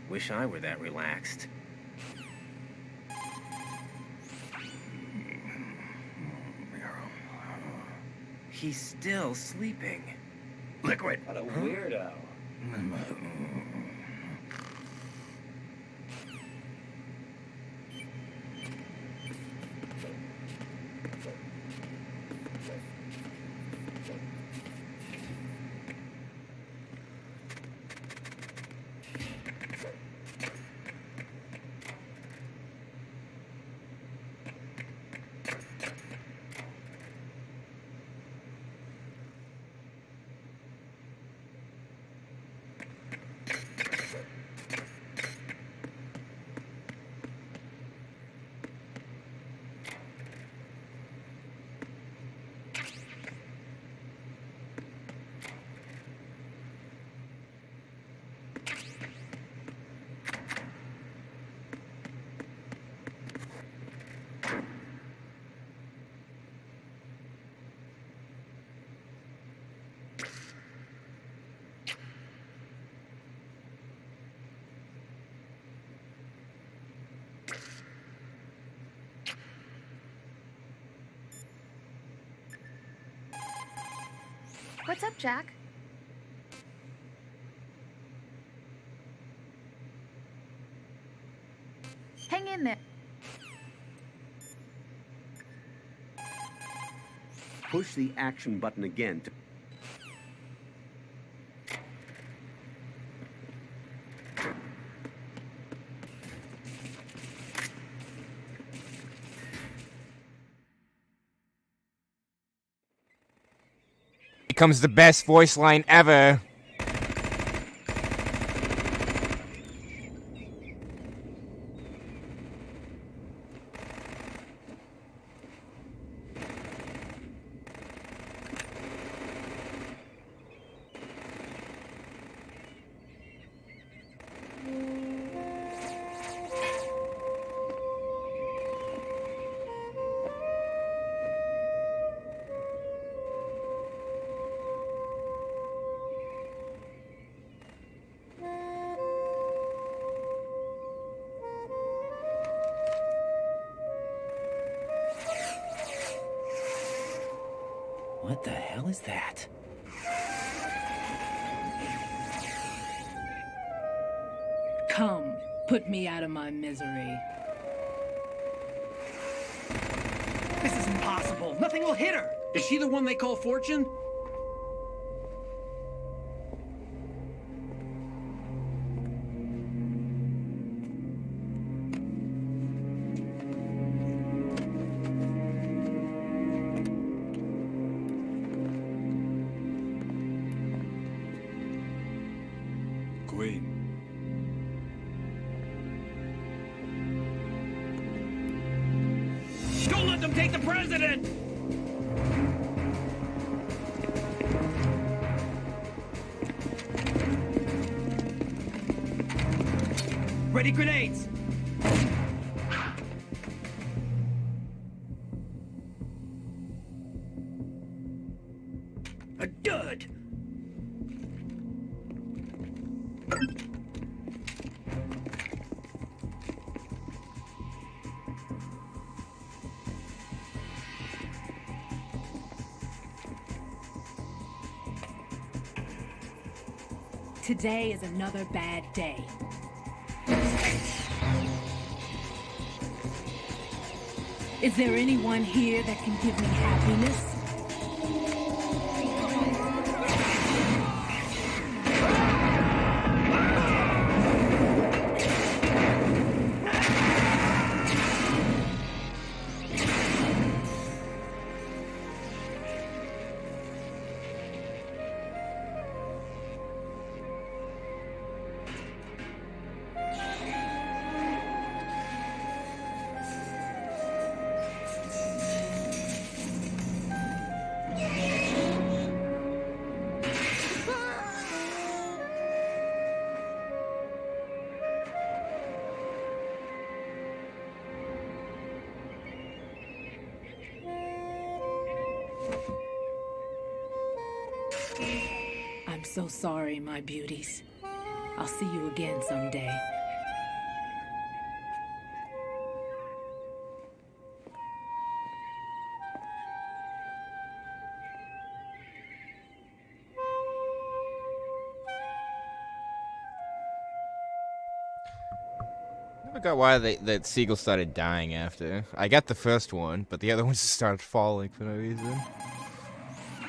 Wish I were that relaxed. He's still sleeping. Liquid! What a weirdo. What's up, Jack? Hang in there. Push the action button again to... Becomes the best voice line ever. What the hell is that? Come, put me out of my misery. This is impossible. Nothing will hit her. Is she the one they call Fortune? Queen. Don't let them take the president! Ready grenades! A dud! Today is another bad day. Is there anyone here that can give me happiness? I'm so sorry, my beauties. I'll see you again someday. forgot why that seagull started dying after. I got the first one, but the other ones just started falling for no reason.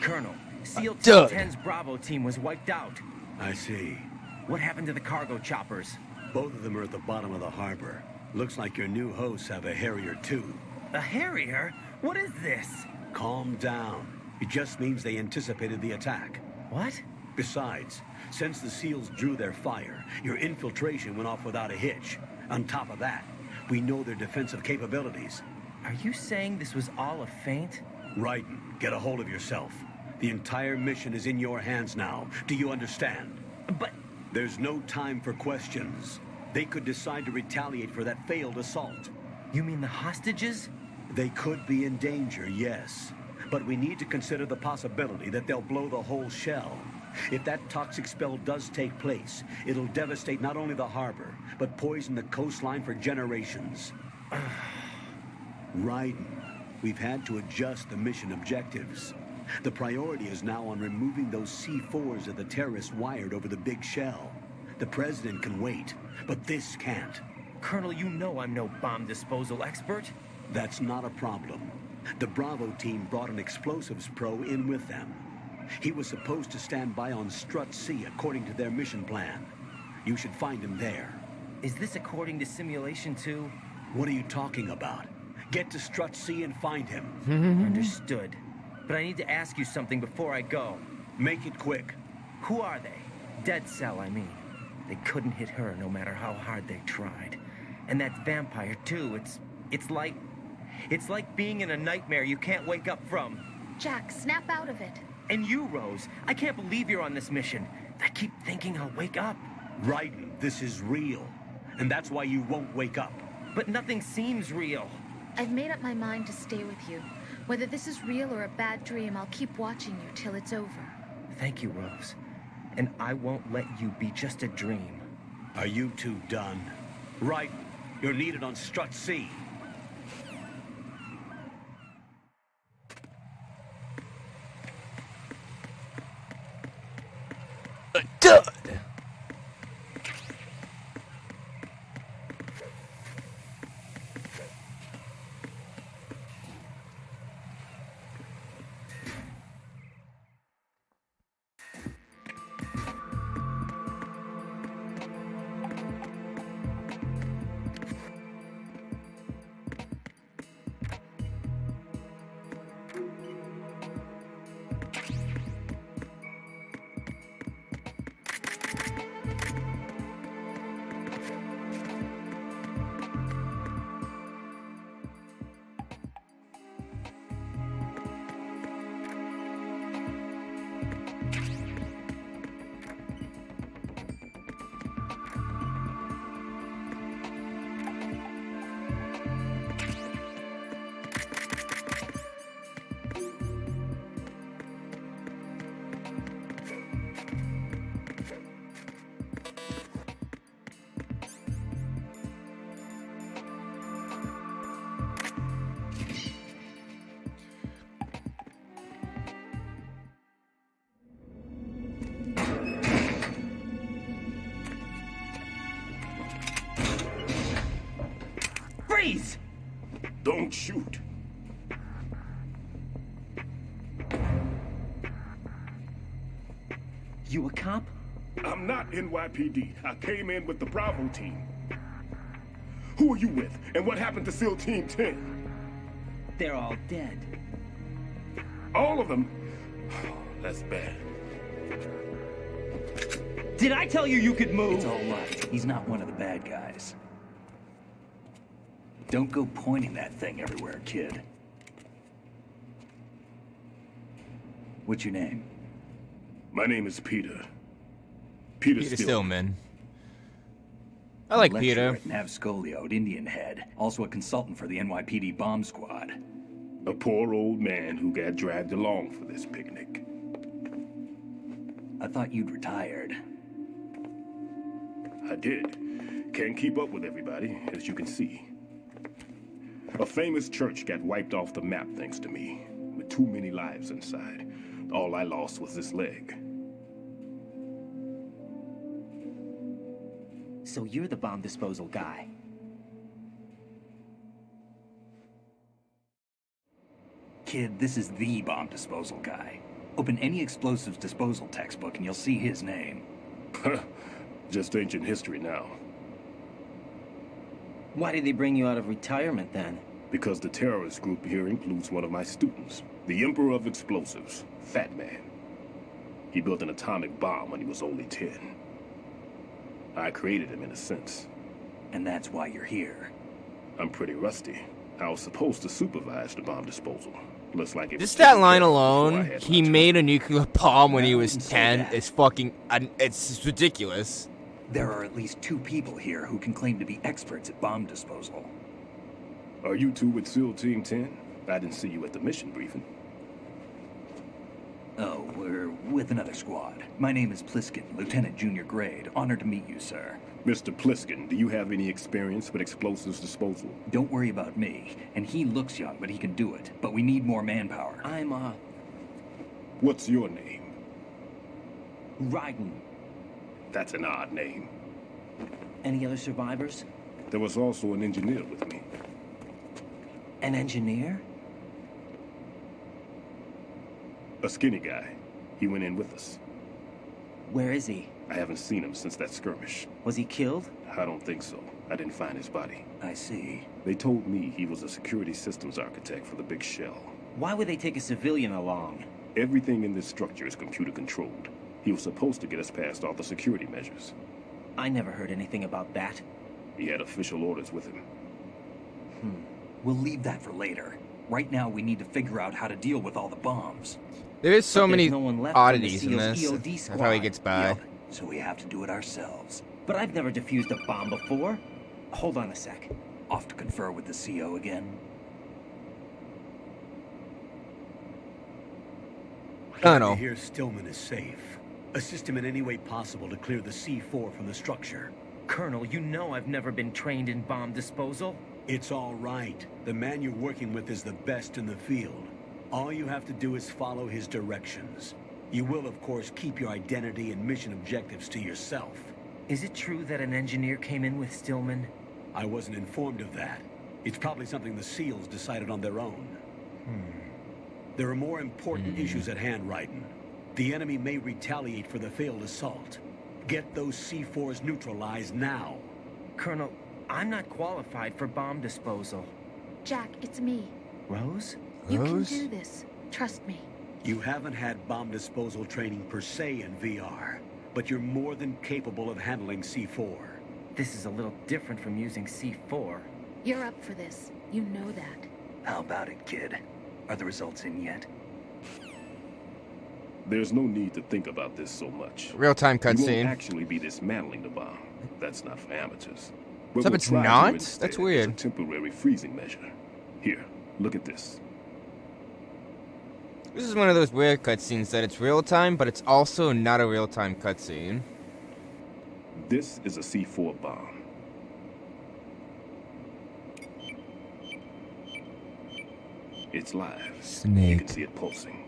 Colonel, SEAL Team Doug. 10's Bravo team was wiped out. I see. What happened to the cargo choppers? Both of them are at the bottom of the harbor. Looks like your new hosts have a Harrier too. A Harrier? What is this? Calm down. It just means they anticipated the attack. What? Besides, since the SEALs drew their fire, your infiltration went off without a hitch. On top of that, we know their defensive capabilities. Are you saying this was all a feint? Raiden, get a hold of yourself. The entire mission is in your hands now. Do you understand? But... There's no time for questions. They could decide to retaliate for that failed assault. You mean the hostages? They could be in danger, yes. But we need to consider the possibility that they'll blow the whole shell. If that toxic spell does take place, it'll devastate not only the harbor, but poison the coastline for generations. Raiden, we've had to adjust the mission objectives. The priority is now on removing those C4s that the terrorists wired over the big shell. The president can wait, but this can't. Colonel, you know I'm no bomb disposal expert. That's not a problem. The Bravo team brought an explosives pro in with them. He was supposed to stand by on Strut C according to their mission plan. You should find him there. Is this according to Simulation 2? What are you talking about? Get to Strut C and find him. Understood. But I need to ask you something before I go. Make it quick. Who are they? Dead Cell, I mean. They couldn't hit her no matter how hard they tried. And that vampire, too, it's like being in a nightmare you can't wake up from. Jack, snap out of it. And you, Rose, I can't believe you're on this mission. I keep thinking I'll wake up. Raiden, this is real. And that's why you won't wake up. But nothing seems real. I've made up my mind to stay with you. Whether this is real or a bad dream, I'll keep watching you till it's over. Thank you, Rose. And I won't let you be just a dream. Are you two done? Raiden, you're needed on Strut C. Dud! Freeze! Don't shoot. You a cop? I'm not NYPD. I came in with the Bravo team. Who are you with? And what happened to SEAL Team 10? They're all dead. All of them? Oh, that's bad. Did I tell you you could move? It's all right. He's not one of the bad guys. Don't go pointing that thing everywhere, kid. What's your name? My name is Peter. Peter Peter Stillman. Stillman. I like Lecturer Peter. at Navscolio, Indian head. Also a consultant for the NYPD bomb squad. A poor old man who got dragged along for this picnic. I thought you'd retired. I did. Can't keep up with everybody, as you can see. A famous church got wiped off the map thanks to me, with too many lives inside. All I lost was this leg. So you're the bomb disposal guy. Kid, this is the bomb disposal guy. Open any explosives disposal textbook and you'll see his name. Just ancient history now. Why did they bring you out of retirement then? Because the terrorist group here includes one of my students, the Emperor of Explosives, Fat Man. He built an atomic bomb when he was only 10. I created him in a sense. And that's why you're here. I'm pretty rusty. I was supposed to supervise the bomb disposal. Looks like it was Just that taken line care of before I alone, had he my made turn. a nuclear bomb when he No, was you can say 10. that. It's fucking, it's ridiculous. There are at least 2 people here who can claim to be experts at bomb disposal. Are you two with SEAL Team 10? I didn't see you at the mission briefing. Oh, we're with another squad. My name is Pliskin, Lieutenant Junior Grade. Honored to meet you, sir. Mr. Pliskin, do you have any experience with explosives disposal? Don't worry about me. And he looks young, but he can do it. But we need more manpower. I'm, What's your name? Raiden. That's an odd name. Any other survivors? There was also an engineer with me. An engineer? A skinny guy. He went in with us. Where is he? I haven't seen him since that skirmish. Was he killed? I don't think so. I didn't find his body. I see. They told me he was a security systems architect for the big shell. Why would they take a civilian along? Everything in this structure is computer controlled. He was supposed to get us past all the security measures. I never heard anything about that. He had official orders with him. We'll leave that for later. Right now, we need to figure out how to deal with all the bombs. There is so But there's many no one left from the oddities in SEAL's this. EOD That's how he squad. gets by. Yep. So we have to do it ourselves. But I've never defused a bomb before. Hold on a sec. Off to confer with the CO again. Colonel. Here Stillman is safe. Assist him in any way possible to clear the C4 from the structure. Colonel, you know I've never been trained in bomb disposal. It's all right. The man you're working with is the best in the field. All you have to do is follow his directions. You will, of course, keep your identity and mission objectives to yourself. Is it true that an engineer came in with Stillman? I wasn't informed of that. It's probably something the SEALs decided on their own. There are more important issues at hand, Raiden. The enemy may retaliate for the failed assault. Get those C4s neutralized now. Colonel, I'm not qualified for bomb disposal. Jack, it's me. Rose? You can Rose? do this. Trust me. You haven't had bomb disposal training per se in VR, but you're more than capable of handling C4. This is a little different from using C4. You're up for this. You know that. How about it, kid? Are the results in yet? There's no need to think about this so much. Real-time You won't cutscene. actually be dismantling the bomb. That's not for amateurs. So it's try to not? instead That's is a weird. temporary freezing measure. Here, look at this. This is one of those weird cutscenes that it's real-time, but it's also not a real-time cutscene. This is a C4 bomb. It's live. You Snake. can see it pulsing.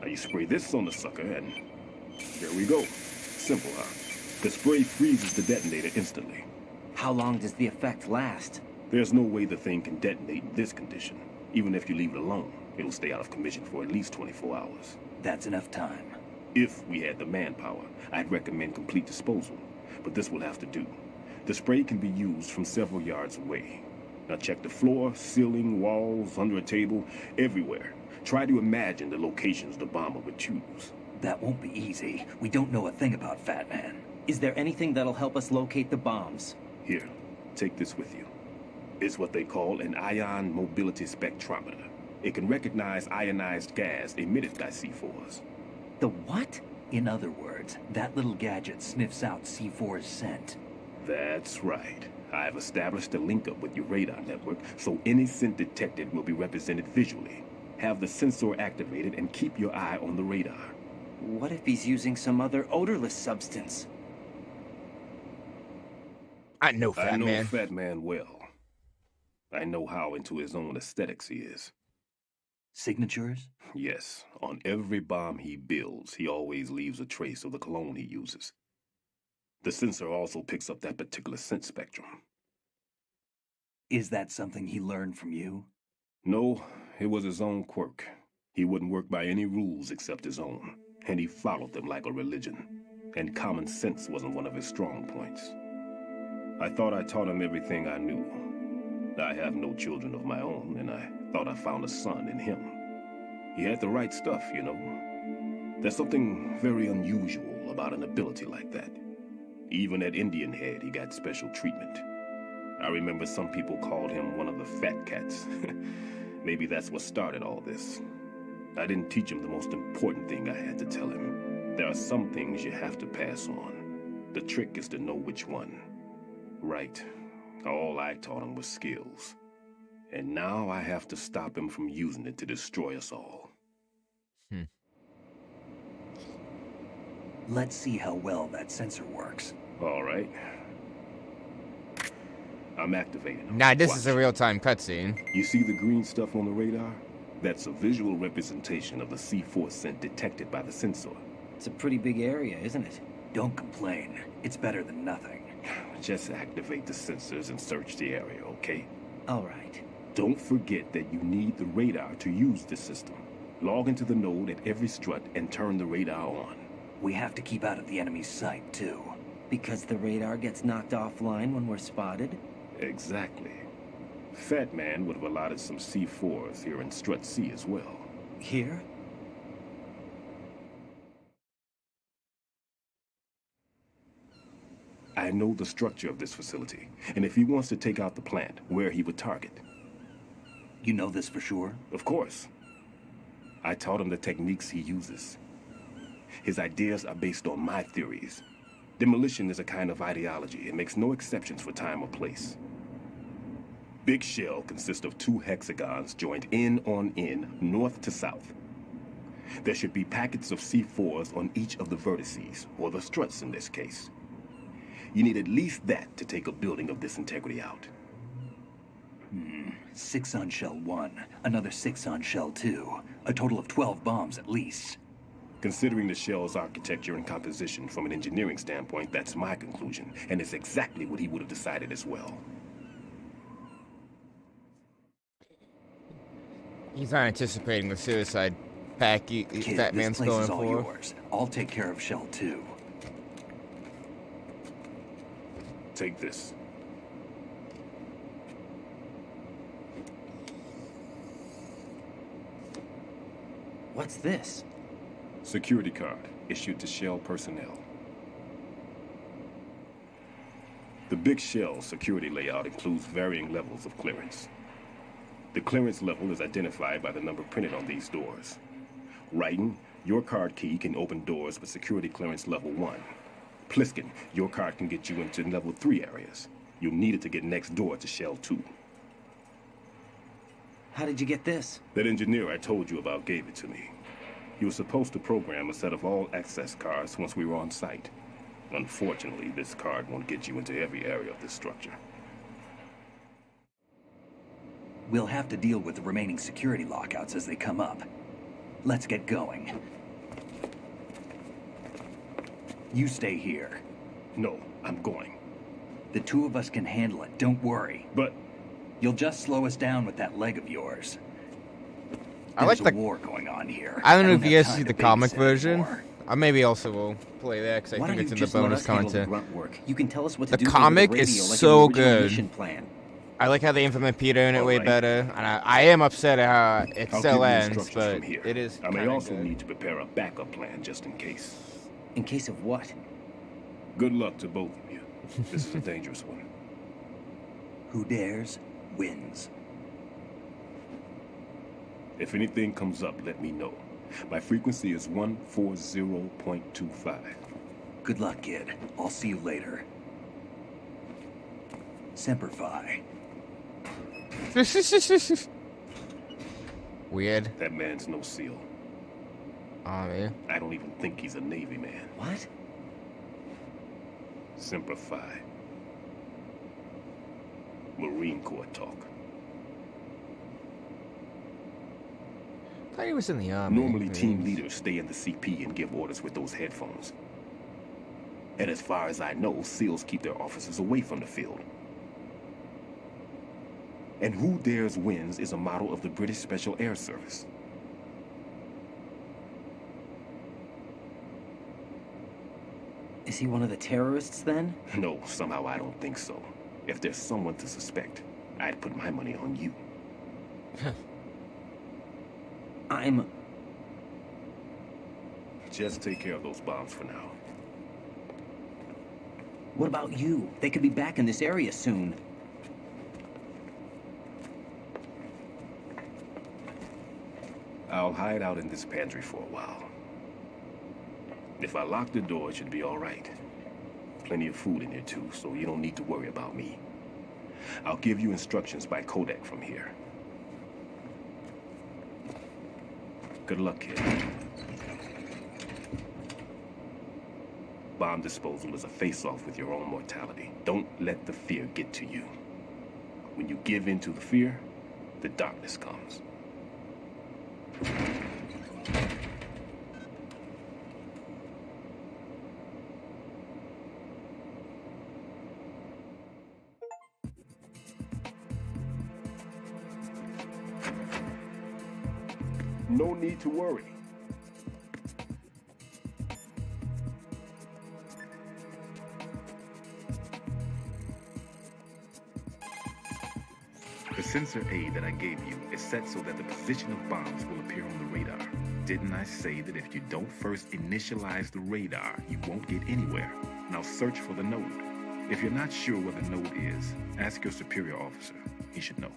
Now you spray this on the sucker and there we go. Simple, huh? The spray freezes the detonator instantly. How long does the effect last? There's no way the thing can detonate in this condition. Even if you leave it alone, it'll stay out of commission for at least 24 hours. That's enough time. If we had the manpower, I'd recommend complete disposal. But this will have to do. The spray can be used from several yards away. Now check the floor, ceiling, walls, under a table, everywhere. Try to imagine the locations the bomber would choose. That won't be easy. We don't know a thing about Fat Man. Is there anything that'll help us locate the bombs? Here, take this with you. It's what they call an ion mobility spectrometer. It can recognize ionized gas emitted by C4s. The what? In other words, that little gadget sniffs out C4's scent. That's right. I've established a link up with your radar network, so any scent detected will be represented visually. Have the sensor activated and keep your eye on the radar. What if he's using some other odorless substance? I know, I Fat know Man. Fat Man well. I know how into his own aesthetics he is. Signatures? Yes, on every bomb he builds, he always leaves a trace of the cologne he uses. The sensor also picks up that particular scent spectrum. Is that something he learned from you? No, It was his own quirk. He wouldn't work by any rules except his own, and he followed them like a religion. And common sense wasn't one of his strong points. I thought I taught him everything I knew. I have no children of my own, and I thought I found a son in him. He had the right stuff, you know. There's something very unusual about an ability like that. Even at Indian Head, he got special treatment. I remember some people called him one of the fat cats. Maybe that's what started all this. I didn't teach him the most important thing I had to tell him. There are some things you have to pass on. The trick is to know which one. Right. All I taught him was skills. And now I have to stop him from using it to destroy us all. Let's see how well that sensor works. All right. I'm activating him. Nah, this Watch. is a real-time cutscene. You see the green stuff on the radar? That's a visual representation of the C4 scent detected by the sensor. It's a pretty big area, isn't it? Don't complain. It's better than nothing. Just activate the sensors and search the area, okay? All right. Don't forget that you need the radar to use this system. Log into the node at every strut and turn the radar on. We have to keep out of the enemy's sight, too. Because the radar gets knocked offline when we're spotted? Exactly. Fat Man would have allotted some C4s here in Strut C as well. Here? I know the structure of this facility, and if he wants to take out the plant, where he would target. You know this for sure? Of course. I taught him the techniques he uses. His ideas are based on my theories. Demolition is a kind of ideology. It makes no exceptions for time or place. Big shell consists of 2 hexagons joined end on end, north to south. There should be packets of C4s on each of the vertices, or the struts in this case. You need at least that to take a building of this integrity out. 6 on shell 1, another 6 on shell 2. A total of 12 bombs at least. Considering the shell's architecture and composition from an engineering standpoint, that's my conclusion, and it's exactly what he would have decided as well. He's not anticipating the suicide pact Kid, Fat this Man's place going is all for. yours. I'll take care of shell 2. Take this. What's this? Security card issued to Shell personnel. The Big Shell security layout includes varying levels of clearance. The clearance level is identified by the number printed on these doors. Raiden, your card key can open doors with security clearance level 1. Pliskin, your card can get you into level 3 areas. You'll need it to get next door to Shell 2. How did you get this? That engineer I told you about gave it to me. He was supposed to program a set of all access cards once we were on site. Unfortunately, this card won't get you into every area of this structure. We'll have to deal with the remaining security lockouts as they come up. Let's get going. You stay here. No, I'm going. The 2 of us can handle it, don't worry. But You'll just slow us down with that leg of yours. I like There's the a war going on here. I don't know if have you guys time see to the comic babysit version. anymore. I maybe also will play that because I Why think don't it's you in the just let bonus us handle the content. grunt work? You can tell us what The to do comic over the is radio like so an original good. mission plan. I like how they implement Peter in it way Alright. better, and I am upset at how it I'll still give you ends, instructions but from here. it is I may kinda also good. need to prepare a backup plan just in case. In case of what? Good luck to both of you. This is a dangerous one. Who dares, wins. If anything comes up, let me know. My frequency is 140.25. Good luck, kid. I'll see you later. Semper Fi. Weird. That man's no SEAL. Oh, man. I don't even think he's a Navy man. What? Semper Fi. Marine Corps talk. I thought he was in the army. Normally, team Yes. leaders stay in the CP and give orders with those headphones. And as far as I know, SEALs keep their officers away from the field. And who dares wins is a model of the British Special Air Service. Is he one of the terrorists then? No, somehow I don't think so. If there's someone to suspect, I'd put my money on you. Just take care of those bombs for now. What about you? They could be back in this area soon. I'll hide out in this pantry for a while. If I lock the door, it should be all right. Plenty of food in here too, so you don't need to worry about me. I'll give you instructions by Kodak from here. Good luck, kid. Bomb disposal is a face-off with your own mortality. Don't let the fear get to you. When you give in to the fear, the darkness comes. No need to worry. The sensor aid that I gave you is set so that the position of bombs will appear on the radar. Didn't I say that if you don't first initialize the radar, you won't get anywhere? Now search for the node. If you're not sure where the node is, ask your superior officer. He should know.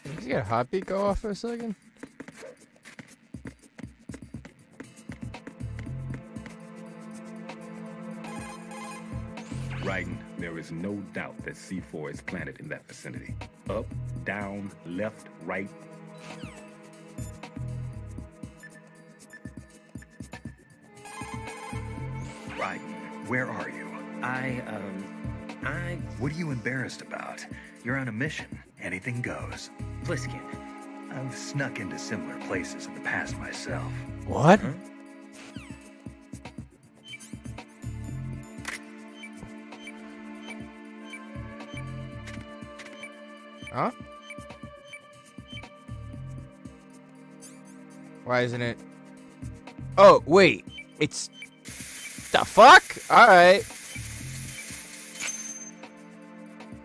Did you get a heartbeat go off for a second? Raiden, there is no doubt that C4 is planted in that vicinity. Up, down, left, right. Raiden, where are you? I... What are you embarrassed about? You're on a mission. Anything goes. Pliskin. I've snuck into similar places in the past myself. What? Huh? Huh? Why isn't it? Oh, wait. It's... The fuck? Alright.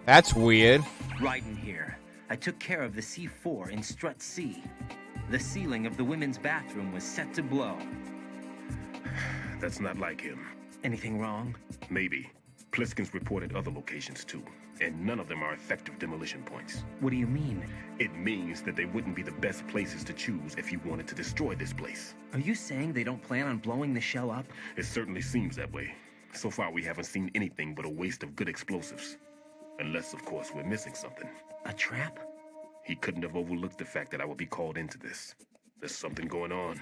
That's weird. Raiden here. I took care of the C4 in Strut C. The ceiling of the women's bathroom was set to blow. That's not like him. Anything wrong? Maybe. Pliskin's reported other locations too, and none of them are effective demolition points. What do you mean? It means that they wouldn't be the best places to choose if you wanted to destroy this place. Are you saying they don't plan on blowing the shell up? It certainly seems that way. So far, we haven't seen anything but a waste of good explosives. Unless, of course, we're missing something. A trap? He couldn't have overlooked the fact that I would be called into this. There's something going on.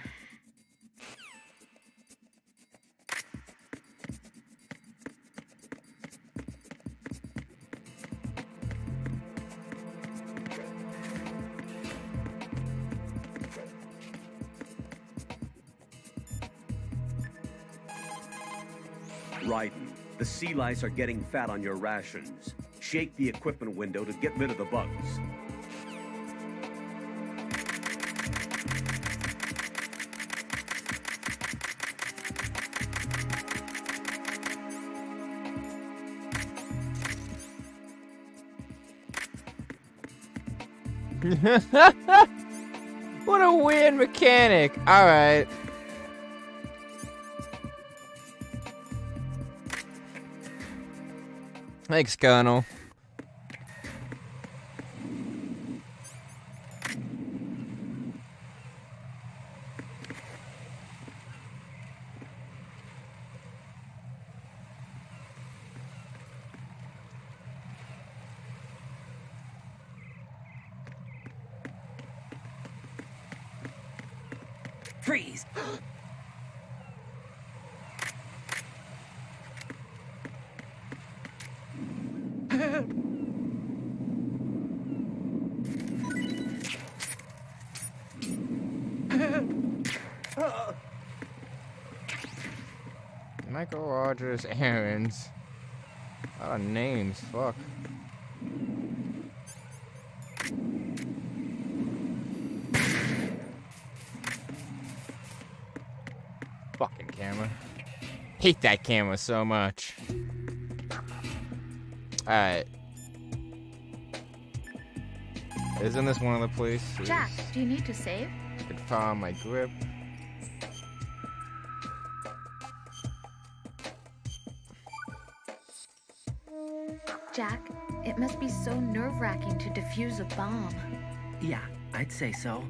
Raiden, the sea lice are getting fat on your rations. Shake the equipment window to get rid of the bugs. What a weird mechanic. Alright. Thanks, Colonel. Freeze! Michael Rogers Aarons. A lot of names, fuck. Fucking camera. Hate that camera so much. Alright. Isn't this one of the places? Jack, do you need to save? I could find my grip. Jack, it must be so nerve-wracking to defuse a bomb. Yeah, I'd say so.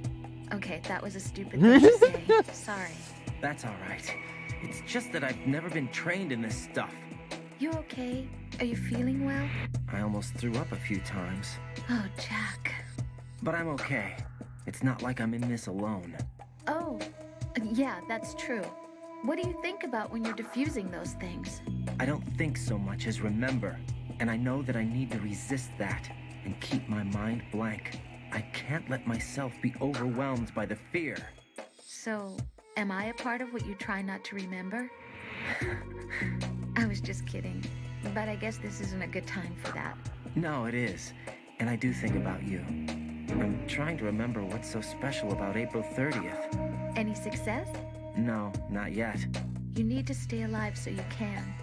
Okay, that was a stupid thing to say. Sorry. That's all right. It's just that I've never been trained in this stuff. You okay? Are you feeling well? I almost threw up a few times. Oh, Jack. But I'm okay. It's not like I'm in this alone. Oh, yeah, that's true. What do you think about when you're defusing those things? I don't think so much as remember. And I know that I need to resist that and keep my mind blank. I can't let myself be overwhelmed by the fear. So, am I a part of what you try not to remember? I was just kidding. But I guess this isn't a good time for that. No, it is. And I do think about you. I'm trying to remember what's so special about April 30th. Any success? No, not yet. You need to stay alive so you can.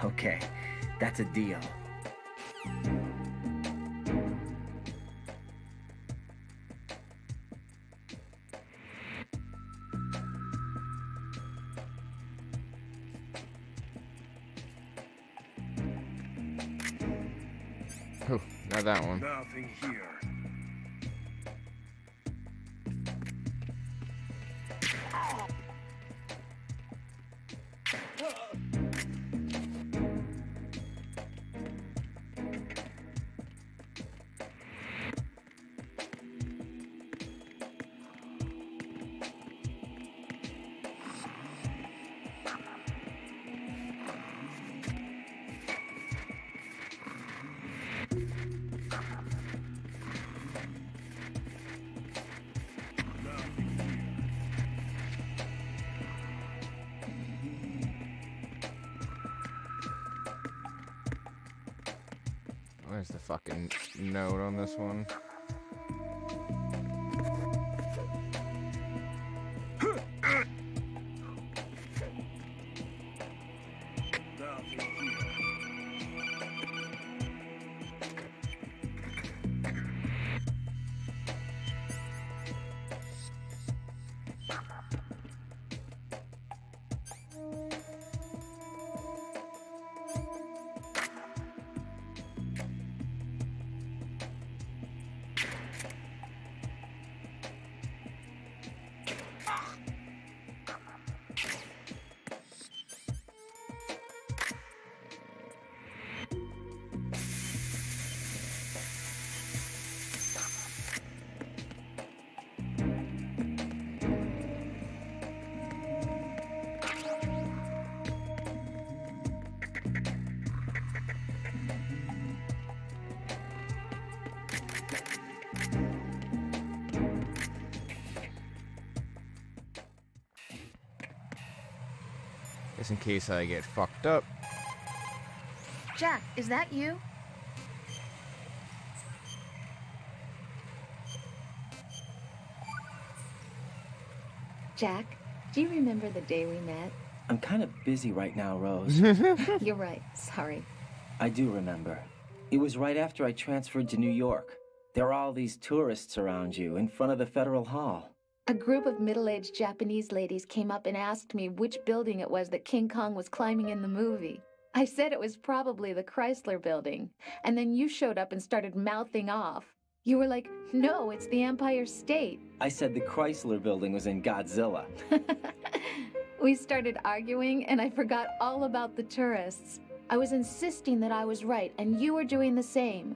Okay, that's a deal. Ooh, not that one. Nothing here. Where's the fucking note on this one? Just in case I get fucked up. Jack, is that you? Jack, do you remember the day we met? I'm kind of busy right now, Rose. You're right. Sorry. I do remember. It was right after I transferred to New York. There are all these tourists around you in front of the Federal Hall. A group of middle-aged Japanese ladies came up and asked me which building it was that King Kong was climbing in the movie. I said it was probably the Chrysler Building, and then you showed up and started mouthing off. You were like, no, it's the Empire State. I said the Chrysler Building was in Godzilla. We started arguing, and I forgot all about the tourists. I was insisting that I was right, and you were doing the same.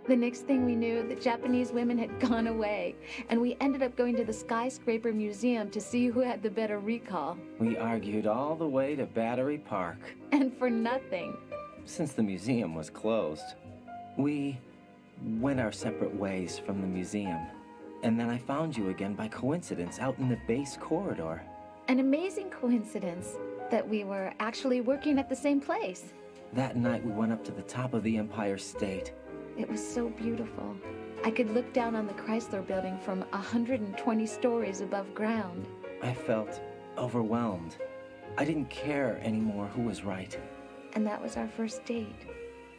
The next thing we knew, the Japanese women had gone away, and we ended up going to the Skyscraper Museum to see who had the better recall. We argued all the way to Battery Park. And for nothing. Since the museum was closed, we went our separate ways from the museum. And then I found you again by coincidence out in the base corridor. An amazing coincidence that we were actually working at the same place. That night we went up to the top of the Empire State. It was so beautiful. I could look down on the Chrysler Building from 120 stories above ground. I felt overwhelmed. I didn't care anymore who was right. And that was our first date.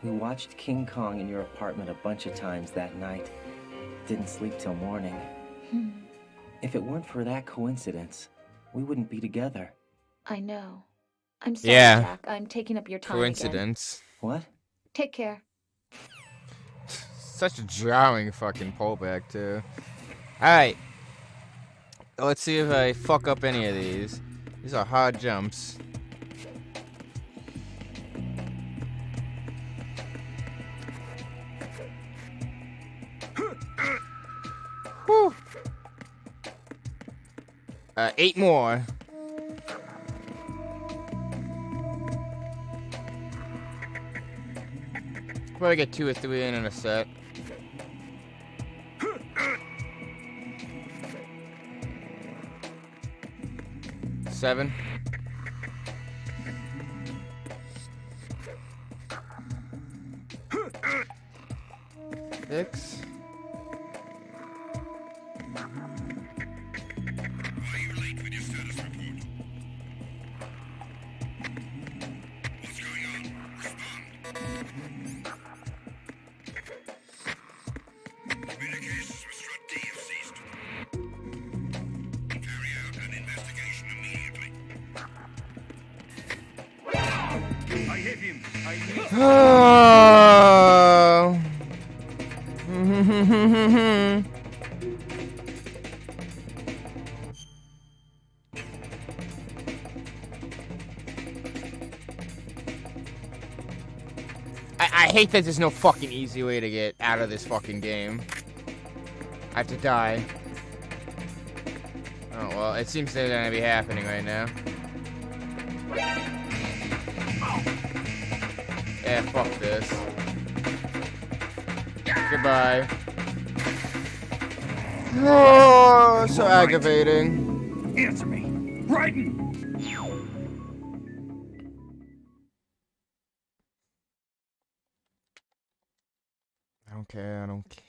We watched King Kong in your apartment a bunch of times that night. Didn't sleep till morning. If it weren't for that coincidence, we wouldn't be together. I know. I'm sorry, Yeah. Jack. I'm taking up your time Coincidence. What? again. Take care. Such a jarring fucking pullback, too. Alright. Let's see if I fuck up any of these. These are hard jumps. Whew. 8 more. Probably get 2 or 3 in a set. Seven. 6. Oh. I hate that there's no fucking easy way to get out of this fucking game. I have to die. Oh, well, it seems they're gonna be happening right now. Yeah, fuck this. Goodbye. Oh, so aggravating. Answer me. Raiden! I don't care, I don't care.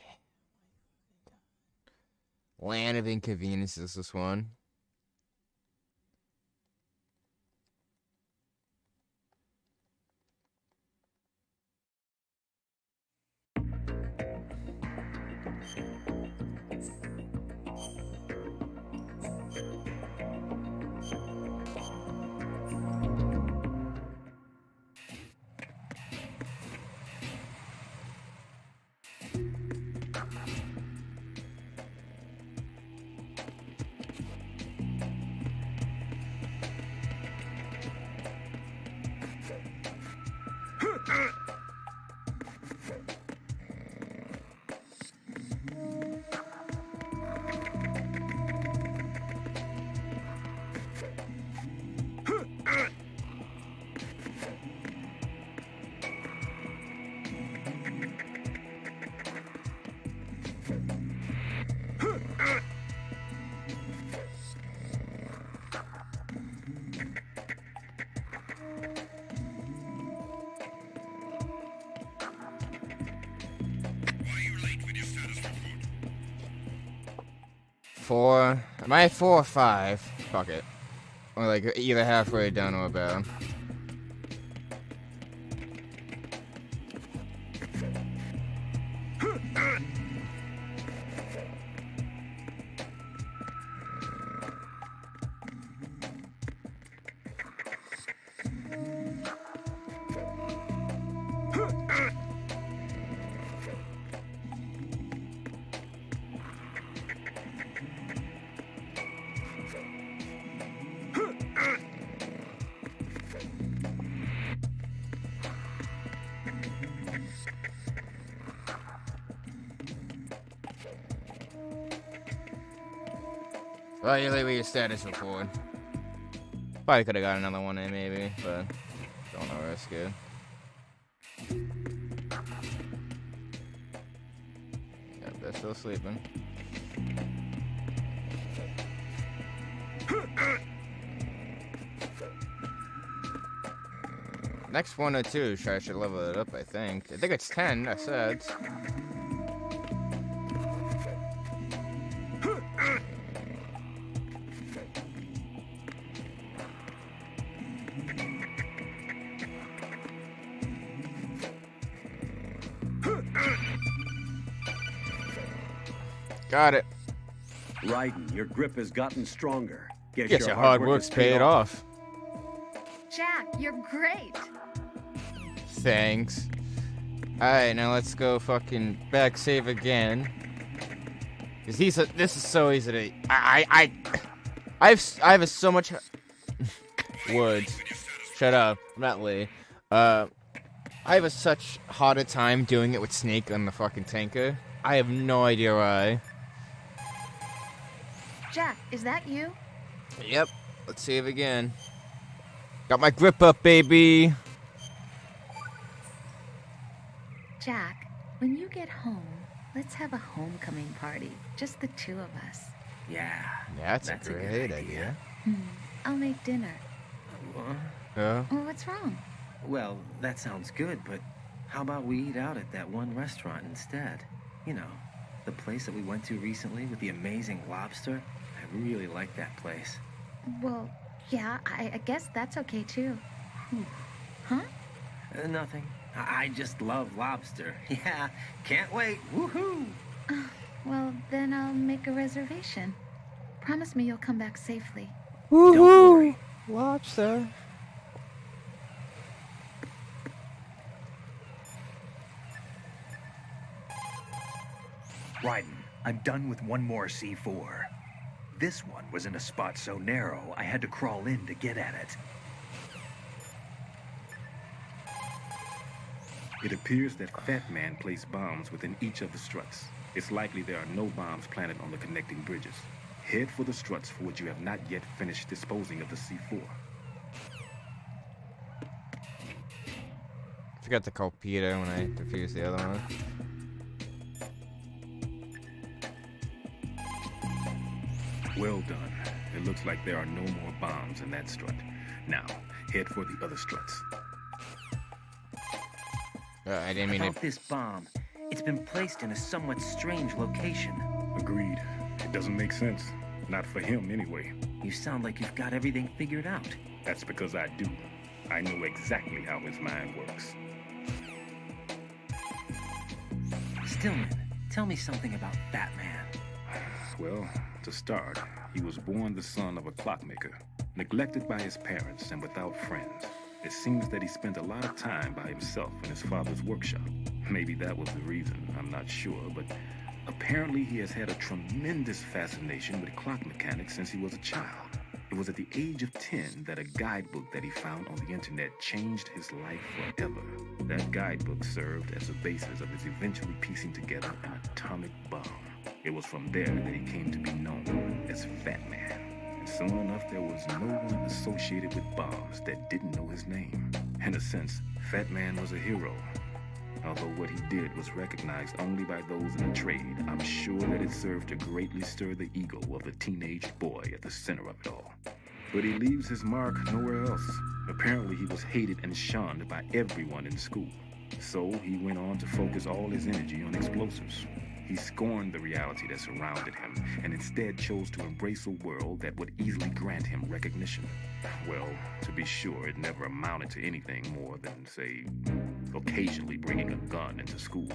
Land of Inconveniences, this one. Four. Am I at 4 or 5? Fuck it. Or like either halfway done or better. Well, you leave your status report. Probably could have got another one in, maybe, but don't want to risk it. Yeah, they're still sleeping. Next 1 or 2, I should level it up, I think. I think it's 10, I said. Got it. Raiden, your grip has gotten stronger. Guess your hard work's paid off. Jack, you're great. Thanks. Alright, now let's go fucking back save again. Cause this is so easy to... I have so much... Woods. Shut up. I'm not Lee. I have such harder time doing it with Snake on the fucking tanker. I have no idea why. Jack, is that you? Yep. Let's save again. Got my grip up, baby. Jack, when you get home, let's have a homecoming party. Just the two of us. Yeah. Yeah, that's a good great idea. I'll make dinner. Yeah. Oh, what's wrong? Well, that sounds good, but how about we eat out at that one restaurant instead? You know, the place that we went to recently with the amazing lobster. I really like that place. Well, yeah, I guess that's okay too. Huh? Nothing. I just love lobster. Yeah, can't wait. Woohoo! Well, then I'll make a reservation. Promise me you'll come back safely. Don't worry. Lobster. Raiden, I'm done with one more C4. This one was in a spot so narrow, I had to crawl in to get at it. It appears that Fat Man placed bombs within each of the struts. It's likely there are no bombs planted on the connecting bridges. Head for the struts for which you have not yet finished disposing of the C4. Forgot to call Peter when I defused the other one. Well done. It looks like there are no more bombs in that strut. Now, head for the other struts. I didn't mean About to... this bomb, it's been placed in a somewhat strange location. Agreed. It doesn't make sense. Not for him, anyway. You sound like you've got everything figured out. That's because I do. I know exactly how his mind works. Stillman, tell me something about Fat Man. Well, to start, he was born the son of a clockmaker, neglected by his parents and without friends. It seems that he spent a lot of time by himself in his father's workshop. Maybe that was the reason, I'm not sure, but apparently he has had a tremendous fascination with clock mechanics since he was a child. It was at the age of 10 that a guidebook that he found on the internet changed his life forever. That guidebook served as the basis of his eventually piecing together an atomic bomb. It was from there that he came to be known as Fat Man. And soon enough, there was no one associated with bombs that didn't know his name. In a sense, Fat Man was a hero. Although what he did was recognized only by those in the trade, I'm sure that it served to greatly stir the ego of the teenage boy at the center of it all. But he leaves his mark nowhere else. Apparently he was hated and shunned by everyone in school. So he went on to focus all his energy on explosives. He scorned the reality that surrounded him and instead chose to embrace a world that would easily grant him recognition. Well, to be sure, it never amounted to anything more than, say, occasionally bringing a gun into school.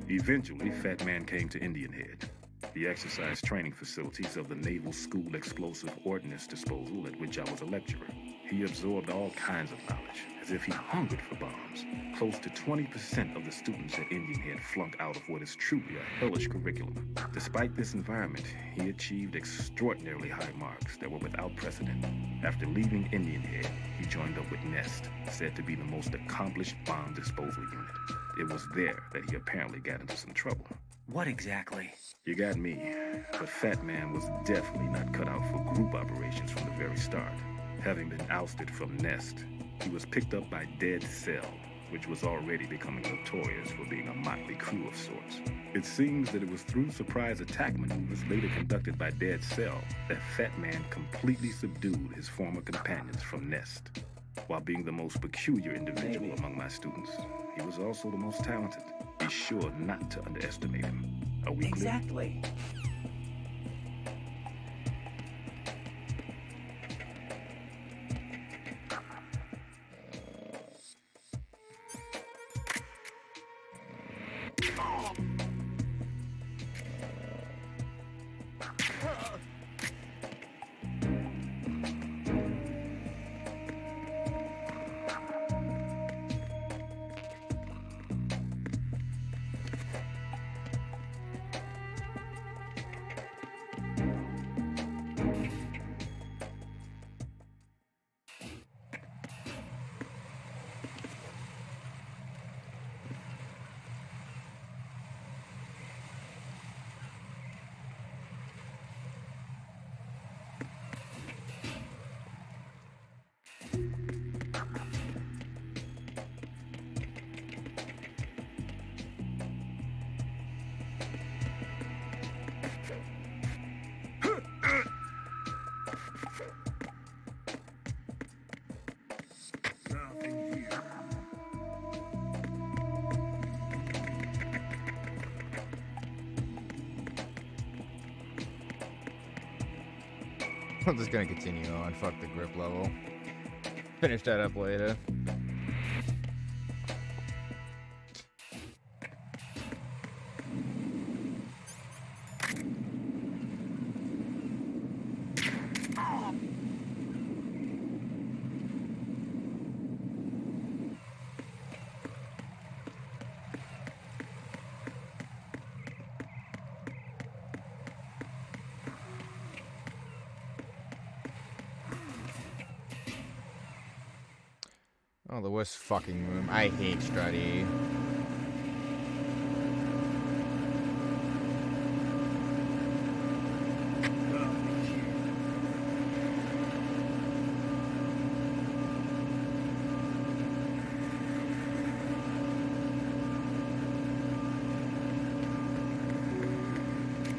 Eventually, Fat Man came to Indian Head, the exercise training facilities of the Naval School Explosive Ordnance Disposal at which I was a lecturer. He absorbed all kinds of knowledge, as if he hungered for bombs. Close to 20% of the students at Indian Head flunked out of what is truly a hellish curriculum. Despite this environment, he achieved extraordinarily high marks that were without precedent. After leaving Indian Head, he joined up with Nest, said to be the most accomplished bomb disposal unit. It was there that he apparently got into some trouble. What exactly? You got me. But Fat Man was definitely not cut out for group operations from the very start. Having been ousted from Nest, he was picked up by Dead Cell, which was already becoming notorious for being a motley crew of sorts. It seems that it was through surprise attack maneuvers later conducted by Dead Cell that Fat Man completely subdued his former companions from Nest. While being the most peculiar individual among my students, he was also the most talented. Be sure not to underestimate him. Are we clear? Exactly. I'm just gonna continue on. Fuck the grip level. Finish that up later. Oh, the worst fucking room. I hate Strutty.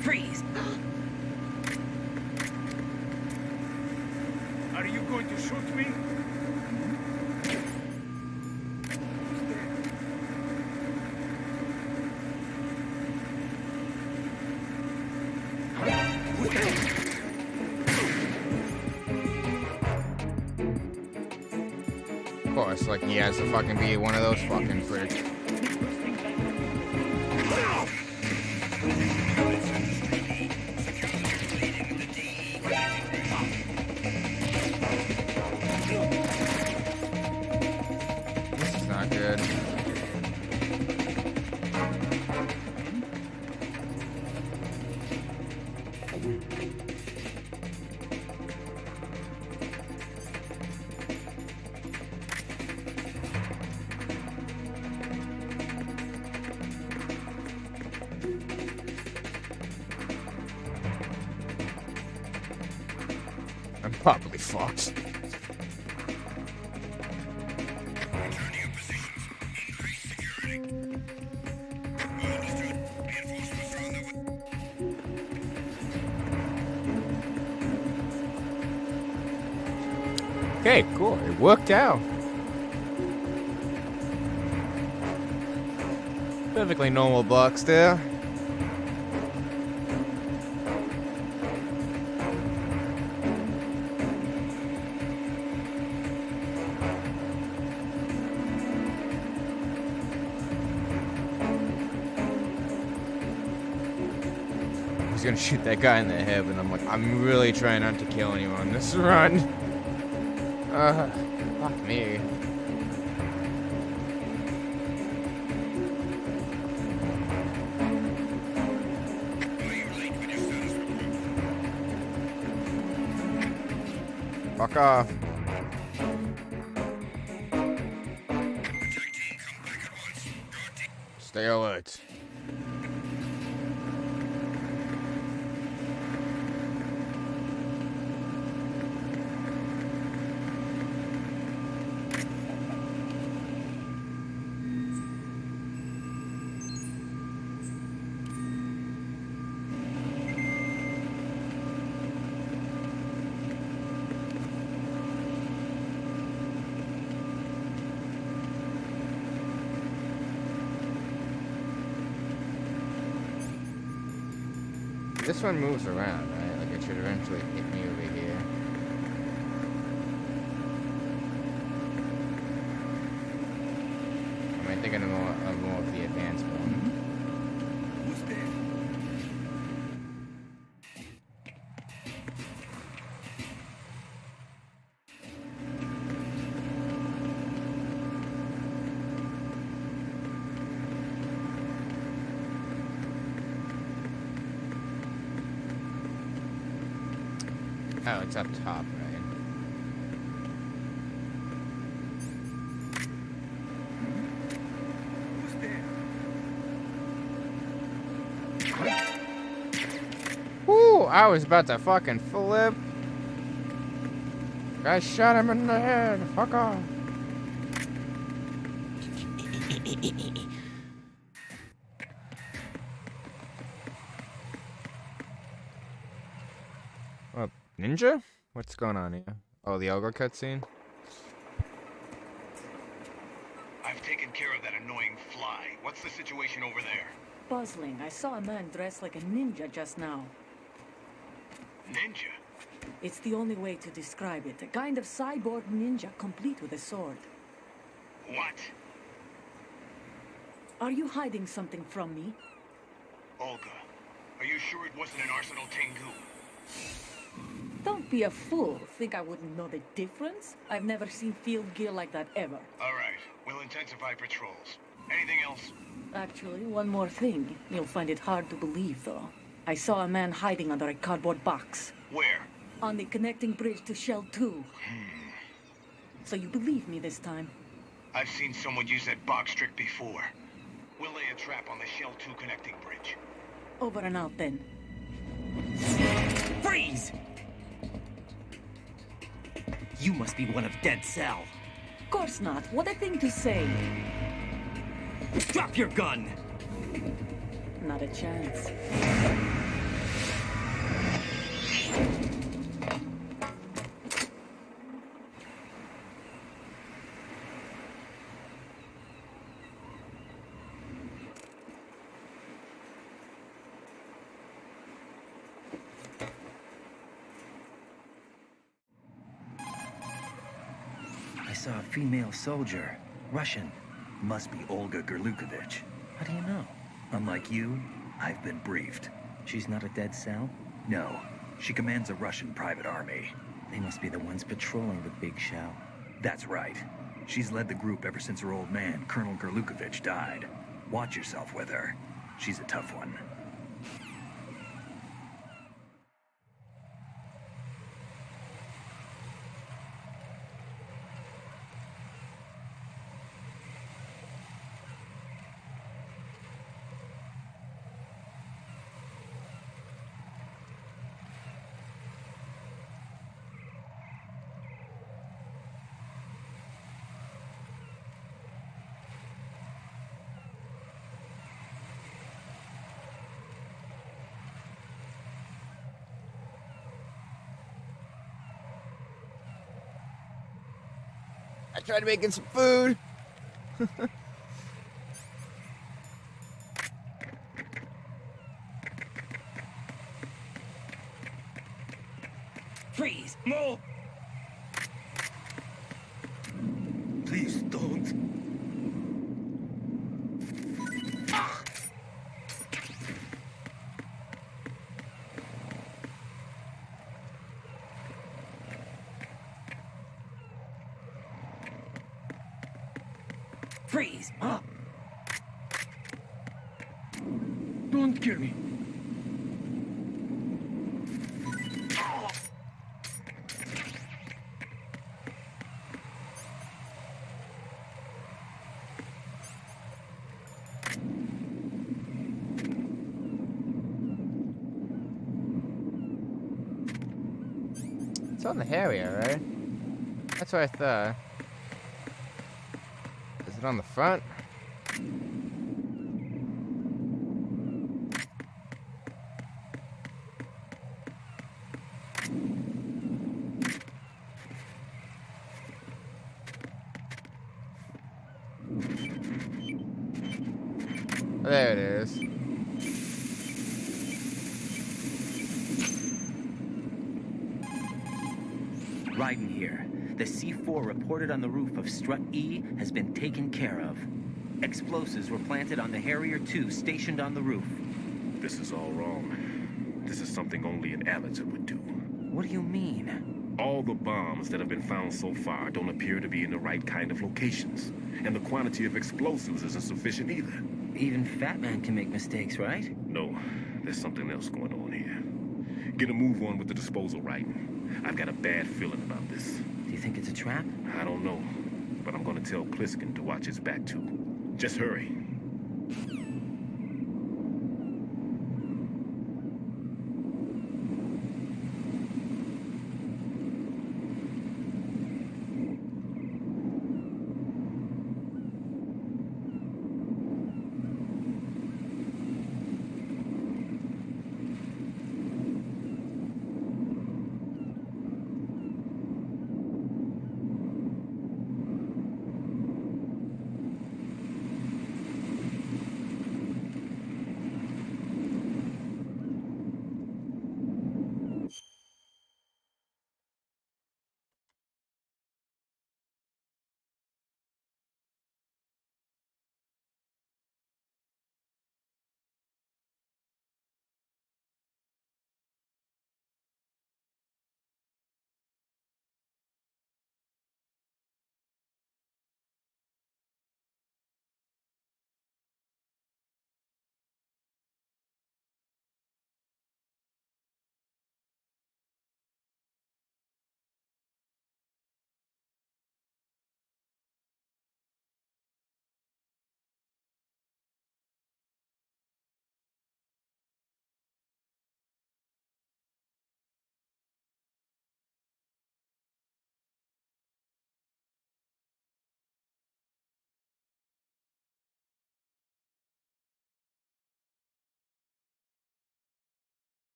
Freeze! Are you going to shoot me? Of course, like he has to fucking be one of those fucking pricks. This is not good. I'm probably fucked. Okay, cool. It worked out. Perfectly normal blocks there. I was gonna shoot that guy in the head, but I'm like, I'm really trying not to kill anyone this run. Fuck me. Fuck off. Stay alert. This one moves around, right? Like it should eventually hit me over here. I'm thinking of more of the advanced one. Who's there? Oh, it's up top, right? Who's there? Woo! I was about to fucking flip. I shot him in the head. Fuck off. Well, ninja? What's going on here? Oh, the ogre cutscene? I've taken care of that annoying fly. What's the situation over there? Puzzling. I saw a man dressed like a ninja just now. Ninja? It's the only way to describe it. A kind of cyborg ninja, complete with a sword. What? Are you hiding something from me? Olga, are you sure it wasn't an Arsenal Tengu? Don't be a fool. Think I wouldn't know the difference? I've never seen field gear like that ever. All right, we'll intensify patrols. Anything else? Actually, one more thing. You'll find it hard to believe, though. I saw a man hiding under a cardboard box. Where? On the connecting bridge to Shell 2. So you believe me this time? I've seen someone use that box trick before. We'll lay a trap on the Shell 2 connecting bridge. Over and out, then. Freeze! You must be one of Dead Cell. Of course not. What a thing to say. Drop your gun! Not a chance. I saw a female soldier. Russian. Must be Olga Gerlukovich. How do you know? Unlike you, I've been briefed. She's not a Dead Cell? No, she commands a Russian private army. They must be the ones patrolling the big shell. That's right. She's led the group ever since her old man, Colonel Gerlukovich, died. Watch yourself with her. She's a tough one. I tried making some food. Freeze! More! Please don't. Freeze! Don't kill me. It's on the Harrier, right? That's what I thought. Is it on the front? There it is. Raiden here. The C4 reported on the roof of Strut E has been taken care of. Explosives were planted on the Harrier 2 stationed on the roof. This is all wrong. This is something only an amateur would do. What do you mean? All the bombs that have been found so far don't appear to be in the right kind of locations. And the quantity of explosives isn't sufficient either. Even Fat Man can make mistakes, right? No, there's something else going on here. Get a move on with the disposal, Raiden. I've got a bad feeling about this. Do you think it's a trap? I don't know, but I'm gonna tell Pliskin to watch his back too. Just hurry.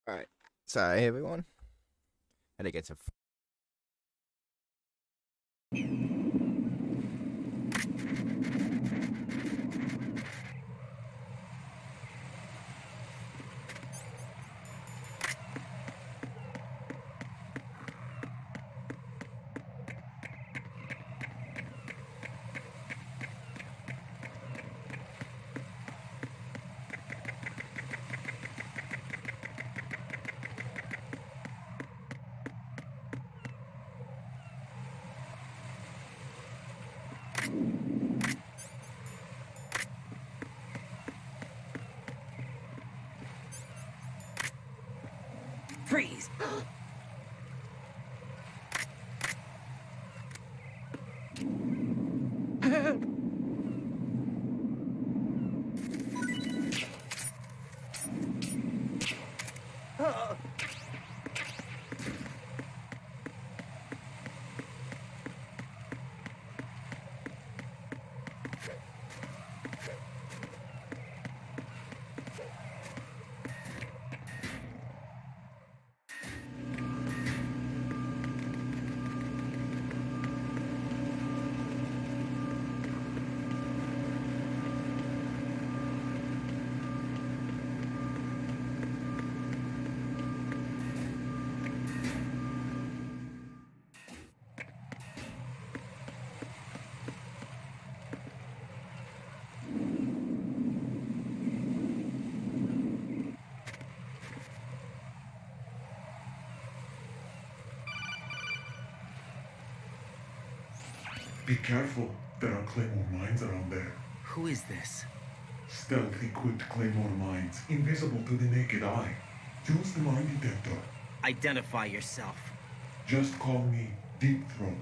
Alright. Sorry, everyone. Had to get some. Freeze! Be careful. There are claymore mines around there. Who is this? Stealth-equipped claymore mines, invisible to the naked eye. Use the mine detector. Identify yourself. Just call me Deep Throat.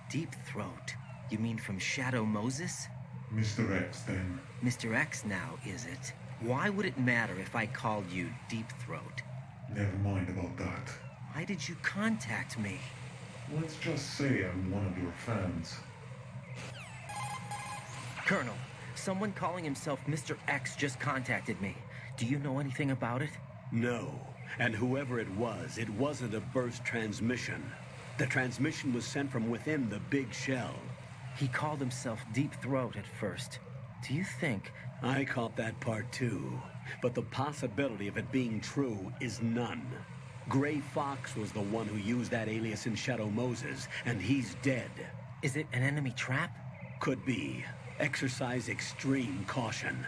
Deep Throat? You mean from Shadow Moses? Mr. X, then. Mr. X now, is it? Why would it matter if I called you Deep Throat? Never mind about that. Why did you contact me? Let's just say I'm one of your fans. Colonel, someone calling himself Mr. X just contacted me. Do you know anything about it? No. And whoever it wasn't a burst transmission. The transmission was sent from within the big shell. He called himself Deep Throat at first. Do you think... I caught that part too. But the possibility of it being true is none. Gray Fox was the one who used that alias in Shadow Moses, and he's dead. Is it an enemy trap? Could be. Exercise extreme caution.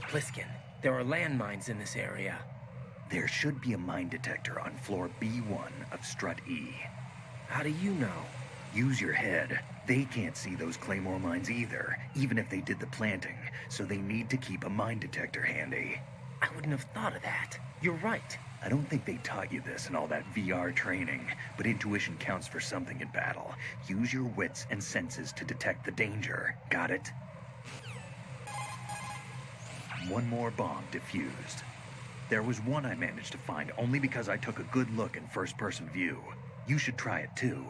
Pliskin, there are landmines in this area. There should be a mine detector on floor B1 of Strut E. How do you know? Use your head. They can't see those Claymore mines either, even if they did the planting, so they need to keep a mine detector handy. I wouldn't have thought of that. You're right. I don't think they taught you this in all that VR training, but intuition counts for something in battle. Use your wits and senses to detect the danger. Got it? One more bomb defused. There was one I managed to find only because I took a good look in first-person view. You should try it too.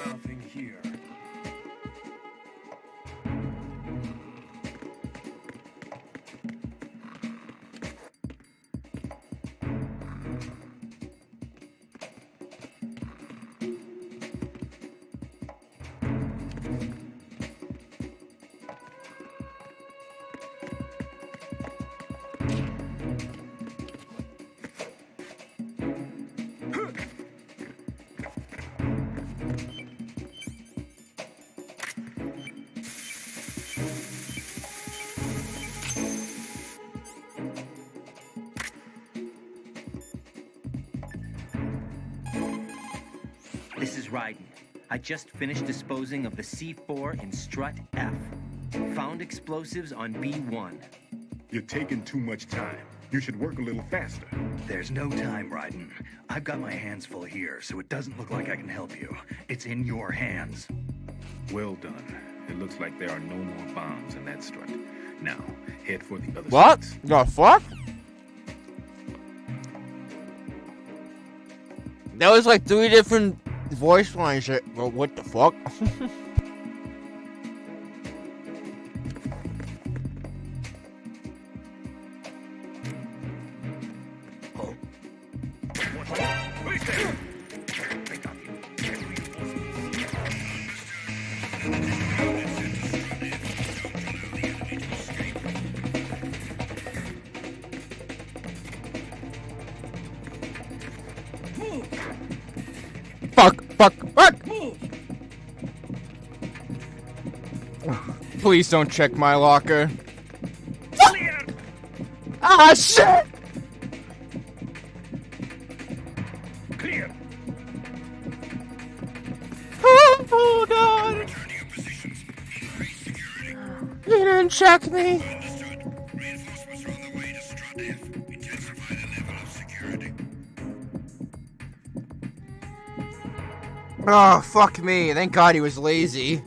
Nothing here. This is Raiden. I just finished disposing of the C4 in Strut F. Found explosives on B1. You're taking too much time. You should work a little faster. There's no time, Raiden. I've got my hands full here, so it doesn't look like I can help you. It's in your hands. Well done. It looks like there are no more bombs in that strut. Now, head for the other What? struts. The fuck? That was like 3 different voice lines. Well, what the fuck? Fuck. Please don't check my locker. Ah, shit! Clear. Oh, God. He didn't check me. Reinforcements are on the way to Strut F. Intensify the level of security. Oh, fuck me. Thank God he was lazy.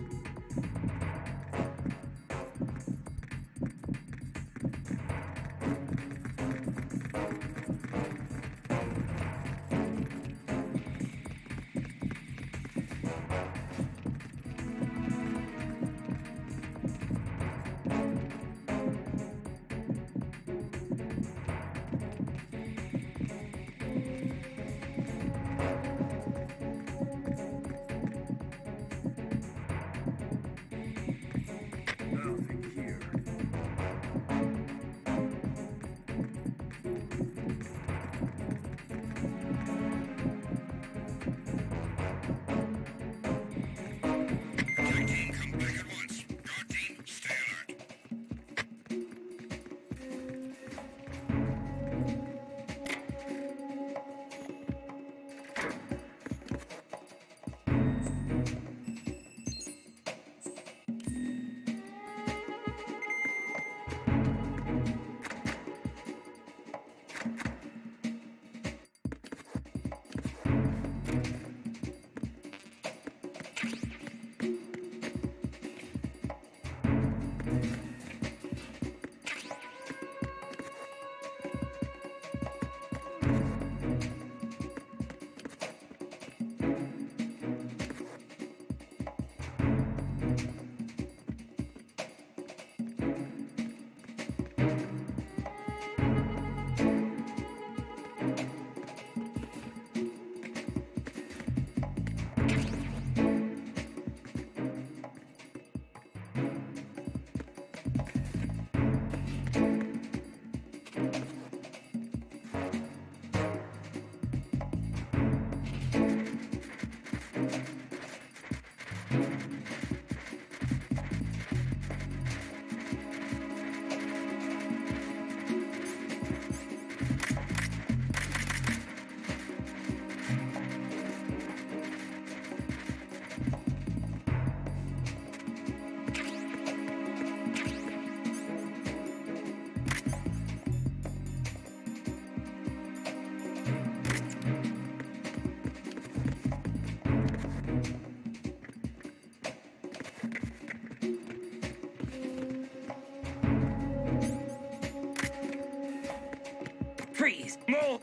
No!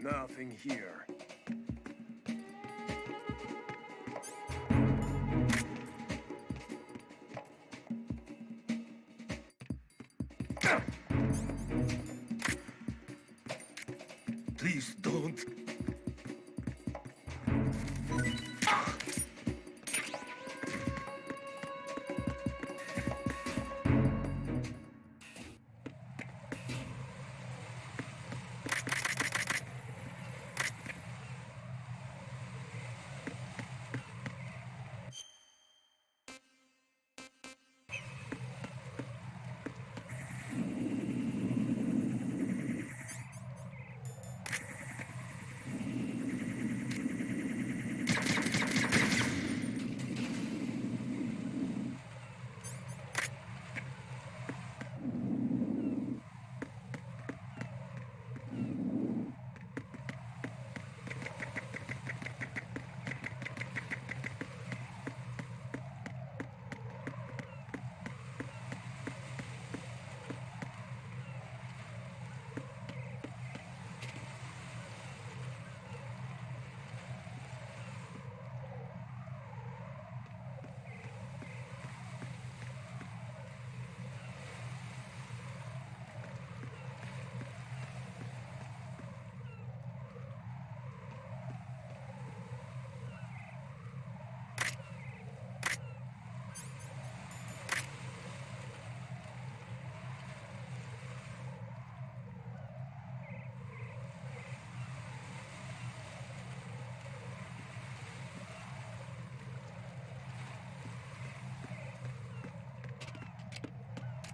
Nothing here. Please don't.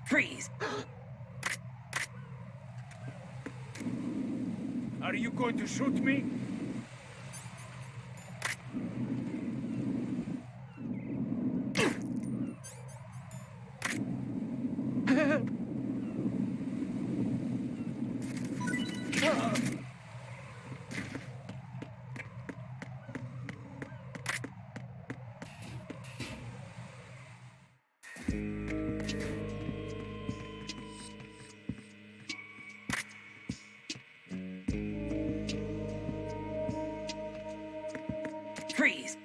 Freeze! Are you going to shoot me? Freeze!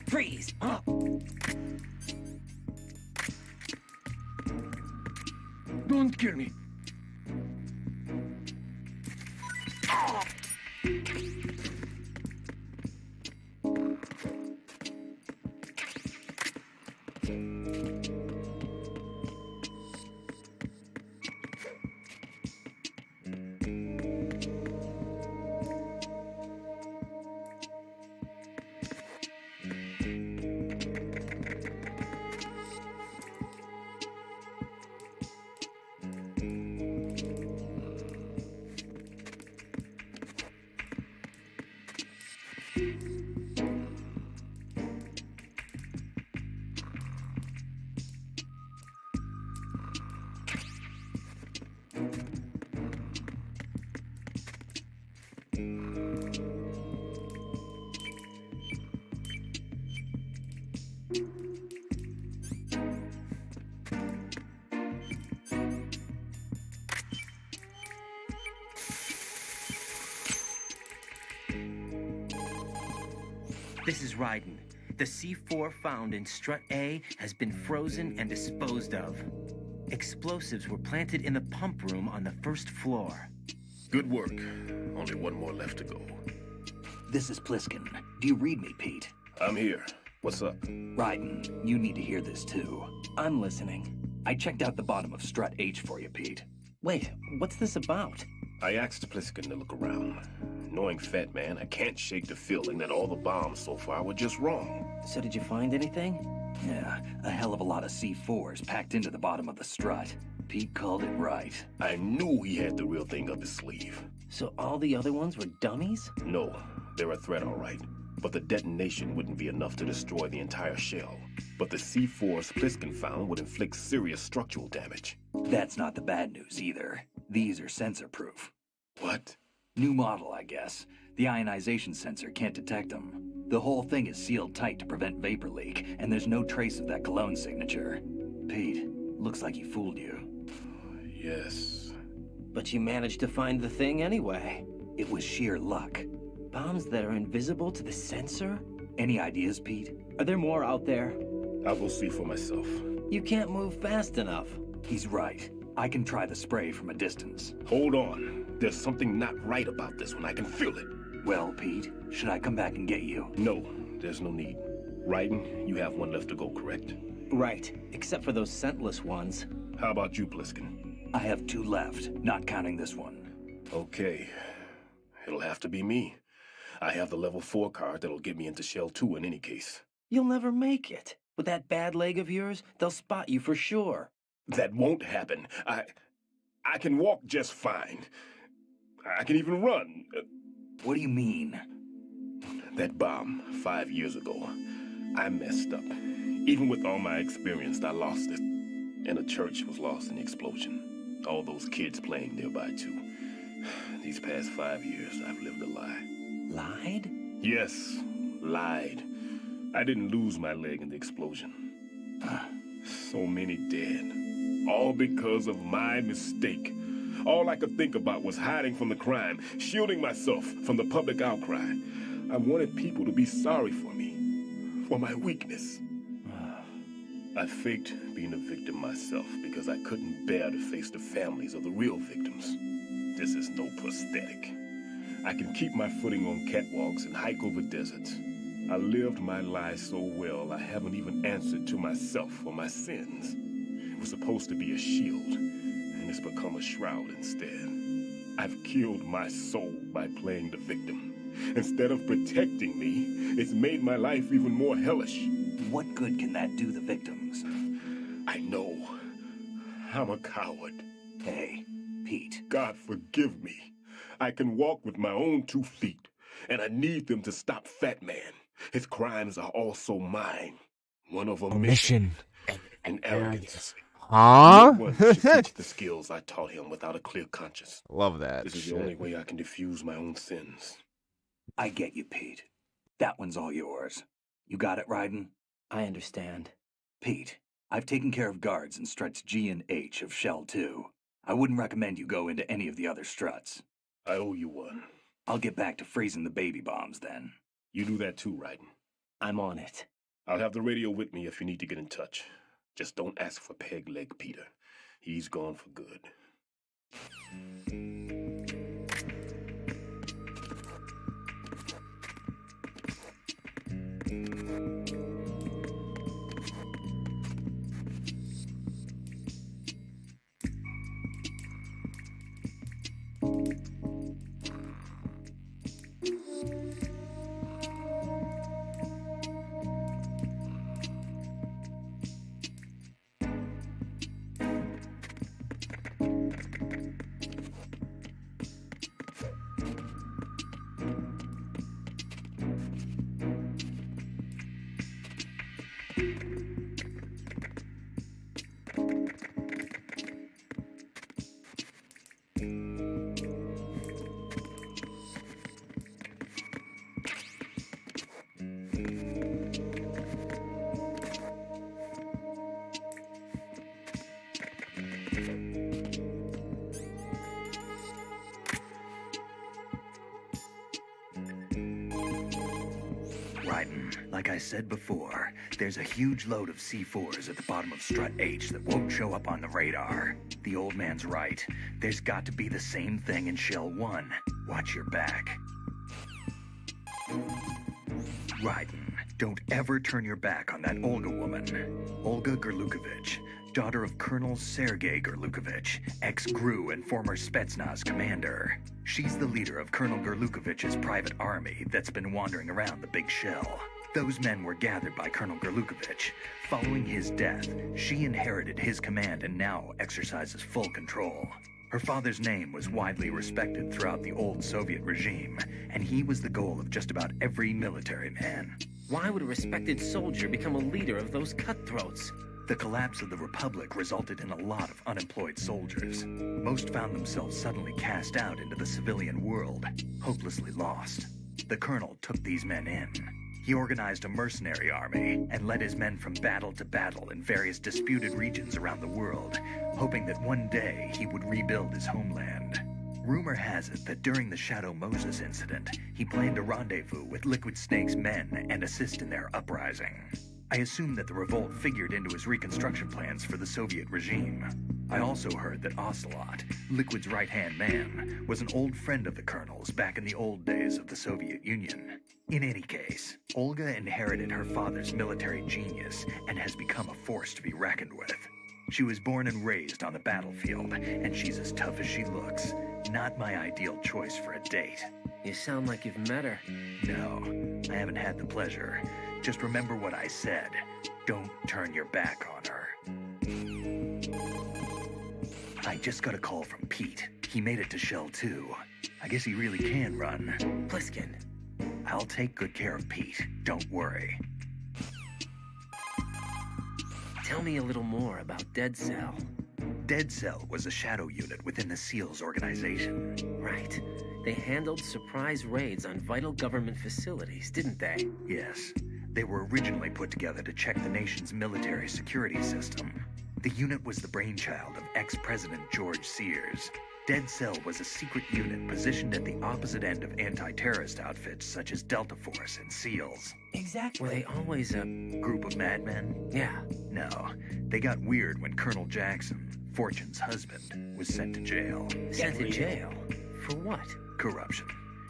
Freeze! Don't kill me. This is Ryden. The C4 found in strut A has been frozen and disposed of. Explosives were planted in the pump room on the first floor. Good work. Only one more left to go. This is Pliskin. Do you read me, Pete? I'm here. What's up? Ryden, you need to hear this too. I'm listening. I checked out the bottom of strut H for you, Pete. Wait, what's this about? I asked Pliskin to look around. Knowing Fat Man, I can't shake the feeling that all the bombs so far were just wrong. So did you find anything? Yeah, a hell of a lot of C4s packed into the bottom of the strut. Pete called it right. I knew he had the real thing up his sleeve. So all the other ones were dummies? No, they're a threat, all right. But the detonation wouldn't be enough to destroy the entire shell. But the C4s Pliskin found would inflict serious structural damage. That's not the bad news either. These are sensor-proof. What? New model, I guess. The ionization sensor can't detect them. The whole thing is sealed tight to prevent vapor leak, and there's no trace of that cologne signature. Pete, looks like he fooled you. Yes. But you managed to find the thing anyway. It was sheer luck. Bombs that are invisible to the sensor? Any ideas, Pete? Are there more out there? I'll go see for myself. You can't move fast enough. He's right. I can try the spray from a distance. Hold on. There's something not right about this one. I can feel it. Well, Pete, should I come back and get you? No, there's no need. Ryden, you have one left to go, correct? Right, except for those scentless ones. How about you, Pliskin? I have 2 left, not counting this one. Okay. It'll have to be me. I have the level 4 card that'll get me into Shell 2 in any case. You'll never make it. With that bad leg of yours, they'll spot you for sure. That won't happen. I can walk just fine. I can even run. What do you mean? That bomb 5 years ago, I messed up. Even with all my experience, I lost it. And the church was lost in the explosion. All those kids playing nearby, too. These past 5 years, I've lived a lie. Lied? Yes, lied. I didn't lose my leg in the explosion. So many dead. All because of my mistake. All I could think about was hiding from the crime, shielding myself from the public outcry. I wanted people to be sorry for me, for my weakness. I faked being a victim myself because I couldn't bear to face the families of the real victims. This is no prosthetic. I can keep my footing on catwalks and hike over deserts. I lived my life so well I haven't even answered to myself for my sins. It was supposed to be a shield, and it's become a shroud instead. I've killed my soul by playing the victim. Instead of protecting me, it's made my life even more hellish. What good can that do the victims? I know. I'm a coward. Hey, Pete. God forgive me. I can walk with my own 2 feet, and I need them to stop Fat Man. His crimes are also mine. One of omission and arrogance. Huh? No one should teach the skills I taught him without a clear conscience. Love that. This is the only way I can diffuse my own sins. I get you, Pete. That one's all yours. You got it, Ryden? I understand. Pete, I've taken care of guards in struts G and H of Shell 2. I wouldn't recommend you go into any of the other struts. I owe you one. I'll get back to freezing the baby bombs then. You do that too, Ryden. I'm on it. I'll have the radio with me if you need to get in touch. Just don't ask for Peg Leg Peter. He's gone for good. Like I said before, there's a huge load of C4s at the bottom of Strut H that won't show up on the radar. The old man's right. There's got to be the same thing in Shell 1. Watch your back. Raiden, don't ever turn your back on that Olga woman. Olga Gerlukovich, daughter of Colonel Sergei Gerlukovich, ex-GRU and former Spetsnaz commander. She's the leader of Colonel Gerlukovich's private army that's been wandering around the Big Shell. Those men were gathered by Colonel Gerlukovich. Following his death, she inherited his command and now exercises full control. Her father's name was widely respected throughout the old Soviet regime, and he was the goal of just about every military man. Why would a respected soldier become a leader of those cutthroats? The collapse of the Republic resulted in a lot of unemployed soldiers. Most found themselves suddenly cast out into the civilian world, hopelessly lost. The colonel took these men in. He organized a mercenary army and led his men from battle to battle in various disputed regions around the world, hoping that one day he would rebuild his homeland. Rumor has it that during the Shadow Moses incident, he planned a rendezvous with Liquid Snake's men and assist in their uprising. I assume that the revolt figured into his reconstruction plans for the Soviet regime. I also heard that Ocelot, Liquid's right-hand man, was an old friend of the Colonel's back in the old days of the Soviet Union. In any case, Olga inherited her father's military genius and has become a force to be reckoned with. She was born and raised on the battlefield, and she's as tough as she looks. Not my ideal choice for a date. You sound like you've met her. No, I haven't had the pleasure. Just remember what I said. Don't turn your back on her. I just got a call from Pete. He made it to Shell 2. I guess he really can run. Pliskin. I'll take good care of Pete. Don't worry. Tell me a little more about Dead Cell. Dead Cell was a shadow unit within the SEALs organization. Right. They handled surprise raids on vital government facilities, didn't they? Yes. They were originally put together to check the nation's military security system. The unit was the brainchild of ex-President George Sears. Dead Cell was a secret unit positioned at the opposite end of anti-terrorist outfits such as Delta Force and SEALs. Exactly. Were they always a group of madmen? Yeah. No. They got weird when Colonel Jackson, Fortune's husband, was sent to jail. Sent to jail? For what? Corruption.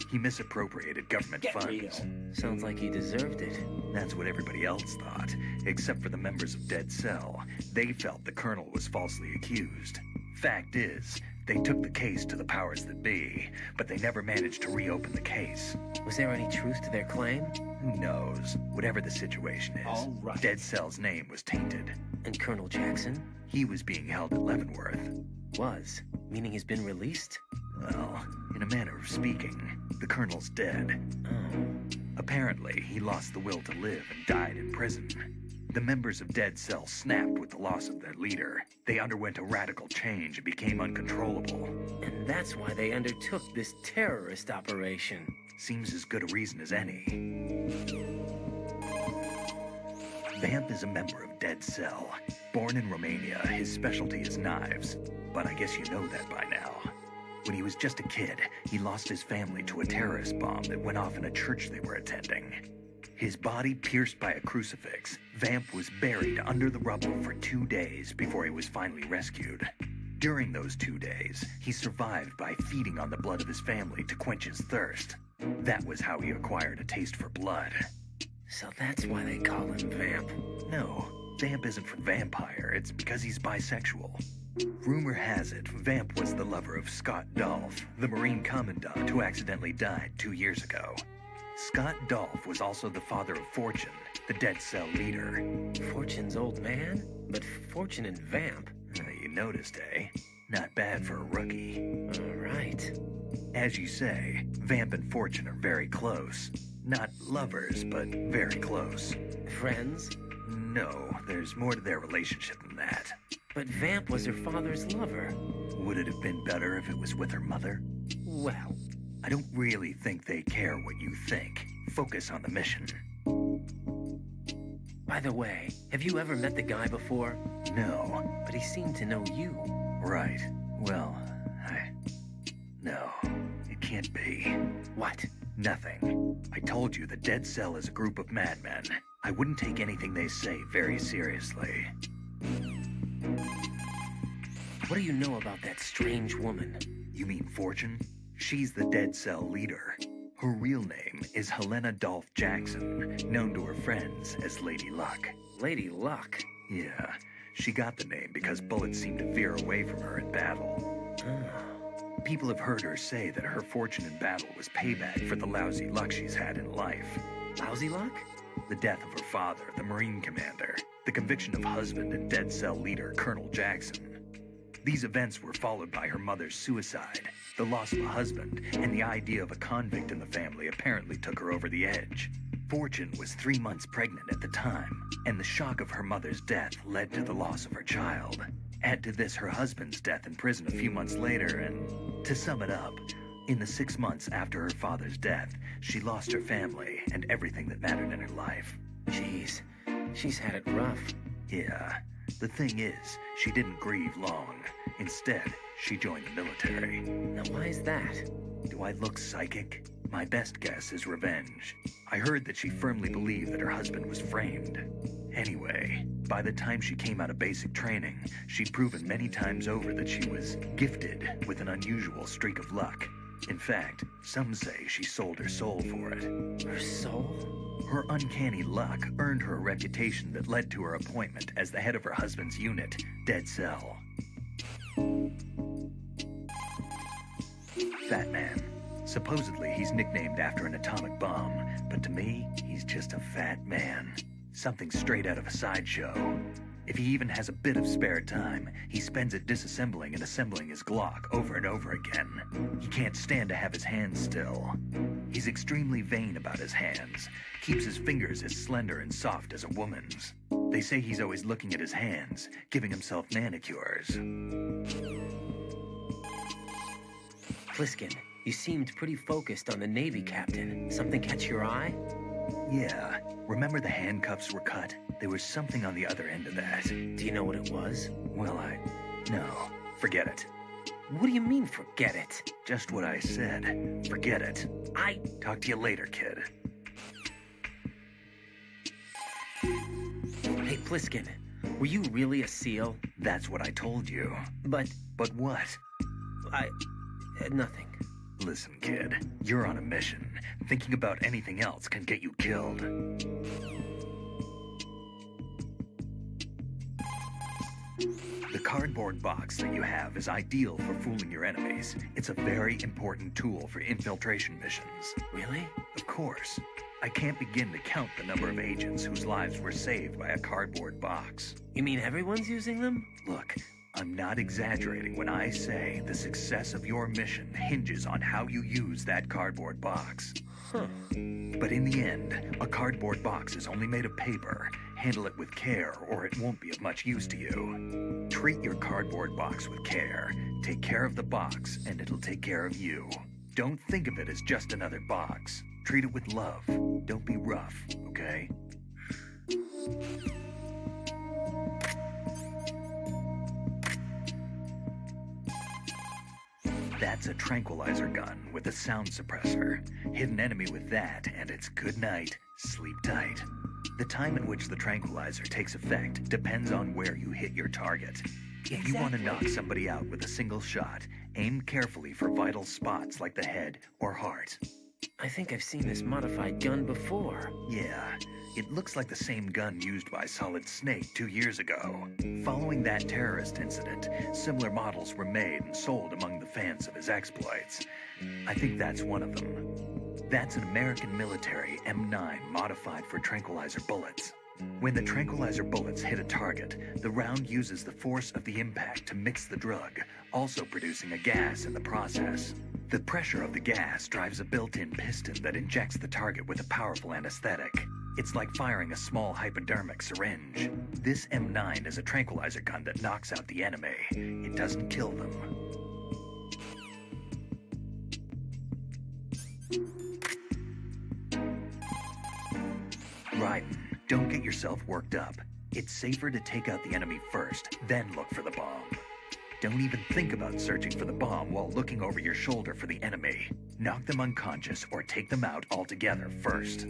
He misappropriated government funds. Sounds like he deserved it. That's what everybody else thought, except for the members of Dead Cell. They felt the colonel was falsely accused. Fact is, they took the case to the powers that be, but they never managed to reopen the case. Was there any truth to their claim? Who knows? Whatever the situation is, all right. Dead Cell's name was tainted. And Colonel Jackson? He was being held at Leavenworth. Was? Meaning he's been released? Well, in a manner of speaking, the colonel's dead. Oh. Apparently, he lost the will to live and died in prison. The members of Dead Cell snapped with the loss of their leader. They underwent a radical change and became uncontrollable. And that's why they undertook this terrorist operation. Seems as good a reason as any. Vamp is a member of Dead Cell. Born in Romania, his specialty is knives. But I guess you know that by now. When he was just a kid, he lost his family to a terrorist bomb that went off in a church they were attending. His body pierced by a crucifix, Vamp was buried under the rubble for 2 days before he was finally rescued. During those 2 days, he survived by feeding on the blood of his family to quench his thirst. That was how he acquired a taste for blood. So that's why they call him Vamp. No, Vamp isn't for vampire, it's because he's bisexual. Rumor has it, Vamp was the lover of Scott Dolph, the Marine Commandant who accidentally died 2 years ago. Scott Dolph was also the father of Fortune, the Dead Cell leader. Fortune's old man? But Fortune and Vamp? You noticed, eh? Not bad for a rookie. All right. As you say, Vamp and Fortune are very close. Not lovers, but very close. Friends? No, there's more to their relationship than that. But Vamp was her father's lover. Would it have been better if it was with her mother? Well, I don't really think they care what you think. Focus on the mission. By the way, have you ever met the guy before? No. But he seemed to know you. Right. Well, No, it can't be. What? Nothing. I told you the Dead Cell is a group of madmen. I wouldn't take anything they say very seriously. What do you know about that strange woman? You mean Fortune? She's the Dead Cell leader. Her real name is Helena Dolph Jackson, known to her friends as Lady Luck. Lady Luck? Yeah, she got the name because bullets seem to veer away from her in battle. People have heard her say that her fortune in battle was payback for the lousy luck she's had in life. Lousy luck? The death of her father, the Marine commander, the conviction of husband and Dead Cell leader Colonel Jackson. These events were followed by her mother's suicide, the loss of a husband, and the idea of a convict in the family apparently took her over the edge. Fortune was 3 months pregnant at the time, and the shock of her mother's death led to the loss of her child. Add to this her husband's death in prison a few months later, and to sum it up, in the 6 months after her father's death, she lost her family and everything that mattered in her life. Jeez, she's had it rough. Yeah. The thing is, she didn't grieve long. Instead, she joined the military. Now why is that? Do I look psychic? My best guess is revenge. I heard that she firmly believed that her husband was framed. Anyway, by the time she came out of basic training, she'd proven many times over that she was gifted with an unusual streak of luck. In fact, some say she sold her soul for it. Her soul? Her uncanny luck earned her a reputation that led to her appointment as the head of her husband's unit, Dead Cell. Fat Man. Supposedly, he's nicknamed after an atomic bomb, but to me, he's just a fat man. Something straight out of a sideshow. If he even has a bit of spare time, he spends it disassembling and assembling his Glock over and over again. He can't stand to have his hands still. He's extremely vain about his hands, keeps his fingers as slender and soft as a woman's. They say he's always looking at his hands, giving himself manicures. Pliskin, you seemed pretty focused on the Navy captain. Something catch your eye? Yeah, remember the handcuffs were cut? There was something on the other end of that. Do you know what it was? Well, no, forget it. What do you mean, forget it? Just what I said. Forget it. Talk to you later, kid. Hey, Pliskin, were you really a SEAL? That's what I told you. But what? Nothing. Listen, kid, you're on a mission. Thinking about anything else can get you killed. The cardboard box that you have is ideal for fooling your enemies. It's a very important tool for infiltration missions. Really? Of course. I can't begin to count the number of agents whose lives were saved by a cardboard box. You mean everyone's using them? Look, I'm not exaggerating when I say the success of your mission hinges on how you use that cardboard box. Huh. But in the end, a cardboard box is only made of paper. Handle it with care, or it won't be of much use to you. Treat your cardboard box with care. Take care of the box, and it'll take care of you. Don't think of it as just another box. Treat it with love. Don't be rough, okay? That's a tranquilizer gun with a sound suppressor. Hit an enemy with that, and it's good night. Sleep tight. The time in which the tranquilizer takes effect depends on where you hit your target. If you want to knock somebody out with a single shot, aim carefully for vital spots like the head or heart. I think I've seen this modified gun before. Yeah, it looks like the same gun used by Solid Snake 2 years ago. Following that terrorist incident, similar models were made and sold among the fans of his exploits. I think that's one of them. That's an American military M9 modified for tranquilizer bullets. When the tranquilizer bullets hit a target, the round uses the force of the impact to mix the drug, also producing a gas in the process. The pressure of the gas drives a built-in piston that injects the target with a powerful anesthetic. It's like firing a small hypodermic syringe. This M9 is a tranquilizer gun that knocks out the enemy. It doesn't kill them. Raiden, don't get yourself worked up. It's safer to take out the enemy first, then look for the bomb. Don't even think about searching for the bomb while looking over your shoulder for the enemy. Knock them unconscious or take them out altogether first.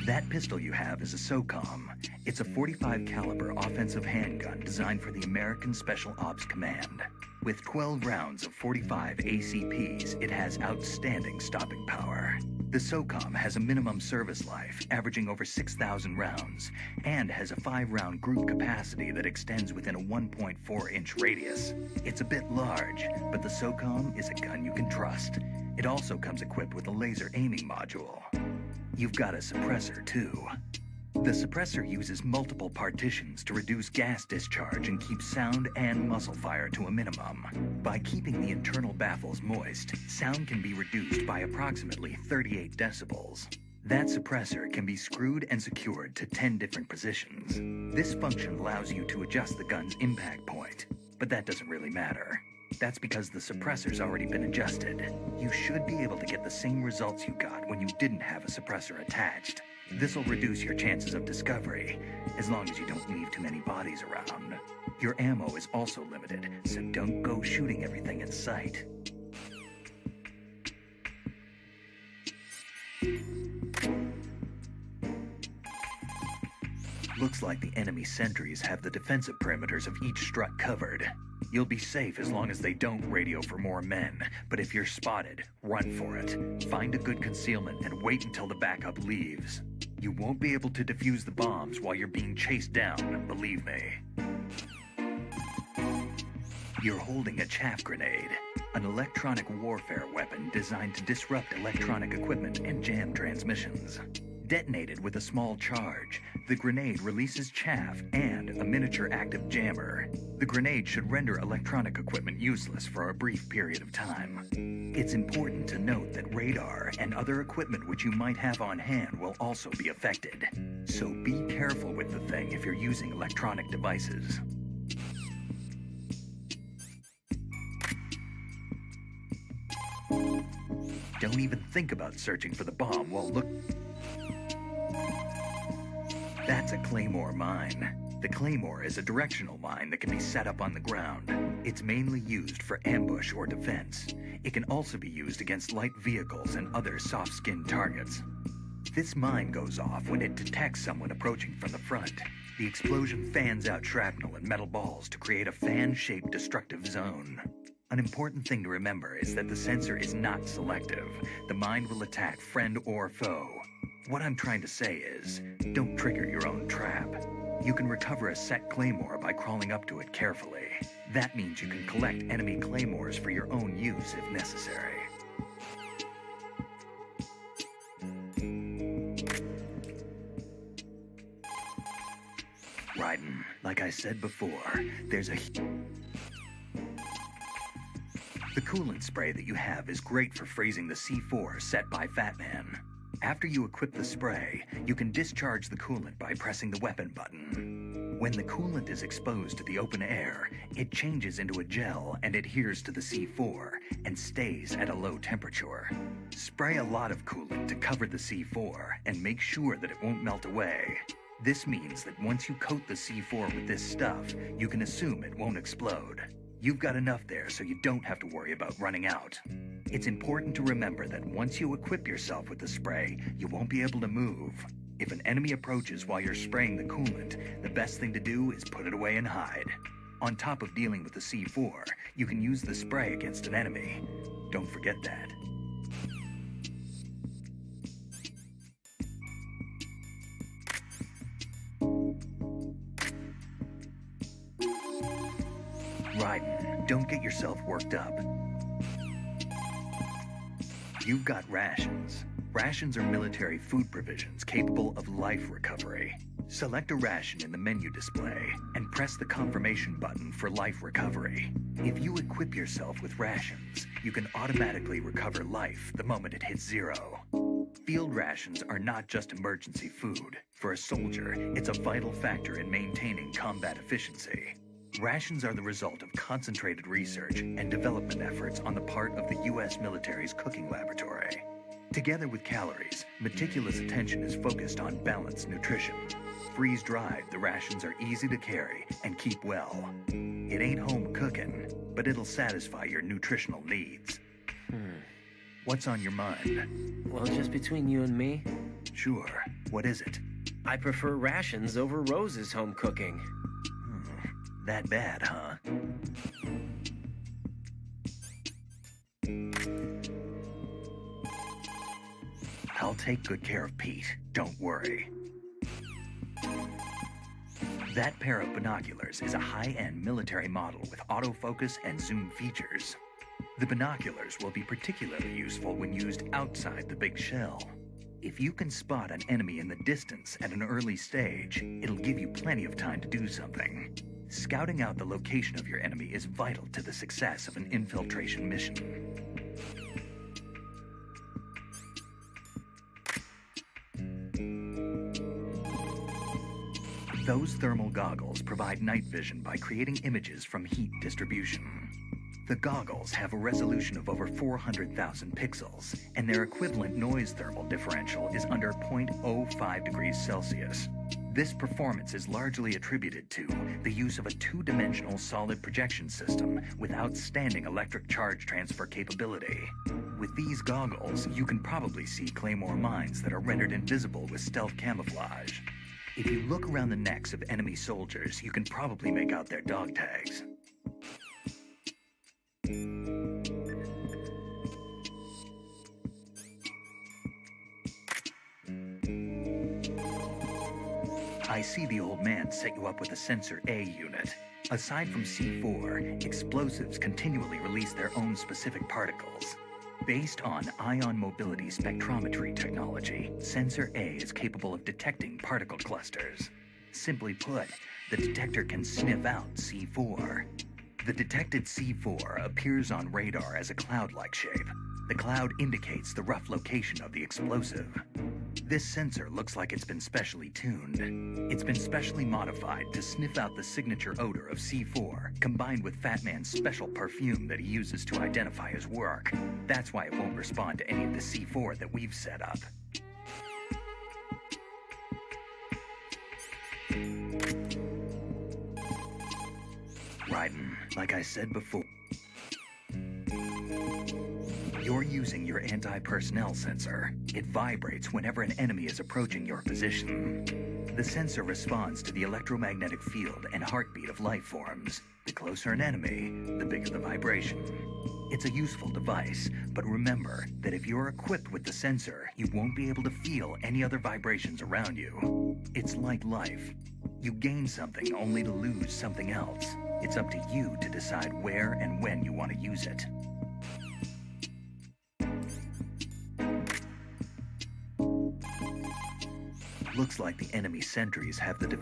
That pistol you have is a SOCOM. It's a .45 caliber offensive handgun designed for the American Special Ops Command. With 12 rounds of .45 ACPs, it has outstanding stopping power. The SOCOM has a minimum service life, averaging over 6,000 rounds, and has a 5-round group capacity that extends within a 1.4-inch radius. It's a bit large, but the SOCOM is a gun you can trust. It also comes equipped with a laser aiming module. You've got a suppressor, too. The suppressor uses multiple partitions to reduce gas discharge and keep sound and muzzle fire to a minimum. By keeping the internal baffles moist, sound can be reduced by approximately 38 decibels. That suppressor can be screwed and secured to 10 different positions. This function allows you to adjust the gun's impact point, but that doesn't really matter. That's because the suppressor's already been adjusted. You should be able to get the same results you got when you didn't have a suppressor attached. This'll reduce your chances of discovery, as long as you don't leave too many bodies around. Your ammo is also limited, so don't go shooting everything in sight. Looks like the enemy sentries have the defensive perimeters of each strut covered. You'll be safe as long as they don't radio for more men, but if you're spotted, run for it. Find a good concealment and wait until the backup leaves. You won't be able to defuse the bombs while you're being chased down, believe me. You're holding a chaff grenade, an electronic warfare weapon designed to disrupt electronic equipment and jam transmissions. Detonated with a small charge, the grenade releases chaff and a miniature active jammer. The grenade should render electronic equipment useless for a brief period of time. It's important to note that radar and other equipment which you might have on hand will also be affected. So be careful with the thing if you're using electronic devices. Don't even think about searching for the bomb while That's a claymore mine. The claymore is a directional mine that can be set up on the ground. It's mainly used for ambush or defense. It can also be used against light vehicles and other soft-skinned targets. This mine goes off when it detects someone approaching from the front. The explosion fans out shrapnel and metal balls to create a fan-shaped destructive zone. An important thing to remember is that the sensor is not selective. The mine will attack friend or foe. What I'm trying to say is, don't trigger your own trap. You can recover a set claymore by crawling up to it carefully. That means you can collect enemy claymores for your own use if necessary. Raiden, like I said before, there's a... The coolant spray that you have is great for freezing the C4 set by Fat Man. After you equip the spray, you can discharge the coolant by pressing the weapon button. When the coolant is exposed to the open air, it changes into a gel and adheres to the C4 and stays at a low temperature. Spray a lot of coolant to cover the C4 and make sure that it won't melt away. This means that once you coat the C4 with this stuff, you can assume it won't explode. You've got enough there so you don't have to worry about running out. It's important to remember that once you equip yourself with the spray, you won't be able to move. If an enemy approaches while you're spraying the coolant, the best thing to do is put it away and hide. On top of dealing with the C4, you can use the spray against an enemy. Don't forget that. Raiden, don't get yourself worked up. You've got rations. Rations are military food provisions capable of life recovery. Select a ration in the menu display and press the confirmation button for life recovery. If you equip yourself with rations, you can automatically recover life the moment it hits 0. Field rations are not just emergency food. For a soldier, it's a vital factor in maintaining combat efficiency. Rations are the result of concentrated research and development efforts on the part of the U.S. military's cooking laboratory. Together with calories, meticulous attention is focused on balanced nutrition. Freeze-dried, the rations are easy to carry and keep well. It ain't home cooking, but it'll satisfy your nutritional needs. What's on your mind? Well, just between you and me? Sure. What is it? I prefer rations over Rose's home cooking. That bad, huh? I'll take good care of Pete. Don't worry. That pair of binoculars is a high-end military model with autofocus and zoom features. The binoculars will be particularly useful when used outside the big shell. If you can spot an enemy in the distance at an early stage, it'll give you plenty of time to do something. Scouting out the location of your enemy is vital to the success of an infiltration mission. Those thermal goggles provide night vision by creating images from heat distribution. The goggles have a resolution of over 400,000 pixels, and their equivalent noise thermal differential is under 0.05 degrees Celsius. This performance is largely attributed to the use of a two-dimensional solid projection system with outstanding electric charge transfer capability. With these goggles, you can probably see Claymore mines that are rendered invisible with stealth camouflage. If you look around the necks of enemy soldiers, you can probably make out their dog tags. I see the old man set you up with a Sensor A unit. Aside from C4, explosives continually release their own specific particles. Based on ion mobility spectrometry technology, Sensor A is capable of detecting particle clusters. Simply put, the detector can sniff out C4. The detected C4 appears on radar as a cloud-like shape. The cloud indicates the rough location of the explosive. This sensor looks like it's been specially tuned. It's been specially modified to sniff out the signature odor of C4, combined with Fat Man's special perfume that he uses to identify his work. That's why it won't respond to any of the C4 that we've set up. Raiden, like I said before, you're using your anti-personnel sensor. It vibrates whenever an enemy is approaching your position. The sensor responds to the electromagnetic field and heartbeat of life forms. The closer an enemy, the bigger the vibration. It's a useful device, but remember that if you're equipped with the sensor, you won't be able to feel any other vibrations around you. It's like life. You gain something only to lose something else. It's up to you to decide where and when you want to use it. Looks like the enemy sentries have the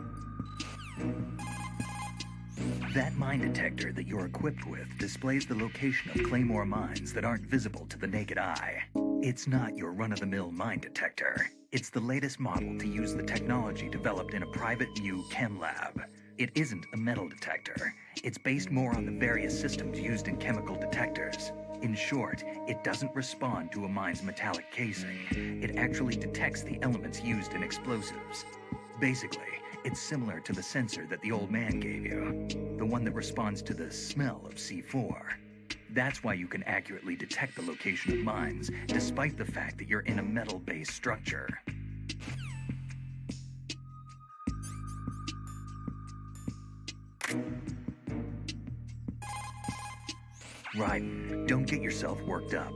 That mine detector that you're equipped with displays the location of Claymore mines that aren't visible to the naked eye. It's not your run-of-the-mill mine detector. It's the latest model to use the technology developed in a private Mu chem lab. It isn't a metal detector. It's based more on the various systems used in chemical detectors. In short, it doesn't respond to a mine's metallic casing. It actually detects the elements used in explosives. Basically, it's similar to the sensor that the old man gave you, the one that responds to the smell of C4. That's why you can accurately detect the location of mines, despite the fact that you're in a metal-based structure. Raiden, don't get yourself worked up.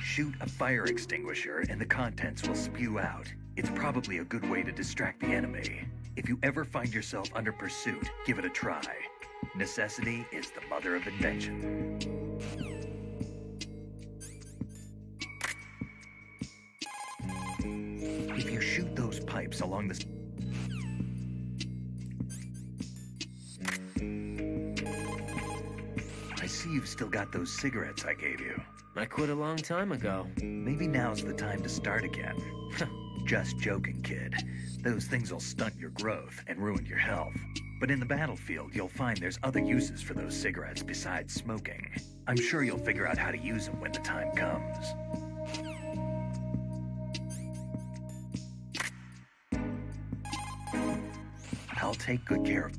Shoot a fire extinguisher and the contents will spew out. It's probably a good way to distract the enemy. If you ever find yourself under pursuit, give it a try. Necessity is the mother of invention. If you shoot those pipes along the... I see you've still got those cigarettes I gave you. I quit a long time ago. Maybe now's the time to start again. Just joking, kid. Those things will stunt your growth and ruin your health. But in the battlefield, you'll find there's other uses for those cigarettes besides smoking. I'm sure you'll figure out how to use them when the time comes. I'll take good care of...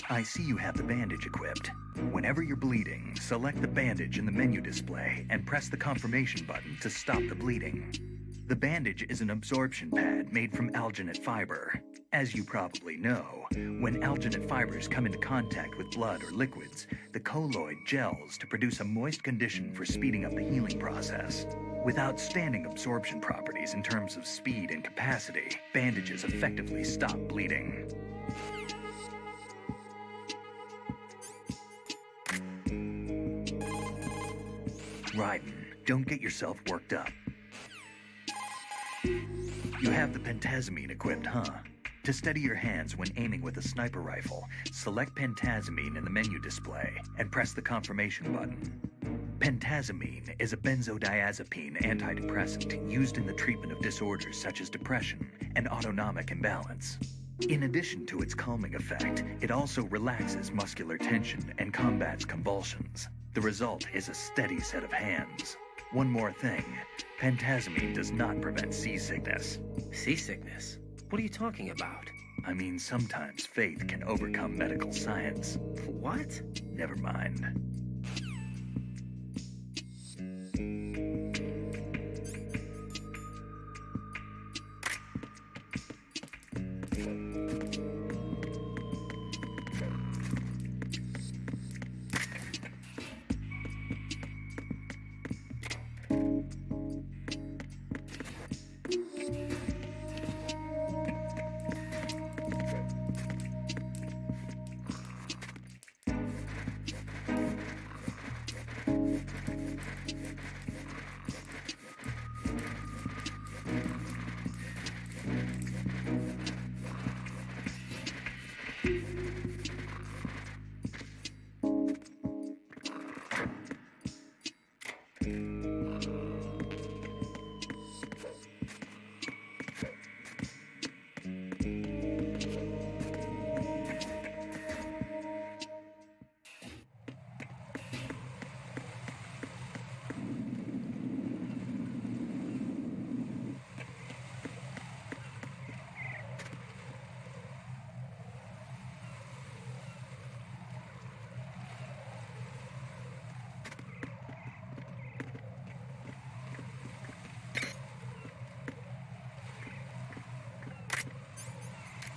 I see you have the bandage equipped. Whenever you're bleeding, select the bandage in the menu display and press the confirmation button to stop the bleeding. The bandage is an absorption pad made from alginate fiber. As you probably know, when alginate fibers come into contact with blood or liquids, the colloid gels to produce a moist condition for speeding up the healing process. With outstanding absorption properties in terms of speed and capacity, bandages effectively stop bleeding. Raiden, don't get yourself worked up. You have the pentazamine equipped, huh? To steady your hands when aiming with a sniper rifle, select pentazamine in the menu display and press the confirmation button. Pentazamine is a benzodiazepine antidepressant used in the treatment of disorders such as depression and autonomic imbalance. In addition to its calming effect, it also relaxes muscular tension and combats convulsions. The result is a steady set of hands. One more thing, pentazamine does not prevent seasickness. Seasickness? What are you talking about? I mean, sometimes faith can overcome medical science. What? Never mind.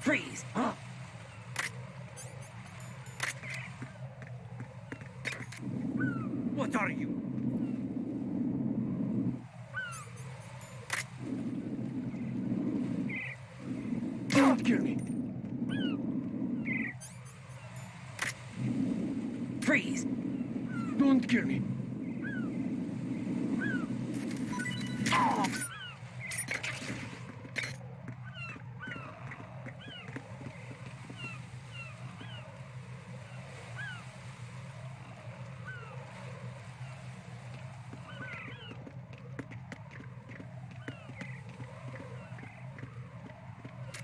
Freeze! Huh? What are you? Don't kill me! Freeze! Don't kill me!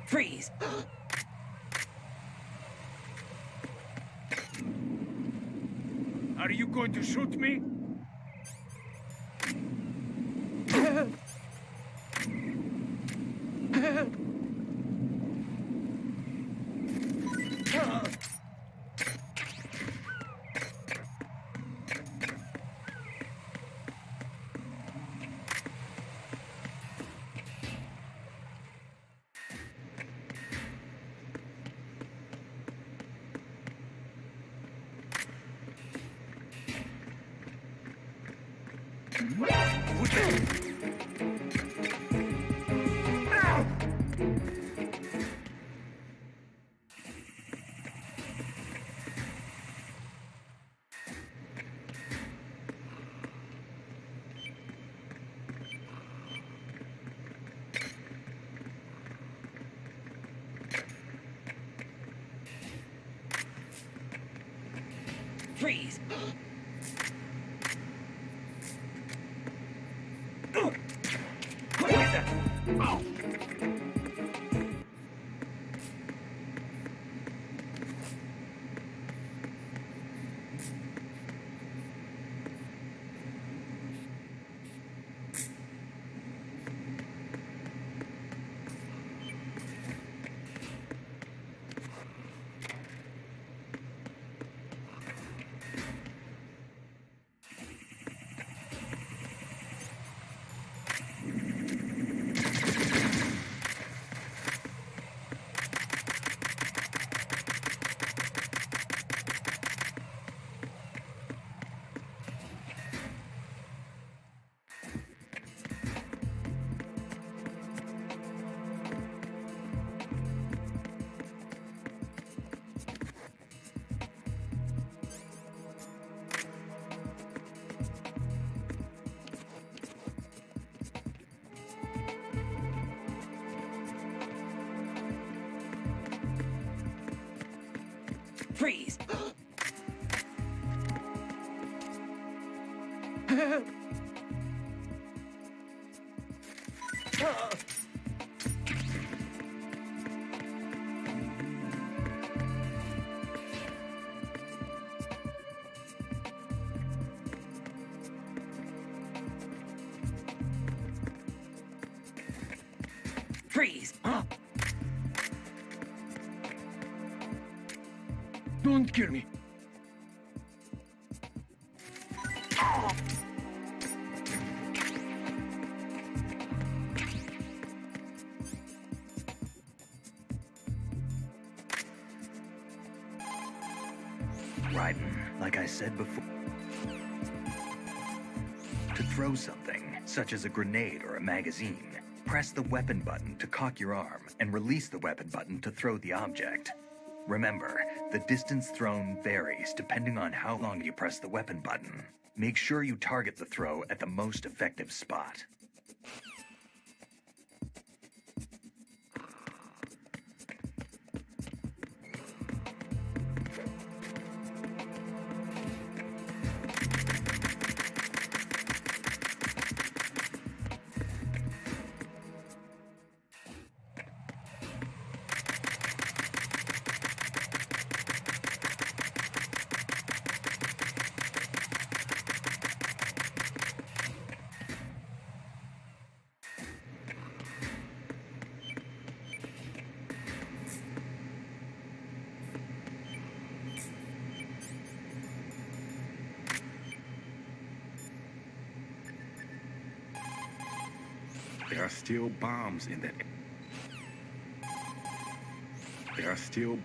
Freeze! Are you going to shoot me? Freeze! Freeze! Freeze! Don't kill me. Raiden, like I said before, to throw something, such as a grenade or a magazine, press the weapon button to cock your arm and release the weapon button to throw the object. Remember, the distance thrown varies depending on how long you press the weapon button. Make sure you target the throw at the most effective spot. There are still bombs in that. There are still.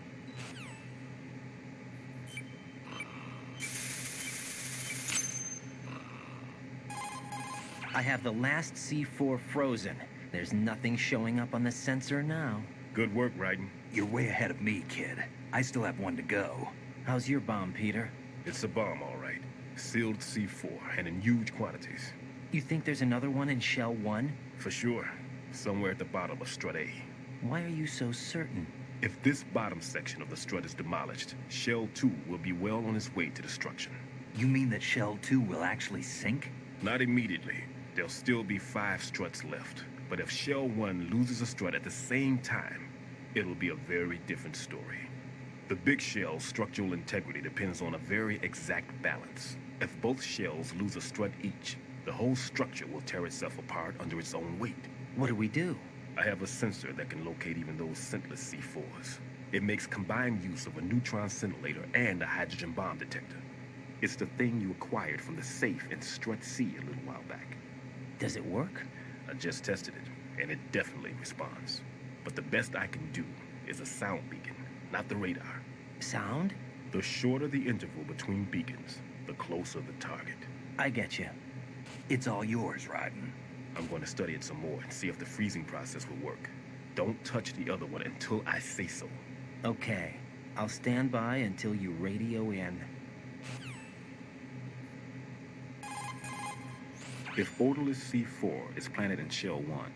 I have the last C4 frozen. There's nothing showing up on the sensor now. Good work, Raiden. You're way ahead of me, kid. I still have one to go. How's your bomb, Peter? It's a bomb, all right. Sealed C4, and in huge quantities. You think there's another one in Shell 1? For sure. Somewhere at the bottom of Strut A. Why are you so certain? If this bottom section of the strut is demolished, Shell 2 will be well on its way to destruction. You mean that Shell 2 will actually sink? Not immediately. There'll still be 5 struts left. But if Shell 1 loses a strut at the same time, it'll be a very different story. The big shell's structural integrity depends on a very exact balance. If both shells lose a strut each, the whole structure will tear itself apart under its own weight. What do we do? I have a sensor that can locate even those scentless C4s. It makes combined use of a neutron scintillator and a hydrogen bomb detector. It's the thing you acquired from the safe in Strut C a little while back. Does it work? I just tested it, and it definitely responds. But the best I can do is a sound beacon, not the radar. Sound? The shorter the interval between beacons, the closer the target. I get you. It's all yours, Raiden. I'm going to study it some more and see if the freezing process will work. Don't touch the other one until I say so. Okay. I'll stand by until you radio in. If odorless C4 is planted in Shell 1.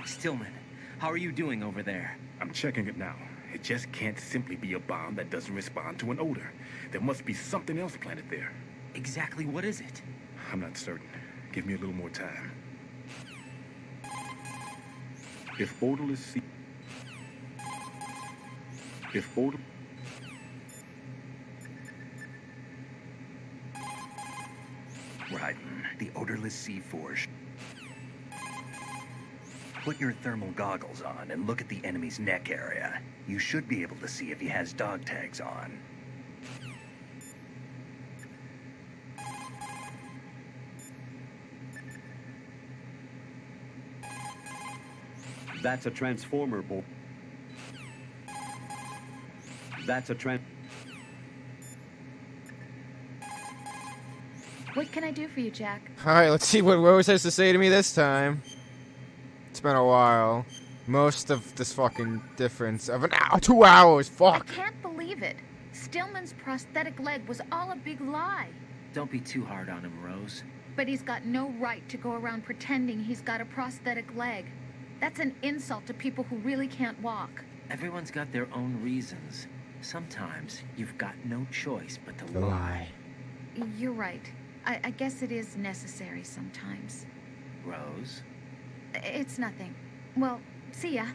Stillman, how are you doing over there? I'm checking it now. It just can't simply be a bomb that doesn't respond to an odor. There must be something else planted there. Exactly what is it? I'm not certain. Give me a little more time. If odorless C... If odor... Raiden, the odorless C4. Put your thermal goggles on and look at the enemy's neck area. You should be able to see if he has dog tags on. That's a transformer, boy. That's a What can I do for you, Jack? Alright, let's see what Rose has to say to me this time. It's been a while. Most of this fucking difference of an hour, 2 hours, fuck. I can't believe it. Stillman's prosthetic leg was all a big lie. Don't be too hard on him, Rose. But he's got no right to go around pretending he's got a prosthetic leg. That's an insult to people who really can't walk. Everyone's got their own reasons. Sometimes you've got no choice but to lie. Lie. You're right. I guess it is necessary sometimes. Rose? It's nothing. Well, see ya.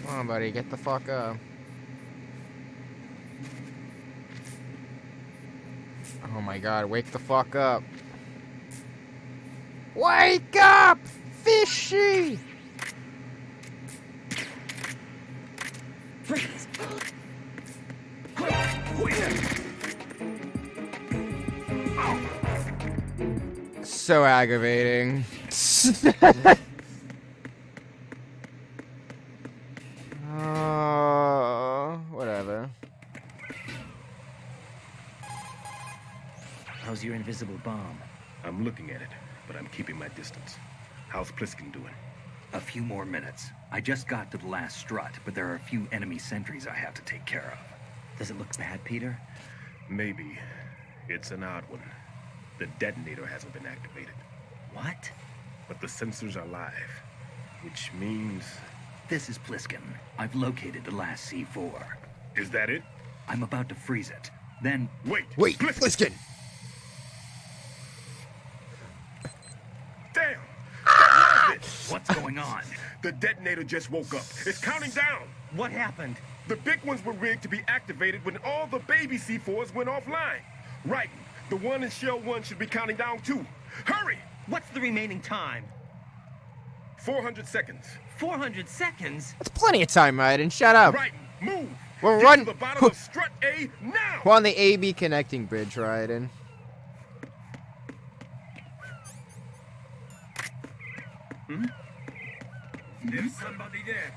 Come on, buddy, get the fuck up. Oh my god, wake the fuck up. Wake up! Fishy! Freeze! So aggravating. Whatever. How's your invisible bomb? I'm looking at it, but I'm keeping my distance. How's Pliskin doing? A few more minutes. I just got to the last strut, but there are a few enemy sentries I have to take care of. Does it look bad, Peter? Maybe. It's an odd one. The detonator hasn't been activated. What? But the sensors are live, which means... This is Pliskin. I've located the last C4. Is that it? I'm about to freeze it. Then... Wait, Pliskin! Damn! What's going on? The detonator just woke up. It's counting down. What happened? The big ones were rigged to be activated when all the baby C4s went offline. Right. The one in Shell 1 should be counting down too. Hurry! What's the remaining time? 400 seconds. 400 seconds? That's plenty of time, Raiden. Shut up. Right. Move. We're Get running. to the bottom of strut A now. We're on the AB connecting bridge, Raiden. There's somebody there.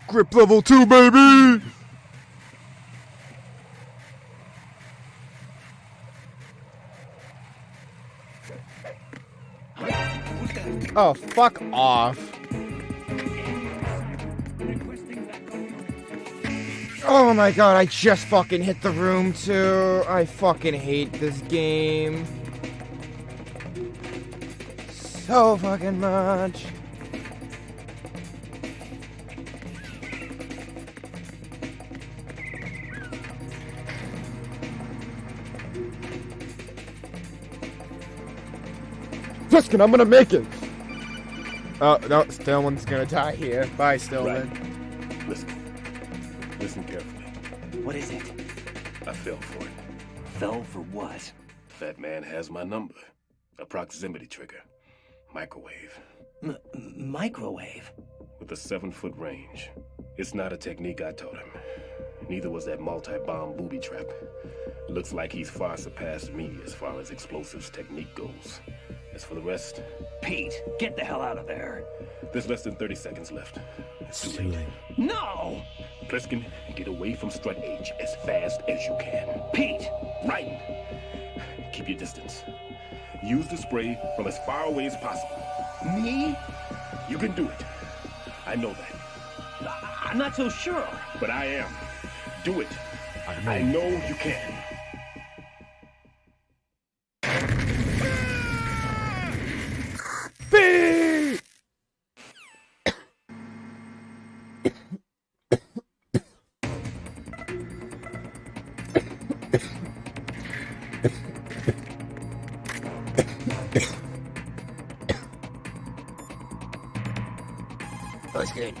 Grip level 2, baby! Oh, fuck off. Oh my god, I just fucking hit the room too. I fucking hate this game. So fucking much. Pliskin, I'm gonna make it! Oh, no, Stillman's gonna die here. Bye, Stillman. Right. Listen carefully. What is it? I fell for it. Fell for what? That man has my number. A proximity trigger. Microwave. Microwave? With a 7-foot range. It's not a technique I taught him. Neither was that multi-bomb booby trap. Looks like he's far surpassed me as far as explosives technique goes. As for the rest... Pete, get the hell out of there. There's less than 30 seconds left. It's too late. No! Pliskin, get away from strut H as fast as you can. Pete! Right! Keep your distance. Use the spray from as far away as possible. Me? You can do it. I know that. I'm not so sure. But I am. Do it. I know you can. That's good.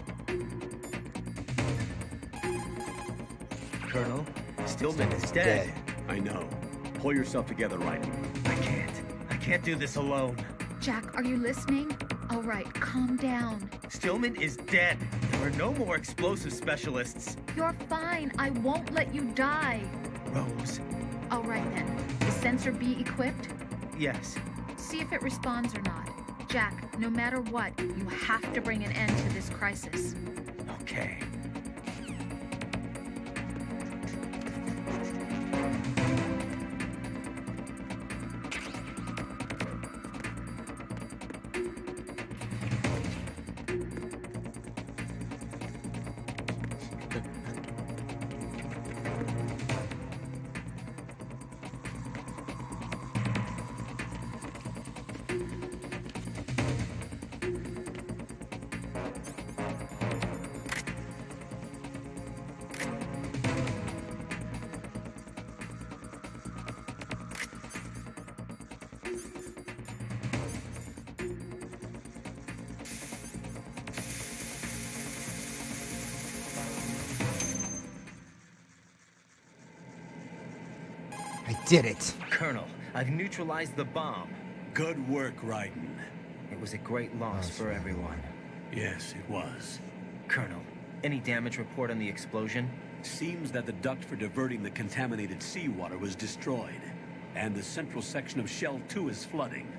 Colonel, Stillman is dead. I know. Pull yourself together, Raiden. I can't do this alone. Jack, are you listening? All right, calm down. Stillman is dead. are no more explosive specialists. You're fine. I won't let you die. Rose. All right then. Is Sensor B equipped? Yes. See if it responds or not. Jack, no matter what, you have to bring an end to this crisis. Okay. I did it. Colonel, I've neutralized the bomb. Good work, Raiden. It was a great loss for everyone. Yes, it was. Colonel, any damage report on the explosion? Seems that the duct for diverting the contaminated seawater was destroyed, and the central section of Shell 2 is flooding.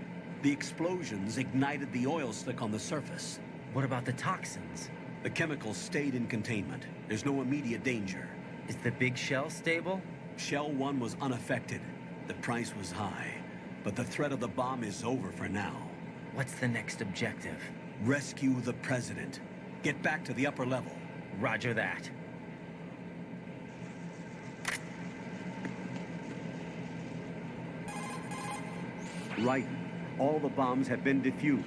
The explosions ignited the oil slick on the surface. What about the toxins? The chemicals stayed in containment. There's no immediate danger. Is the big shell stable? Shell 1 was unaffected. The price was high, but the threat of the bomb is over for now. What's the next objective? Rescue the President. Get back to the upper level. Roger that. Raiden, all the bombs have been defused.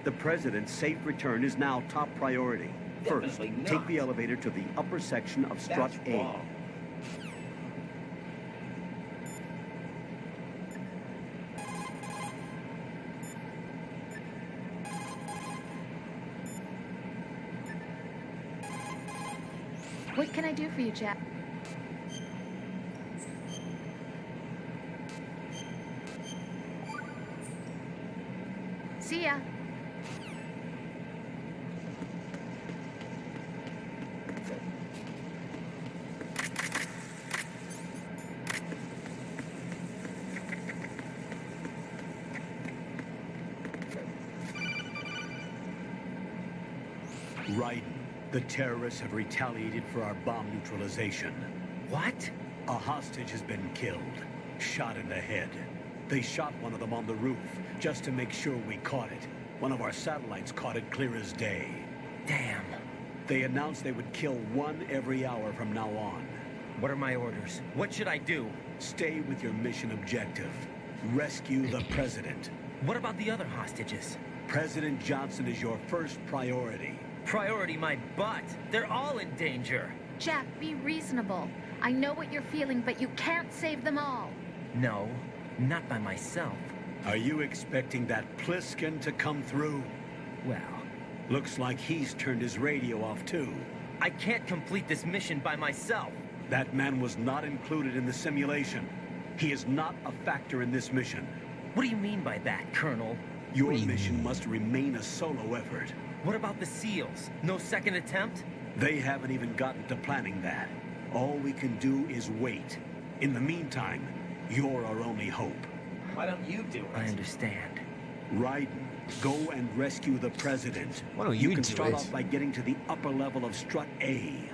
The President's safe return is now top priority. First, take the elevator to the upper section of Strut A. What can I do for you, Jack? See ya. Raiden, the terrorists have retaliated for our bomb neutralization. What? A hostage has been killed, shot in the head. They shot one of them on the roof, just to make sure we caught it. One of our satellites caught it clear as day. Damn. They announced they would kill one every hour from now on. What are my orders? What should I do? Stay with your mission objective. Rescue the President. What about the other hostages? President Johnson is your first priority. Priority my butt. They're all in danger. Jack, be reasonable. I know what you're feeling, but you can't save them all. No, not by myself. Are you expecting that Pliskin to come through? Well, looks like he's turned his radio off too. I can't complete this mission by myself. That man was not included in the simulation. He is not a factor in this mission. What do you mean by that, Colonel? Your mission must remain a solo effort. What about the SEALs? No second attempt? They haven't even gotten to planning that. All we can do is wait. In the meantime, you're our only hope. Why don't you do it? I understand. Raiden, go and rescue the President. Why don't You you can do start it? off by getting to the upper level of Strut A.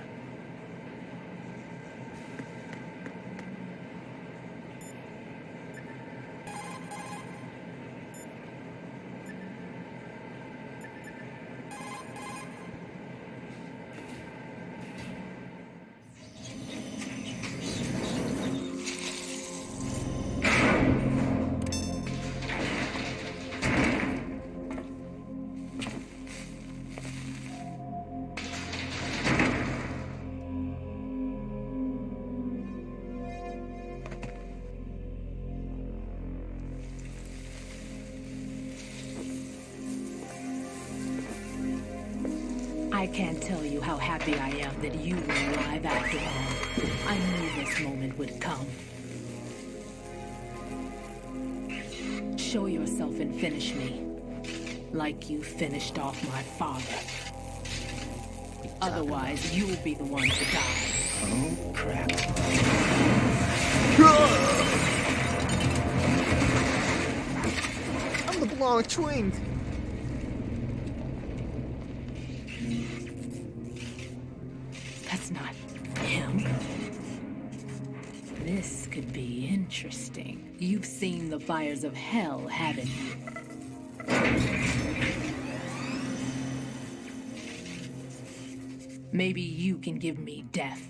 I can't tell you how happy I am that you were alive after all. I knew this moment would come. Show yourself and finish me. Like you finished off my father. Otherwise, you'll be the one to die. Oh, crap. I'm the blonde twink. That's not him. This could be interesting. You've seen the fires of hell, haven't you? Maybe you can give me death.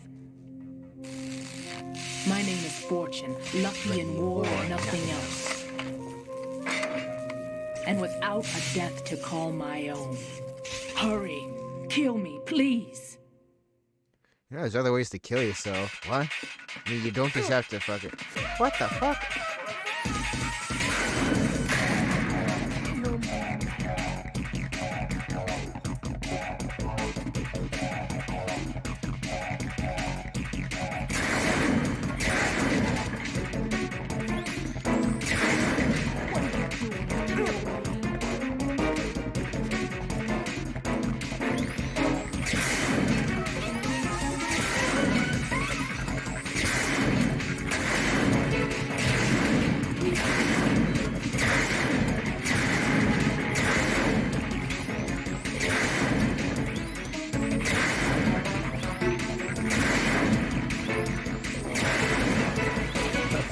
My name is Fortune, lucky in war or nothing else. And without a death to call my own. Hurry, kill me, please. Yeah, there's other ways to kill yourself. What? I mean, you don't just have to fucking... What the fuck?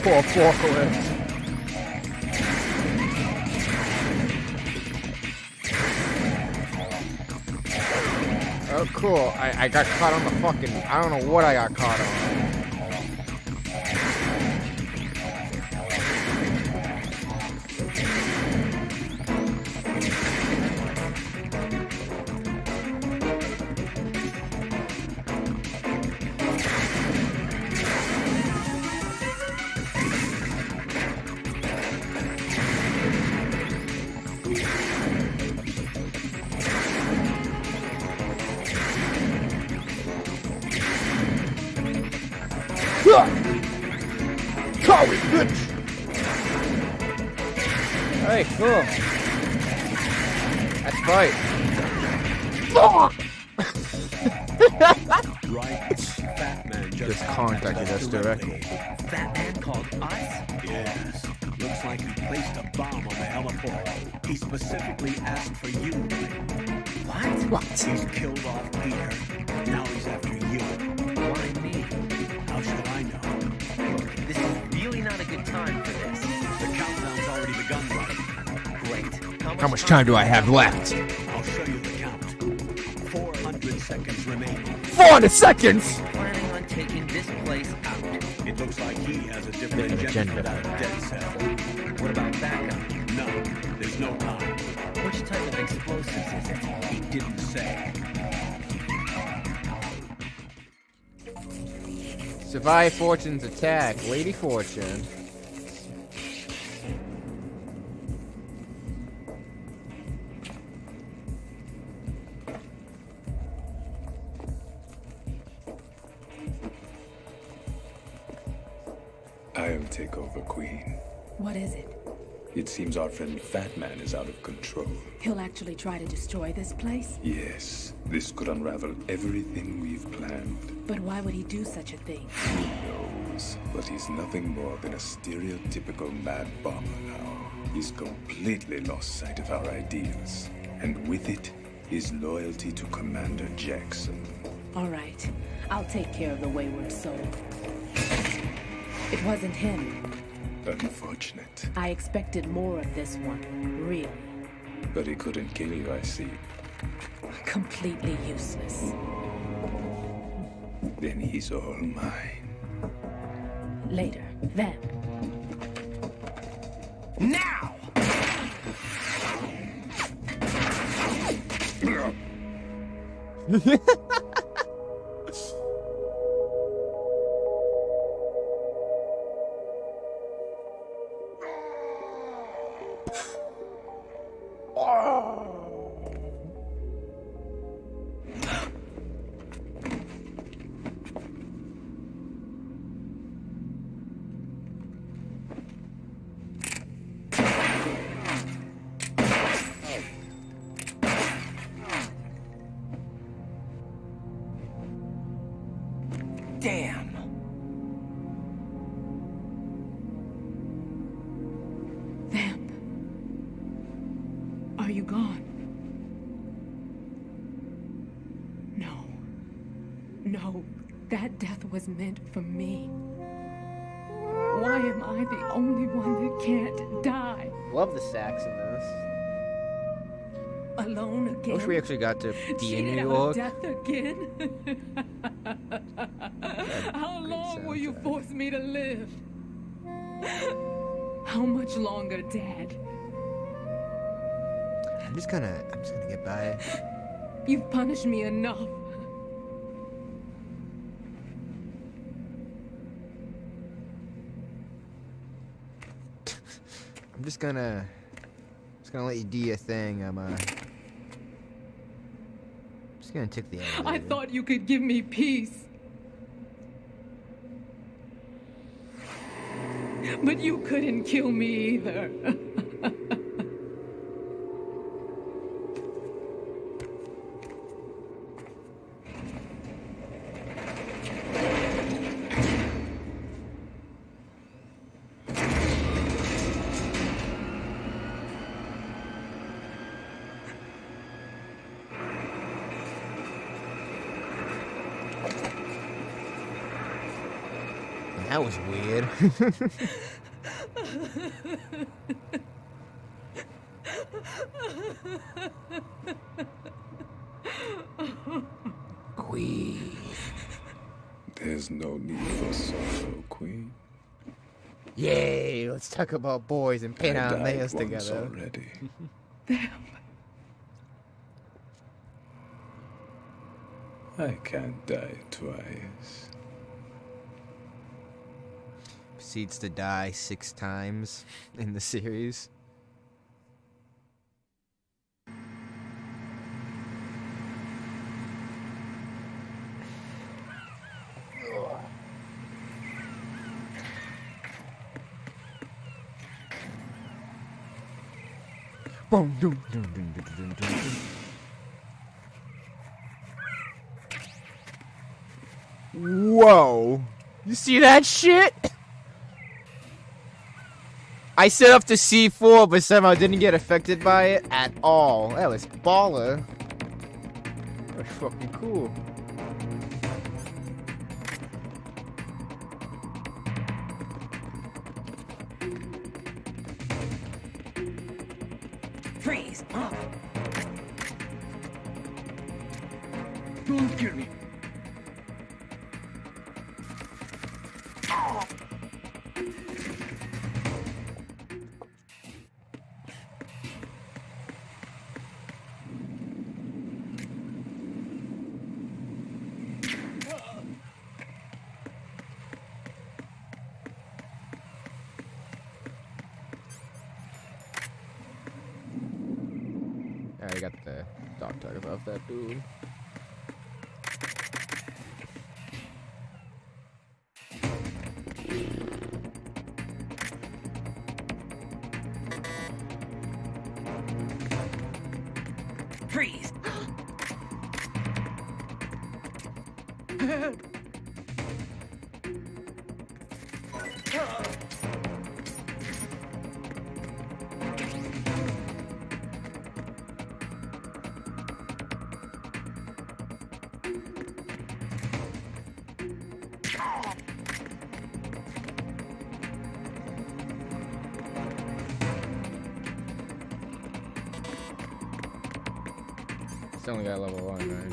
4 forklift. Oh, cool. I got caught on the fucking... I don't know what I got caught on. Call it, bitch! Hey, cool. That's right. Right. Fat Man Just contacted us directly. Fat Man called us? Yes. Looks like he placed a bomb on the heliport. He specifically asked for you. What? He's killed off Peter. Now he's after you. Why me? How should I know? Look, this is really not a good time for this. The countdown's already begun, right? Great. How much time do I have left? I'll show you the count. 400 seconds remaining. 400 seconds! Planning on taking this place out. It looks like he has a different agenda for that dead cell. What about backup? No, there's no time. Which type of explosives is it? He didn't say. Survive Fortune's attack. Lady Fortune. I am Takeover Queen. What is it? It seems our friend Fat Man is out of control. He'll actually try to destroy this place? Yes, this could unravel everything we've planned. But why would he do such a thing? Who knows? But he's nothing more than a stereotypical mad bomber now. He's completely lost sight of our ideals. And with it, his loyalty to Commander Jackson. All right. I'll take care of the wayward soul. It wasn't him. Unfortunate. I expected more of this one, really. But he couldn't kill you, I see. Completely useless. Then he's all mine. Later, then. Now! Damn. Vamp. Are you gone? No. No, that death was meant for me. Why am I the only one that can't die? Love the sax in this. Alone I again? wish we actually got to be in Cheated New out York. of death again? How long will you force me to live? How much longer, Dad? I'm just gonna get by. You've punished me enough. I'm just gonna let you do your thing. I'm just gonna take the elevator. I thought you could give me peace. But you couldn't kill me either. That was weird. Queen. There's no need for sorrow, Queen. Yay! Let's talk about boys and paint I our died nails once together. already. I can't die twice. Proceeds to die 6 times in the series. Boom, dum, dum, dum, dum, dum, dum, dum. Whoa! You see that shit? I set up to C4, but somehow didn't get affected by it at all. That was baller. That was fucking cool. Freeze up. Don't kill me. I already got the dog tag above that dude. Freeze. It's only got level 1, right?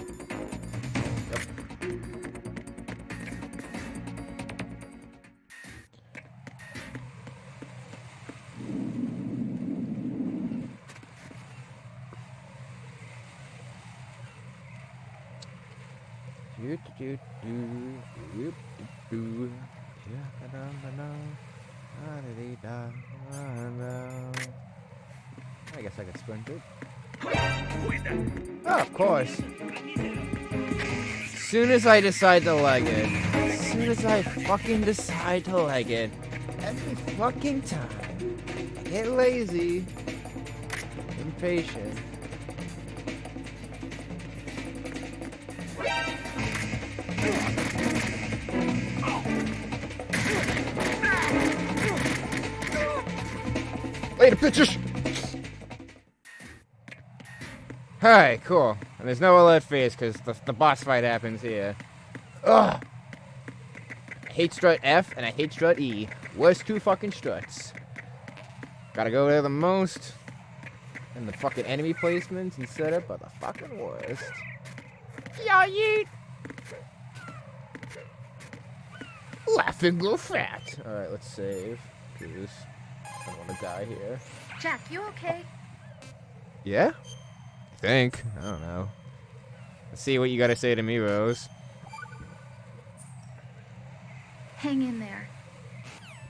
I guess I could sprint it. Oh, of course. Soon as I decide to leg it. As soon as I fucking decide to leg it. Every fucking time. I get lazy. Impatient. Later, bitches! Alright, cool. And there's no alert phase because the boss fight happens here. Ugh! I hate strut F and I hate strut E. Worst two fucking struts. Gotta go there the most. And the fucking enemy placements and setup are the fucking worst. Yeah, yeet! Laugh and grow fat. Alright, let's save. Because I don't want to die here. Jack, you okay? Yeah? I think. I don't know. Let's see what you gotta say to me, Rose. Hang in there.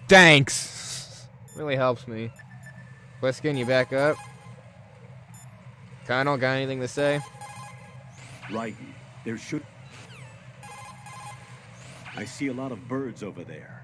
Thanks! Really helps me. Bliskin, you back up? Connell, got anything to say? Right. There should... I see a lot of birds over there.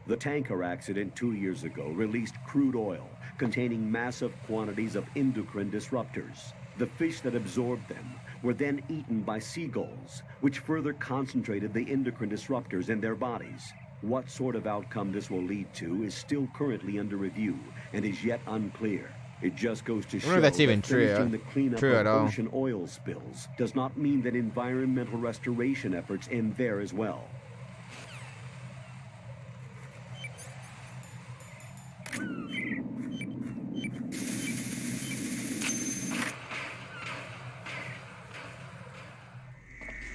The tanker accident 2 years ago released crude oil containing massive quantities of endocrine disruptors. The fish that absorbed them were then eaten by seagulls, which further concentrated the endocrine disruptors in their bodies. What sort of outcome this will lead to is still currently under review and is yet unclear. It just goes to show that's even that finishing true the cleanup at of all. ocean oil spills does not mean that environmental restoration efforts end there as well.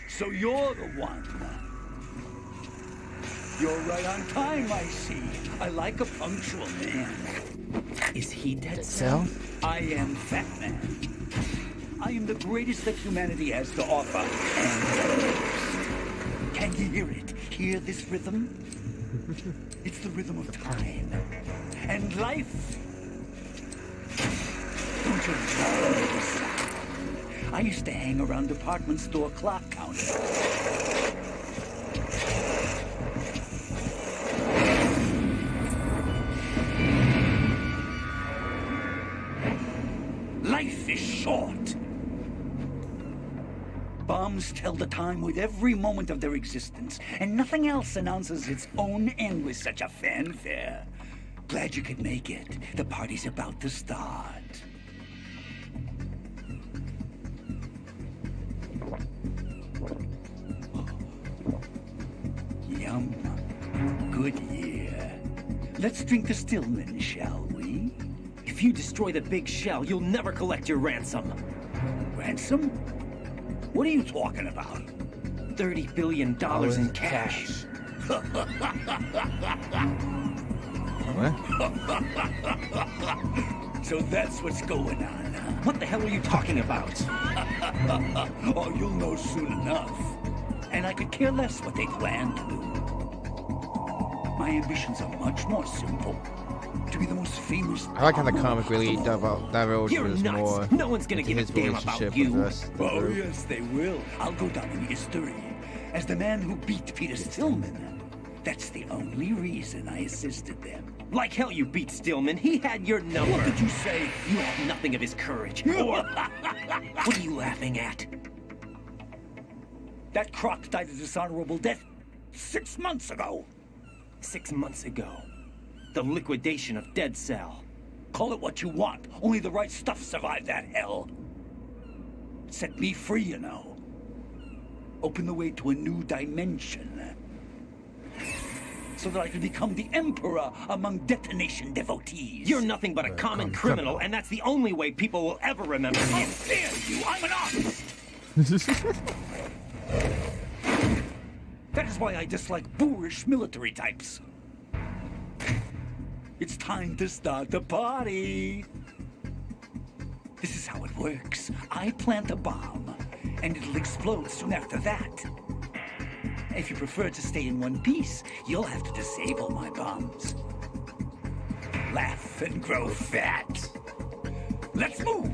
So you're the one. You're right on time, I see. I like a punctual man. Is he Dead Cell? I am Fat Man. I am the greatest that humanity has to offer. And can you hear it? Hear this rhythm? It's the rhythm of time. And life. Don't you love this sound? I used to hang around department store clock counters. Life is short. Bombs tell the time with every moment of their existence, and nothing else announces its own end with such a fanfare. Glad you could make it. The party's about to start. Yum. Good year. Let's drink to Stillman, shall we? If you destroy the big shell, you'll never collect your ransom. Ransom? What are you talking about? $30 billion in cash. So that's what's going on, huh? What the hell are you talking about? Oh, you'll know soon enough. And I could care less what they plan to do. My ambitions are much more simple. To be the most famous... I like how the comic really divulges nuts. more No one's gonna into give a his damn about relationship you. with the rest of the Oh, group. yes, they will. I'll go down in history as the man who beat Peter Stillman. That's the only reason I assisted them. Like hell you beat Stillman. He had your number. What did you say? You have nothing of his courage. Or... What are you laughing at? That croc died a dishonorable death 6 months ago. 6 months ago. The liquidation of Dead Cell. Call it what you want. Only the right stuff survived that hell. Set me free, you know. Open the way to a new dimension. So that I can become the emperor among detonation devotees. You're nothing but a common criminal, and that's the only way people will ever remember you. How dare you! I'm an artist! That is why I dislike boorish military types. It's time to start the party. This is how it works. I plant a bomb, and it'll explode soon after that. If you prefer to stay in one piece, you'll have to disable my bombs. Laugh and grow fat. Let's move!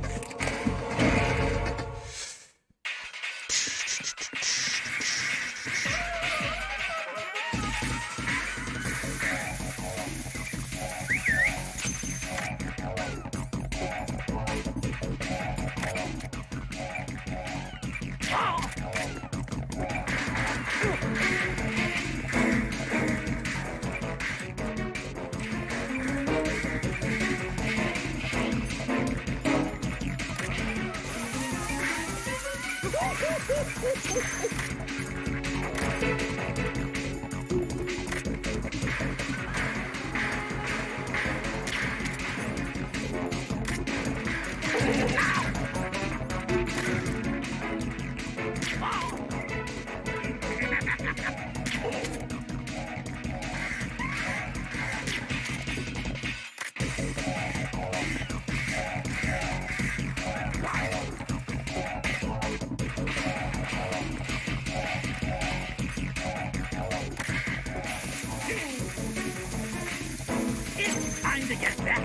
It's time to get back.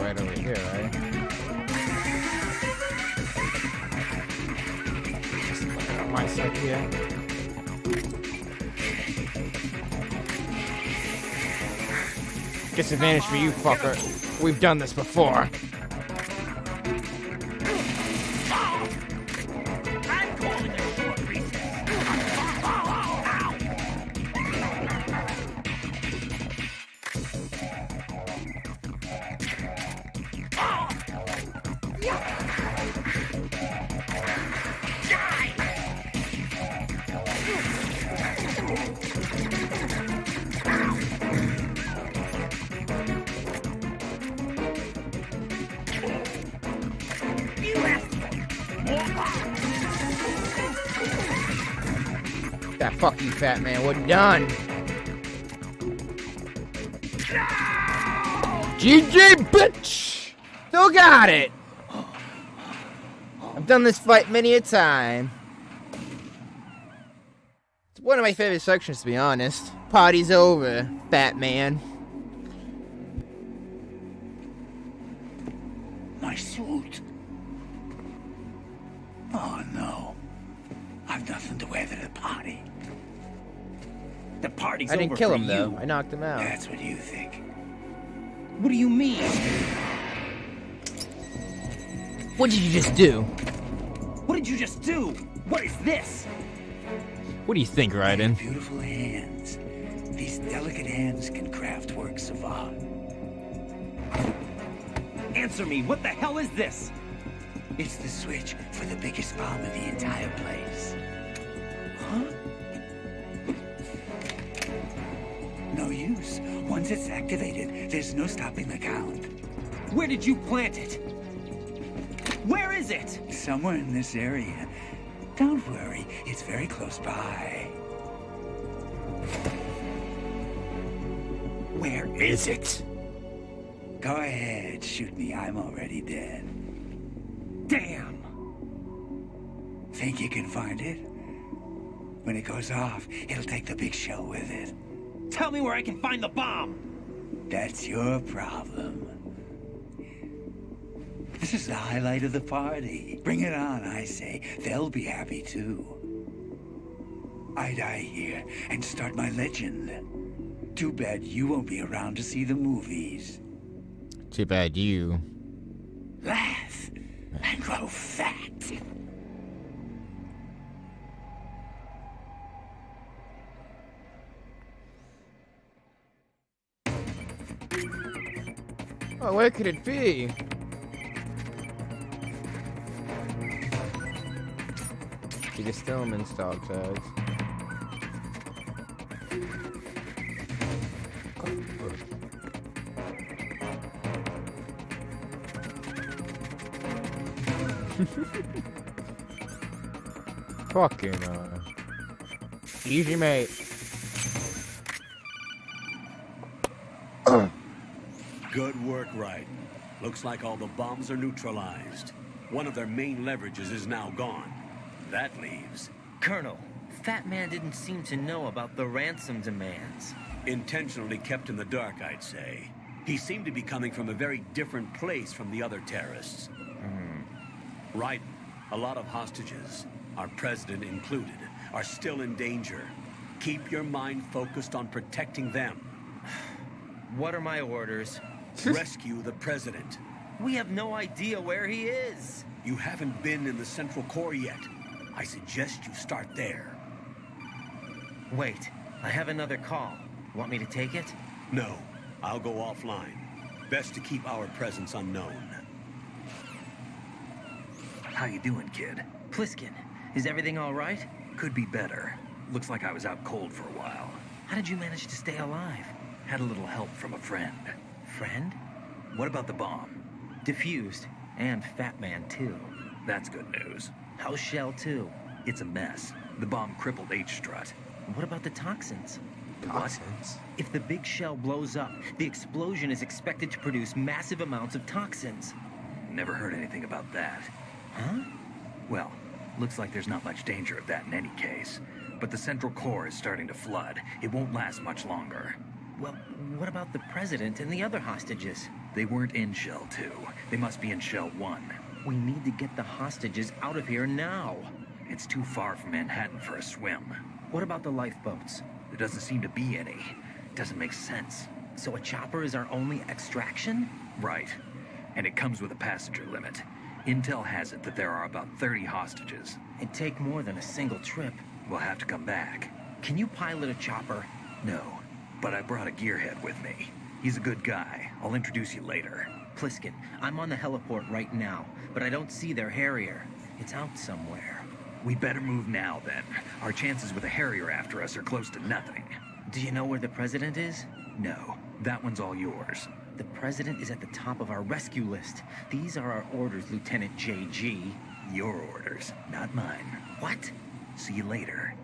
Right over here, right? Just looking at my side here. Disadvantage for you, fucker. We've done this before. I'm calling a short recess. That fuck you, fat man. We're done. GG, bitch! Still got it. I've done this fight many a time. It's one of my favorite sections, to be honest. Party's over, fat man. My suit. Oh no. I've nothing to wear to the party. The party's I didn't over kill for him, though. you. I knocked him out. That's what you think. What do you mean? What did you just do? What did you just do? What is this? What do you think, Raiden? Beautiful hands. These delicate hands can craft works of art. Answer me, what the hell is this? It's the switch for the biggest bomb in the entire place. Huh? No use. Once it's activated, there's no stopping the count. Where did you plant it? Where is it? Somewhere in this area. Don't worry, it's very close by. Where is it? Go ahead, shoot me. I'm already dead. Damn! Think you can find it? When it goes off, it'll take the big show with it. Tell me where I can find the bomb! That's your problem. This is the highlight of the party. Bring it on, I say. They'll be happy too. I die here and start my legend. Too bad you won't be around to see the movies. Too bad you. Laugh and grow fat. Oh, where could it be? He just Stillman stop tags. Fucking easy, mate. Good work, Raiden. Looks like all the bombs are neutralized. One of their main leverages is now gone. That leaves... Colonel, Fat Man didn't seem to know about the ransom demands. Intentionally kept in the dark, I'd say. He seemed to be coming from a very different place from the other terrorists. Raiden, a lot of hostages, our president included, are still in danger. Keep your mind focused on protecting them. What are my orders? Rescue the president. We have no idea where he is. You haven't been in the Central Core yet. I suggest you start there. Wait, I have another call. Want me to take it? No, I'll go offline. Best to keep our presence unknown. How you doing, kid? Pliskin, is everything all right? Could be better. Looks like I was out cold for a while. How did you manage to stay alive? Had a little help from a friend. Friend? What about the bomb? Diffused. And Fat Man, too. That's good news. How's Shell 2? It's a mess. The bomb crippled H-Strut. What about the toxins? Toxins? If the big shell blows up, the explosion is expected to produce massive amounts of toxins. Never heard anything about that. Huh? Well, looks like there's not much danger of that in any case. But the central core is starting to flood. It won't last much longer. Well, what about the president and the other hostages? They weren't in Shell 2. They must be in Shell 1. We need to get the hostages out of here now. It's too far from Manhattan for a swim. What about the lifeboats? There doesn't seem to be any. Doesn't make sense. So a chopper is our only extraction? Right. And it comes with a passenger limit. Intel has it that there are about 30 hostages. It'd take more than a single trip. We'll have to come back. Can you pilot a chopper? No, but I brought a gearhead with me. He's a good guy. I'll introduce you later. Pliskin, I'm on the heliport right now, but I don't see their Harrier. It's out somewhere. We'd better move now, then. Our chances with a Harrier after us are close to nothing. Do you know where the president is? No, that one's all yours. The president is at the top of our rescue list. These are our orders, Lieutenant JG. Your orders, not mine. What? See you later.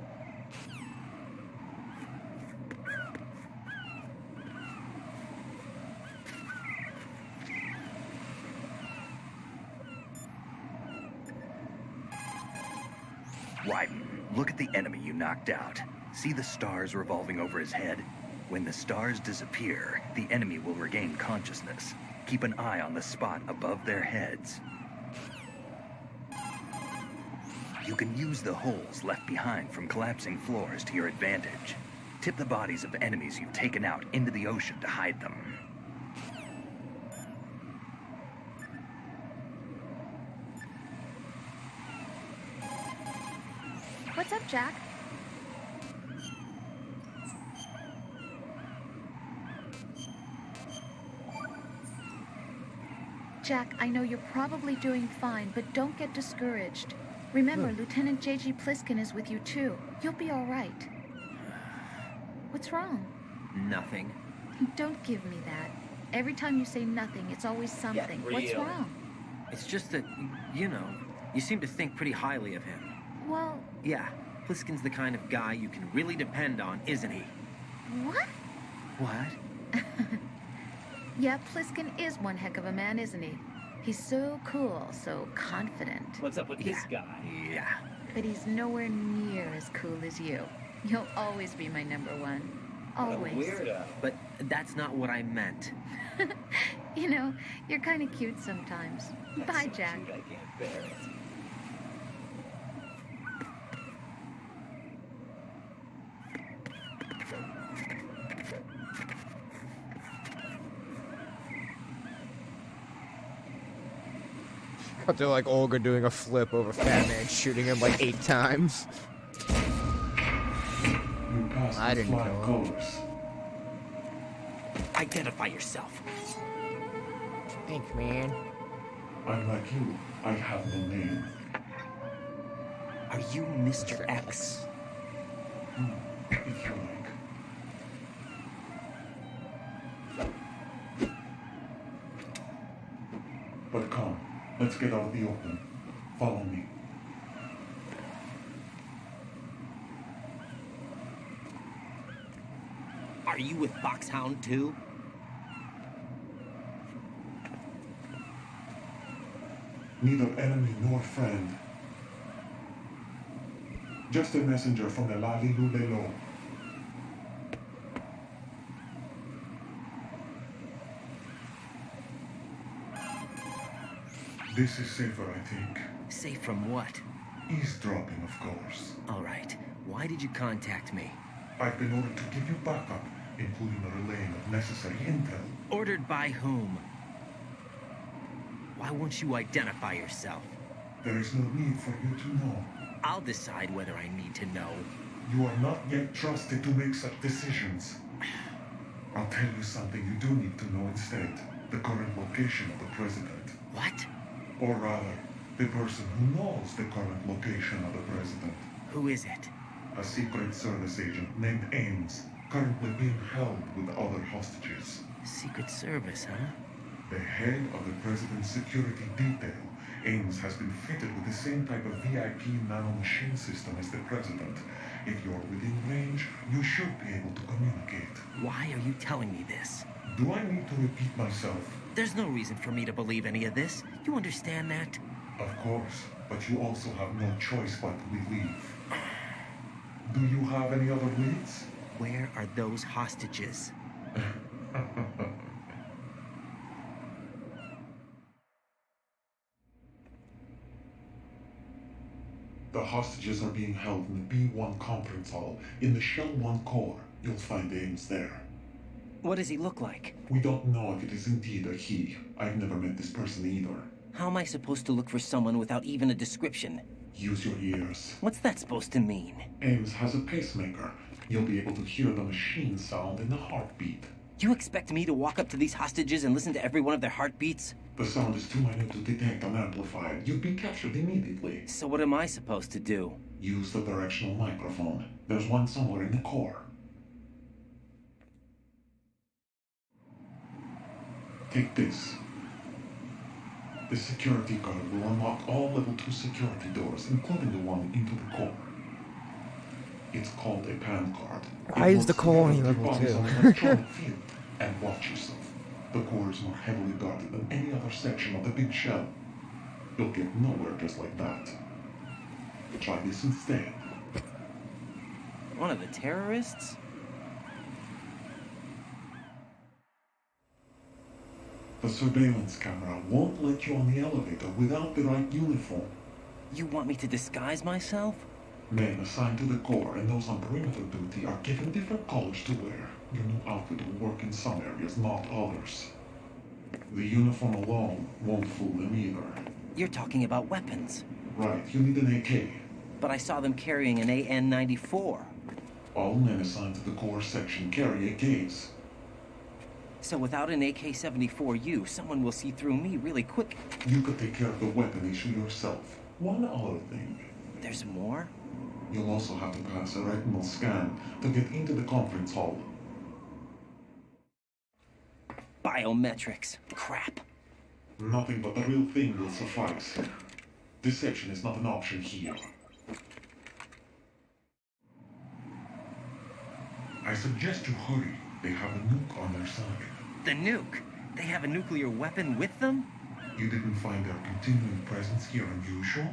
Wyden, look at the enemy you knocked out. See the stars revolving over his head? When the stars disappear, the enemy will regain consciousness. Keep an eye on the spot above their heads. You can use the holes left behind from collapsing floors to your advantage. Tip the bodies of enemies you've taken out into the ocean to hide them. What's up, Jack? Jack, I know you're probably doing fine, but don't get discouraged. Remember, Lieutenant J.G. Pliskin is with you, too. You'll be all right. What's wrong? Nothing. Don't give me that. Every time you say nothing, it's always something. What's wrong? It's just that, you know, you seem to think pretty highly of him. Well... Yeah, Pliskin's the kind of guy you can really depend on, isn't he? What? What? Yeah, Pliskin is one heck of a man, isn't he? He's so cool, so confident. What's up with this guy? Yeah. But he's nowhere near as cool as you. You'll always be my number one. Always. What a weirdo. But that's not what I meant. You know, you're kind of cute sometimes. That's Bye, so Jack. cute, I can't bear it. But they're like Olga doing a flip over Fat Man, shooting him like 8 times. You passed I the didn't flying know. colors. Identify yourself. Thanks, man. Unlike you, I have no name. Are you Mr. X? If you like. But come, let's get out of the open. Follow me. Are you with Foxhound too? Neither enemy nor friend. Just a messenger from the Lali Lulelo. This is safer, I think. Safe from what? Eavesdropping, of course. All right. Why did you contact me? I've been ordered to give you backup, including a relaying of necessary intel. Ordered by whom? Why won't you identify yourself? There is no need for you to know. I'll decide whether I need to know. You are not yet trusted to make such decisions. I'll tell you something you do need to know instead. The current location of the president. What? Or rather, The person who knows the current location of the president. Who is it? A Secret Service agent named Ames, currently being held with other hostages. Secret Service, huh? The head of the president's security detail, Ames, has been fitted with the same type of VIP nanomachine system as the president. If you're within range, you should be able to communicate. Why are you telling me this? Do I need to repeat myself? There's no reason for me to believe any of this. You understand that? Of course, but you also have no choice but to believe. Do you have any other leads? Where are those hostages? The hostages are being held in the B1 conference hall. In the Shell 1 core, you'll find Ames there. What does he look like? We don't know if it is indeed a he. I've never met this person either. How am I supposed to look for someone without even a description? Use your ears. What's that supposed to mean? Ames has a pacemaker. You'll be able to hear the machine sound in the heartbeat. You expect me to walk up to these hostages and listen to every one of their heartbeats? The sound is too minute to detect and amplify it. You'd be captured immediately. So what am I supposed to do? Use the directional microphone. There's one somewhere in the core. Take this. The security guard will unlock all level 2 security doors, including the one into the core. It's called a PAN card. Why is the core only level 2? And watch yourself. The core is more heavily guarded than any other section of the big shell. You'll get nowhere just like that. Try this instead. One of the terrorists? The surveillance camera won't let you on the elevator without the right uniform. You want me to disguise myself? Men assigned to the core and those on perimeter duty are given different colors to wear. Your new outfit will work in some areas, not others. The uniform alone won't fool them either. You're talking about weapons. Right, you need an AK. But I saw them carrying an AN-94. All men assigned to the core section carry AKs. So without an AK-74U, someone will see through me really quick. You could take care of the weapon issue yourself. One other thing. There's more? You'll also have to pass a retinal scan to get into the conference hall. Biometrics. Crap. Nothing but the real thing will suffice. Deception is not an option here. I suggest you hurry. They have a nuke on their side. The nuke? They have a nuclear weapon with them? You didn't find their continuing presence here unusual?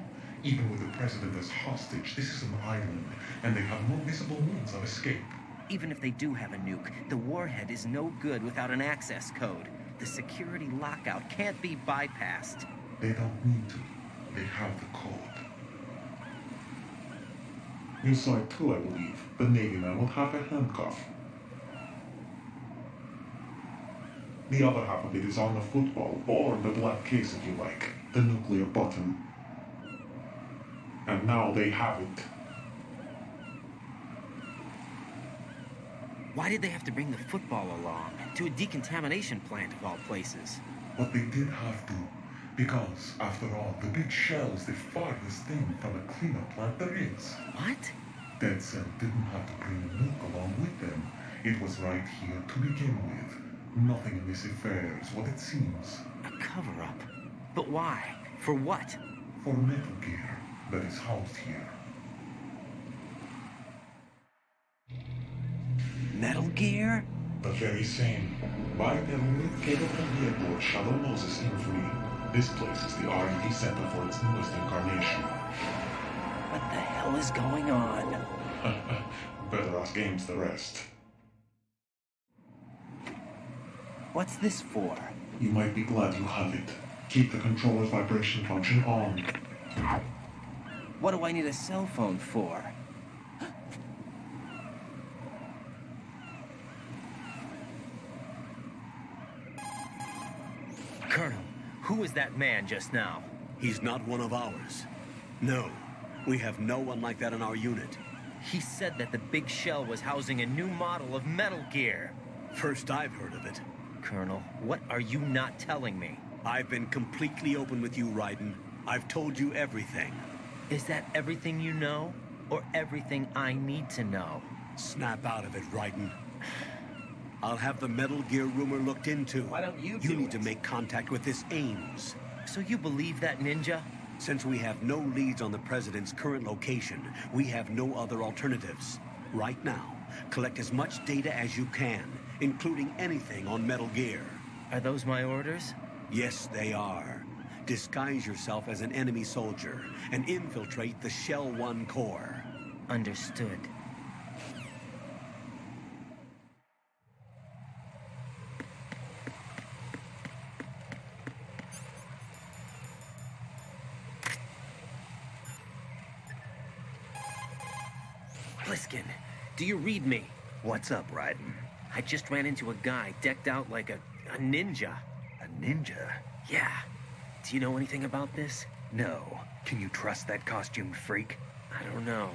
Even with the president as hostage, this is an island, and they have no visible means of escape. Even if they do have a nuke, the warhead is no good without an access code. The security lockout can't be bypassed. They don't need to. They have the code. You saw it too, I believe. The Navy man will have a handcuff. The other half of it is on the football, or the black case if you like. The nuclear button. And now they have it. Why did they have to bring the football along? To a decontamination plant of all places. But they did have to. Because, after all, the big shell is the farthest thing from a cleanup plant there is. What? Dead Cell didn't have to bring a nuke along with them. It was right here to begin with. Nothing in this affair is what it seems. A cover-up? But why? For what? For Metal Gear that is housed here. Metal Gear? The very same. Bipedal nuke capable vehicle of Shadow Moses infamy. This place is the R&D center for its newest incarnation. What the hell is going on? Better ask Ames the rest. What's this for? You might be glad you have it. Keep the controller's vibration function on. What do I need a cell phone for? Colonel, who was that man just now? He's not one of ours. No, we have no one like that in our unit. He said that the big shell was housing a new model of Metal Gear. First I've heard of it. Colonel, what are you not telling me? I've been completely open with you, Raiden. I've told you everything. Is that everything you know? Or everything I need to know? Snap out of it, Raiden. I'll have the Metal Gear rumor looked into. Why don't you need to make contact with this Ames. So you believe that, Ninja? Since we have no leads on the President's current location, we have no other alternatives. Right now, collect as much data as you can, including anything on Metal Gear. Are those my orders? Yes, they are. Disguise yourself as an enemy soldier and infiltrate the Shell 1 core. Understood. Pliskin, do you read me? What's up, Raiden? I just ran into a guy decked out like a ninja. A ninja? Yeah. Do you know anything about this? No. Can you trust that costumed freak? I don't know.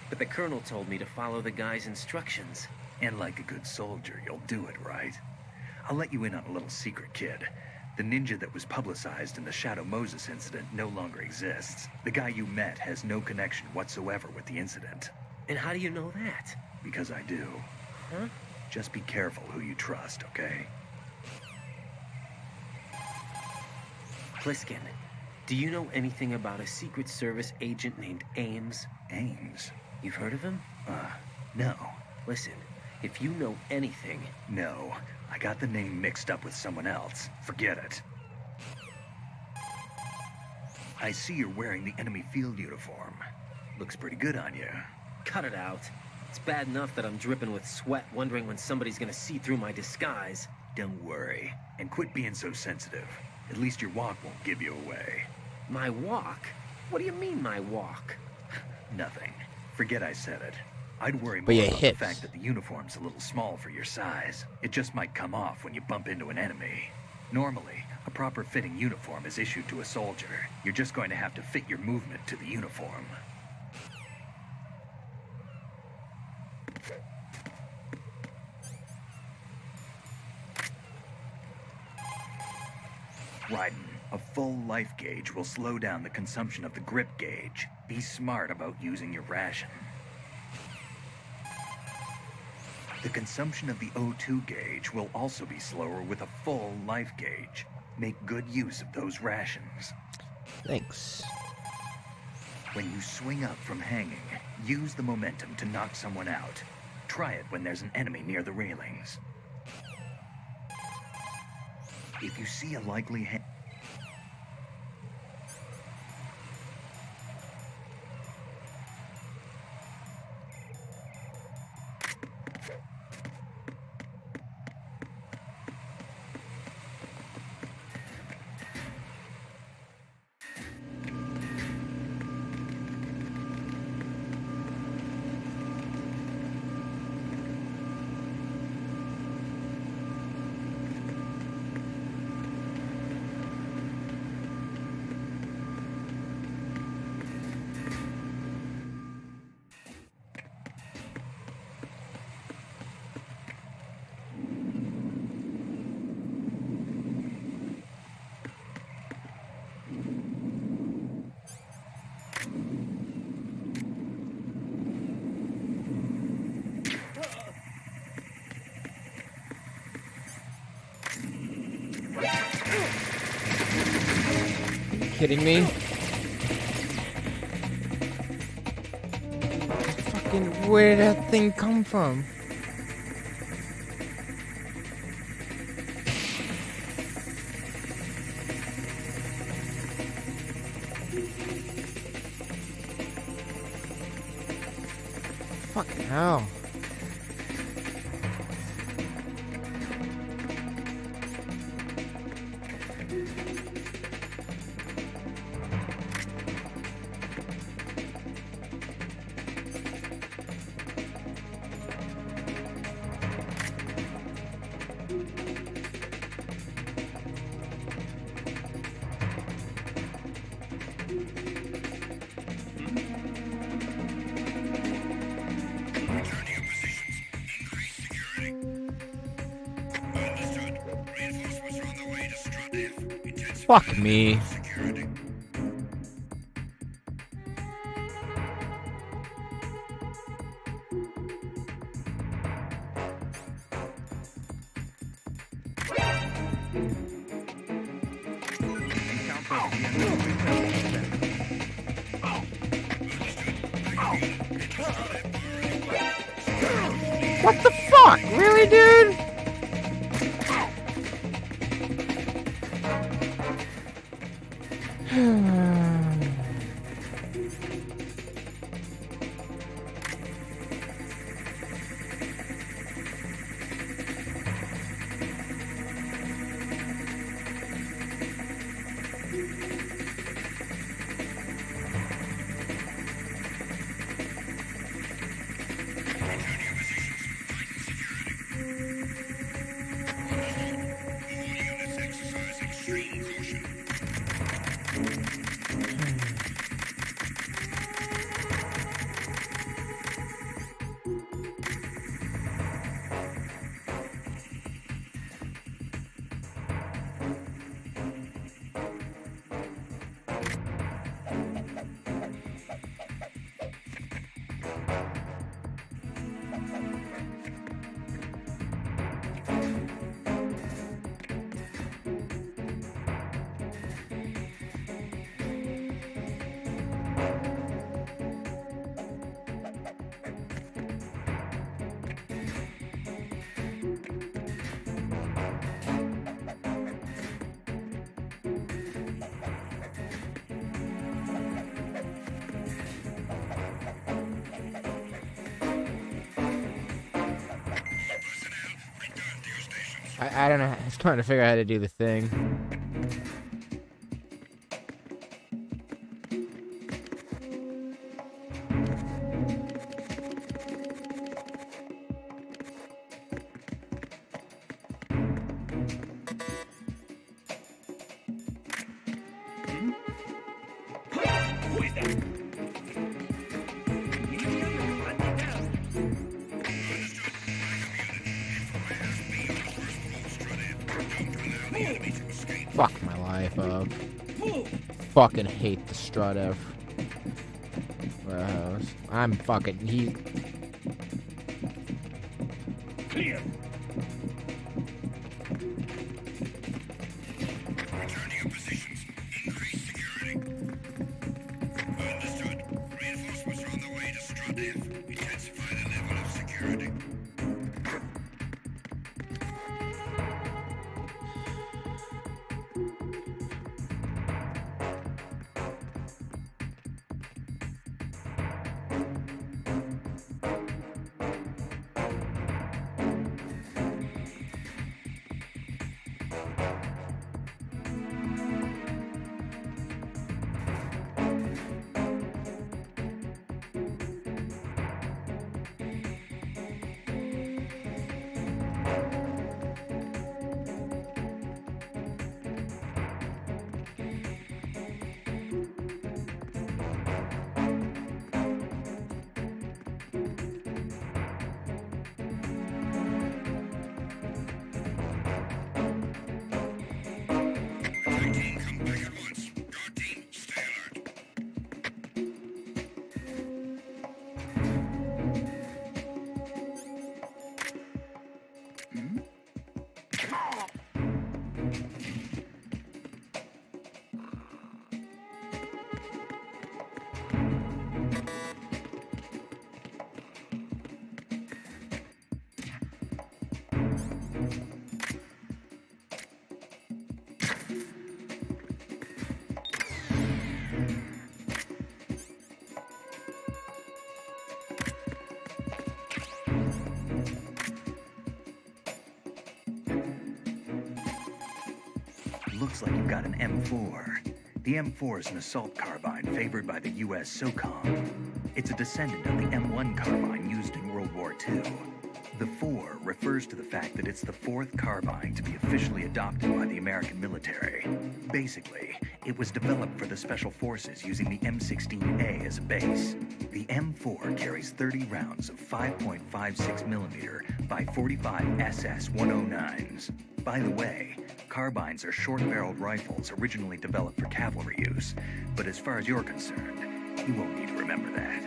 But the Colonel told me to follow the guy's instructions. And like a good soldier, you'll do it, right? I'll let you in on a little secret, kid. The ninja that was publicized in the Shadow Moses incident no longer exists. The guy you met has no connection whatsoever with the incident. And how do you know that? Because I do. Huh? Just be careful who you trust, okay? Pliskin, do you know anything about a Secret Service agent named Ames? Ames? You've heard of him? No. Listen, if you know anything... No. I got the name mixed up with someone else. Forget it. I see you're wearing the enemy field uniform. Looks pretty good on you. Cut it out. It's bad enough that I'm dripping with sweat, wondering when somebody's gonna see through my disguise. Don't worry. And quit being so sensitive. At least your walk won't give you away. My walk? What do you mean, my walk? Nothing. Forget I said it. I'd worry more But your about hips. the fact that the uniform's a little small for your size. It just might come off when you bump into an enemy. Normally, a proper fitting uniform is issued to a soldier. You're just going to have to fit your movement to the uniform. Raiden, a full life gauge will slow down the consumption of the grip gauge. Be smart about using your ration. The consumption of the O2 gauge will also be slower with a full life gauge. Make good use of those rations. Thanks. When you swing up from hanging, use the momentum to knock someone out. Try it when there's an enemy near the railings. If you see a likely Kidding me? Fucking where did that thing come from? Fucking hell. Fuck me. What the fuck? Really, dude? I don't know. I was trying to figure out how to do the thing. Fuck my life up. Fucking hate the Strut warehouse. I'm fucking Clear. Return to your positions. Increase security. Understood. Reinforcements are on the way to Strut F. Intensify the level of security. Looks like you've got an M4. The M4 is an assault carbine favored by the U.S. SOCOM. It's a descendant of the M1 carbine used in World War II. The 4 refers to the fact that it's the fourth carbine to be officially adopted by the American military. Basically, it was developed for the Special Forces using the M16A as a base. The M4 carries 30 rounds of 5.56mm by 45 SS 109s. By the way, carbines are short-barreled rifles originally developed for cavalry use, but as far as you're concerned, you won't need to remember that.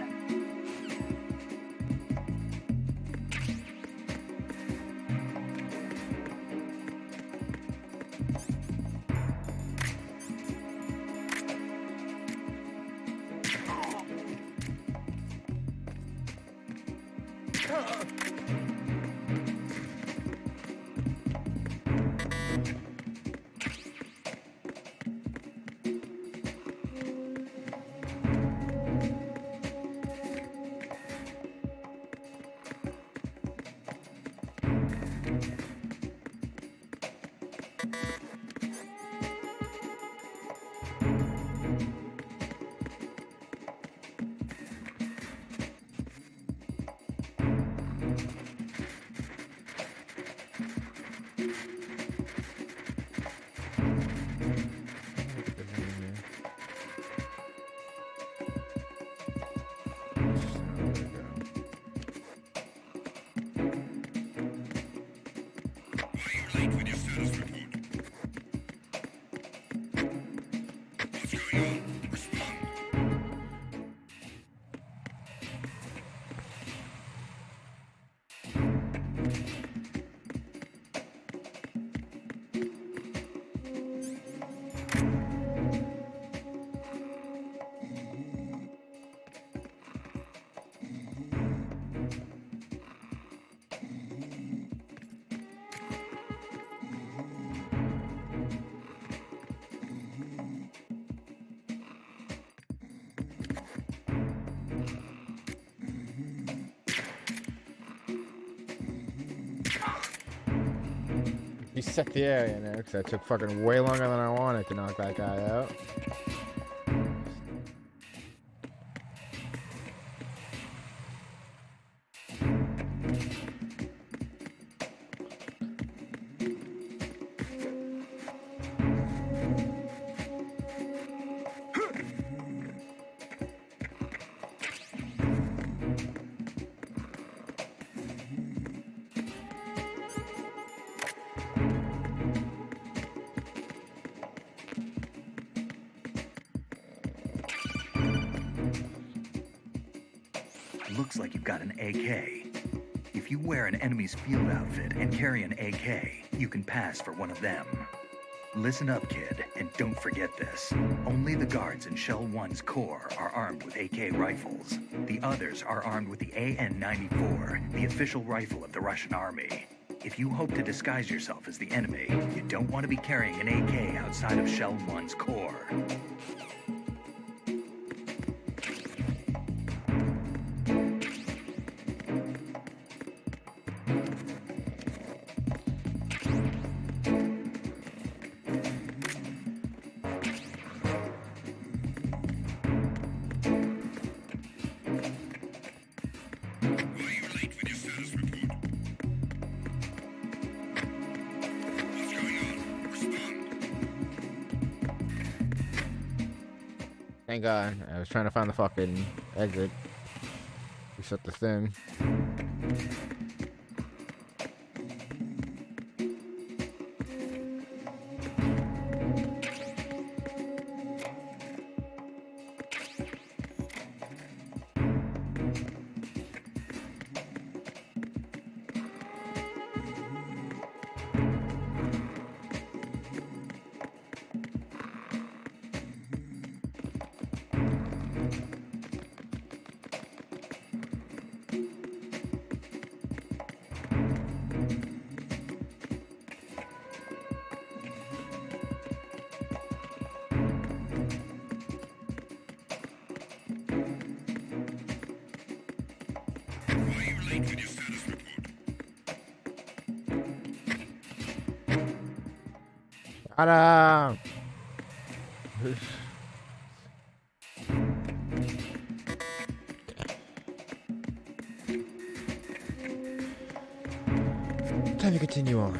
You set the area there, because that took fucking way longer than I wanted to knock that guy out. Looks like you've got an AK. If you wear an enemy's field outfit and carry an AK, you can pass for one of them. Listen up, kid, and don't forget this. Only the guards in Shell 1's core are armed with AK rifles. The others are armed with the AN-94, the official rifle of the Russian army. If you hope to disguise yourself as the enemy, you don't want to be carrying an AK outside of Shell 1's core. Thank God. I was trying to find the fucking exit. Reset the thing. Ta-da! Time to continue on.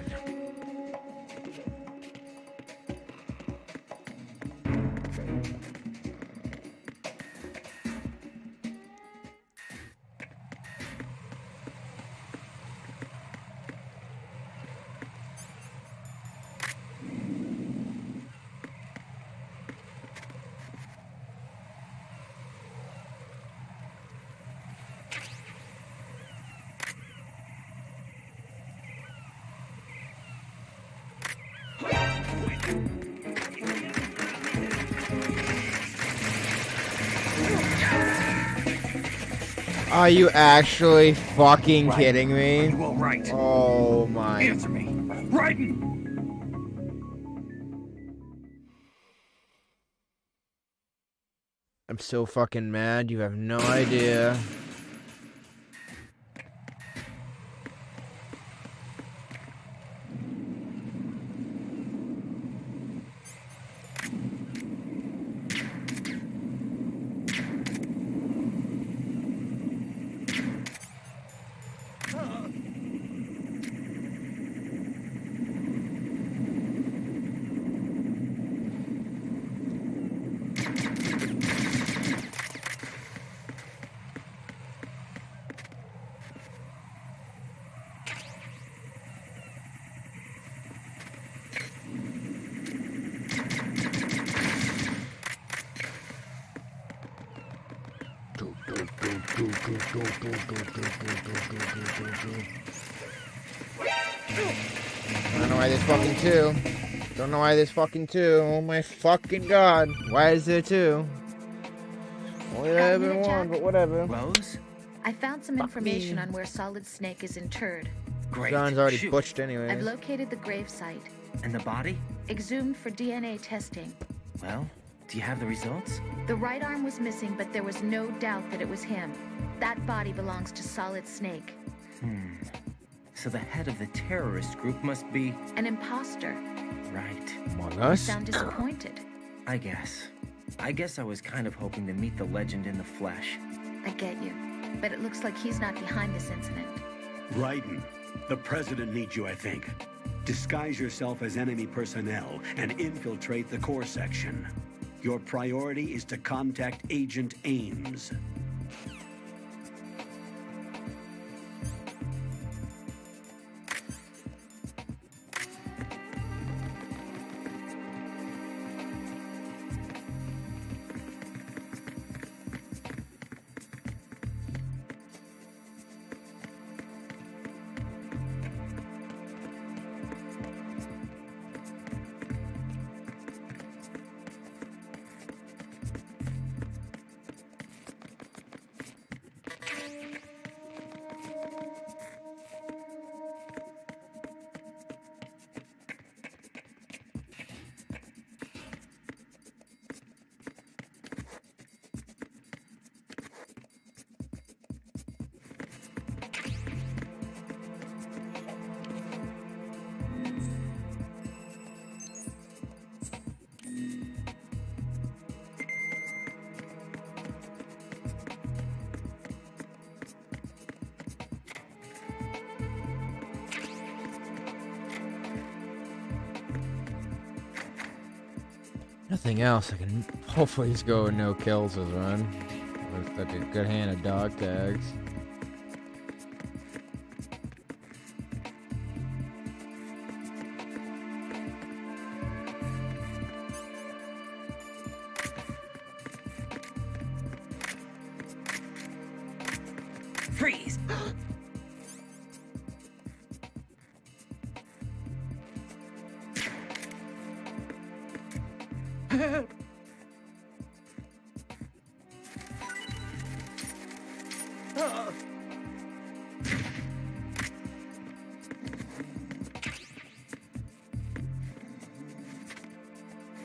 Are you actually fucking kidding me? Are you all right? Oh my. Answer me. Raiden! I'm so fucking mad, you have no idea. I don't know why there's fucking two. Don't know why there's fucking two. Oh my fucking god. Why is there two? Only there ever been one, but whatever. Rose? I found some information on where Solid Snake is interred. Great. John's already Shoot. butched anyway. I've located the grave site. And the body? Exhumed for DNA testing. Well, do you have the results? The right arm was missing, but there was no doubt that it was him. That body belongs to Solid Snake. So the head of the terrorist group must be... An imposter. Right. Among You Us? sound disappointed. I guess I was kind of hoping to meet the legend in the flesh. I get you. But it looks like he's not behind this incident. Raiden, the president needs you, I think. Disguise yourself as enemy personnel and infiltrate the core section. Your priority is to contact Agent Ames. Nothing else. I can hopefully just go with no kills this run. With like a good hand of dog tags. Freeze!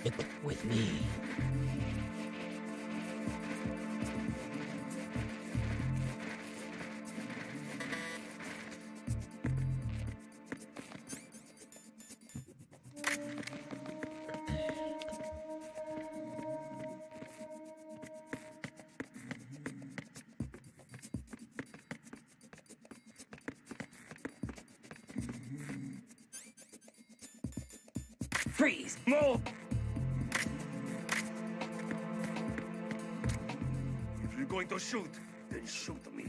It with me. Freeze! Move! If you're going to shoot, then shoot me.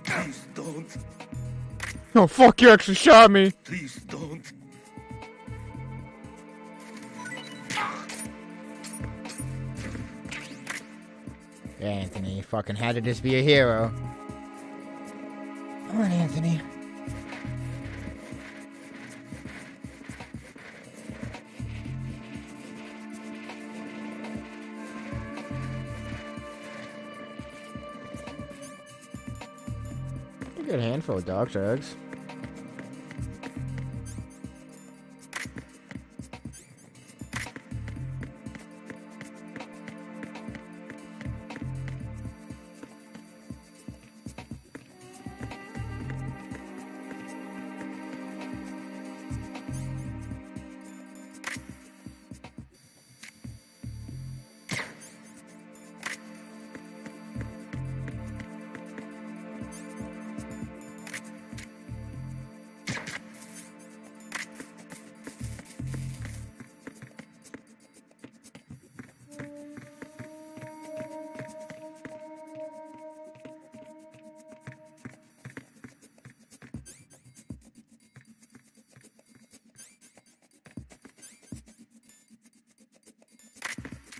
Please don't. Oh fuck! You actually shot me. Please don't. Yeah, Anthony, you fucking had to just be a hero. Come on, Anthony. Good handful of dog tags.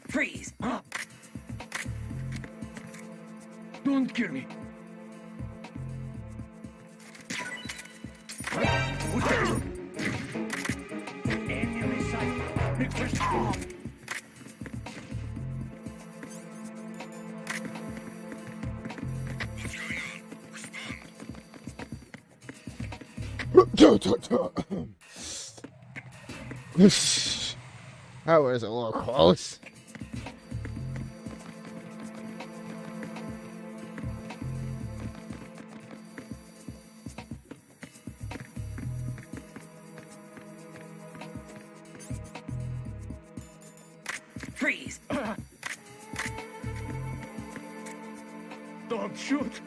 Freeze! Huh? Don't kill me. Enemy sight. Request arm. That was a little close. Freeze! Don't shoot.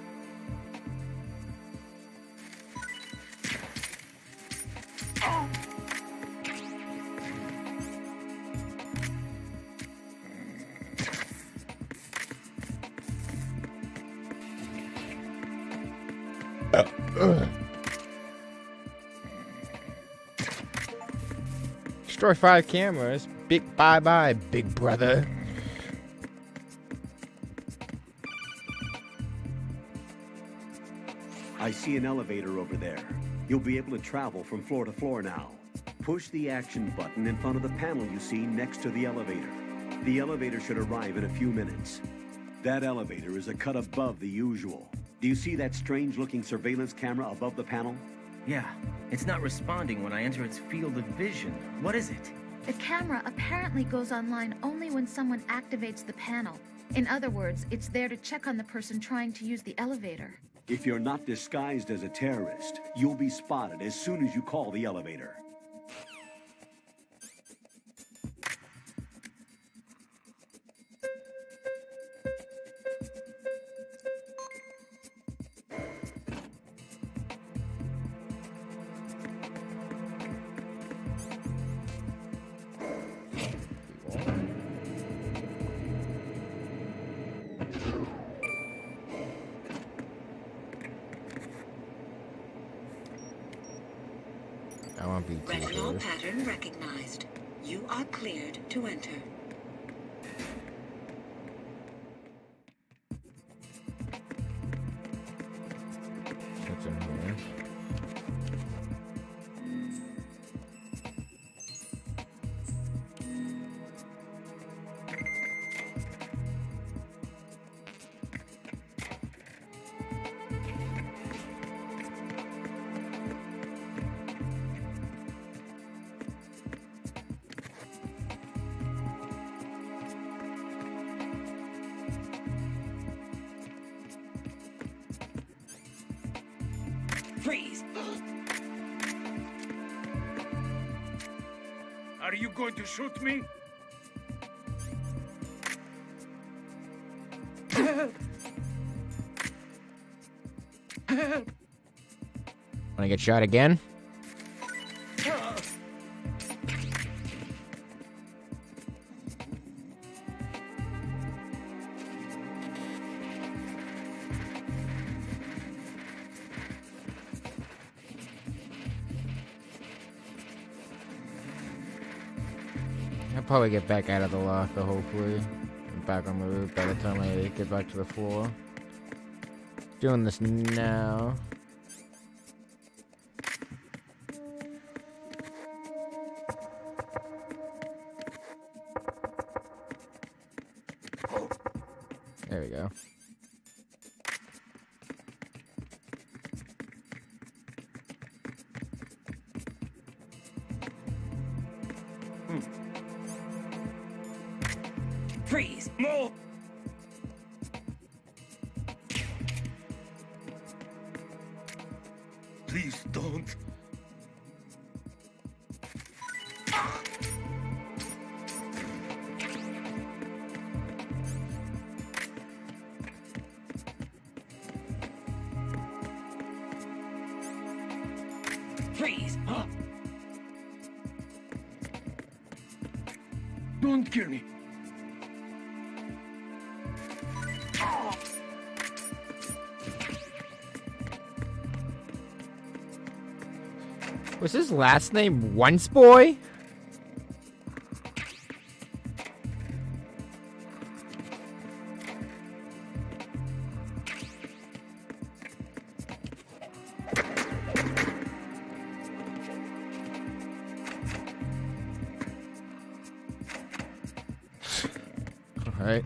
Destroy 5 cameras. Big bye-bye, big brother. I see an elevator over there. You'll be able to travel from floor to floor now. Push the action button in front of the panel you see next to the elevator. The elevator should arrive in a few minutes. That elevator is a cut above the usual. Do you see that strange-looking surveillance camera above the panel? Yeah, it's not responding when I enter its field of vision. What is it? The camera apparently goes online only when someone activates the panel. In other words, it's there to check on the person trying to use the elevator. If you're not disguised as a terrorist, you'll be spotted as soon as you call the elevator. I won't be too Retinol close. pattern recognized. You are cleared to enter. What's in here? Freeze! Are you going to shoot me? Wanna get shot again? I'll probably get back out of the locker, hopefully. I'm back on the roof by the time I get back to the floor. Doing this now. There we go. Freeze! No! Please don't. Freeze! Don't kill me. Was his last name Once Boy? All right.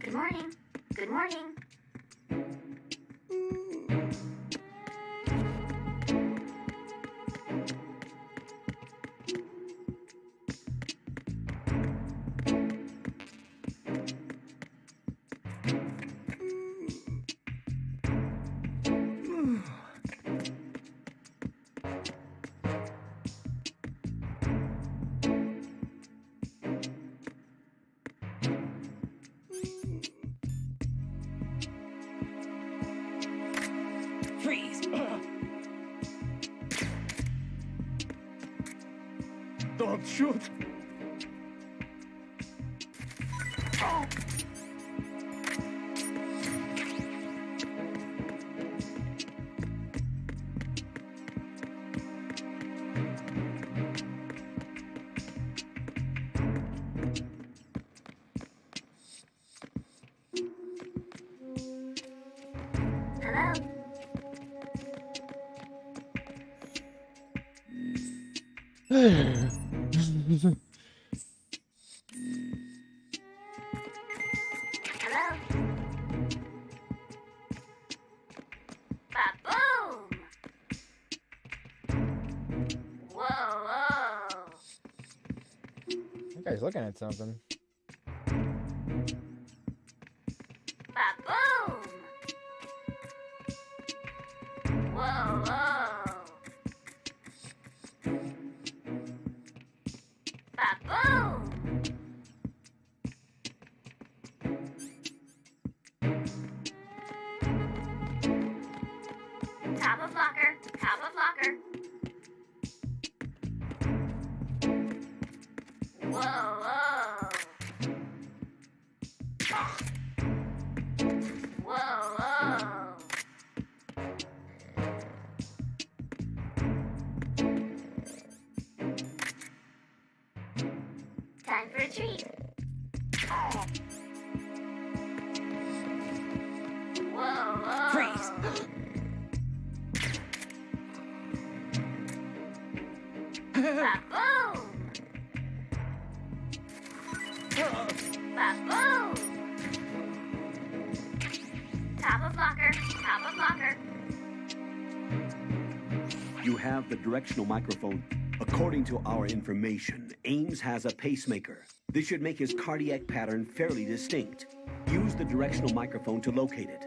Good morning. Good morning. Freeze! Don't shoot. Hello? Hello? Ba-boom! Whoa, whoa. That guy's looking at something. Ba-boom! Whoa, whoa. Ba-boom! Top of locker, top of locker. Whoa, whoa. Whoa, whoa. Time for a treat. Whoa, whoa. Freeze! Ba-boom! Ba-boom! Top of locker, top of locker. You have the directional microphone. According to our information, Ames has a pacemaker. This should make his cardiac pattern fairly distinct. Use the directional microphone to locate it.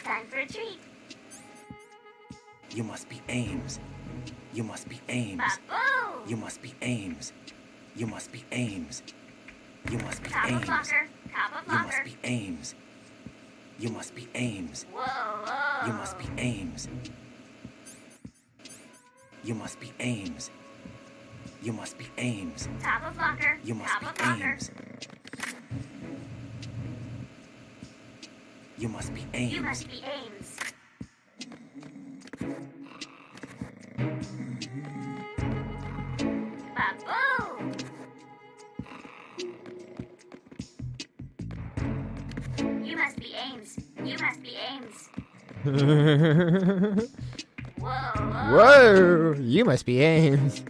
Time for a treat. You must be Ames. You must be Ames. Baboo! You must be Ames. You must be Ames. You must be Top of Ames. blocker. Top of You must blocker. be Ames. You must be Ames. Whoa, whoa. You must be Ames. You must be Ames. You must be Ames. Top of blocker. You must Top of be blocker. Ames. You must be Ames. You must be Ames. Baboo! You must be Ames. You must be Ames. Whoa, whoa. Whoa! You must be Ames.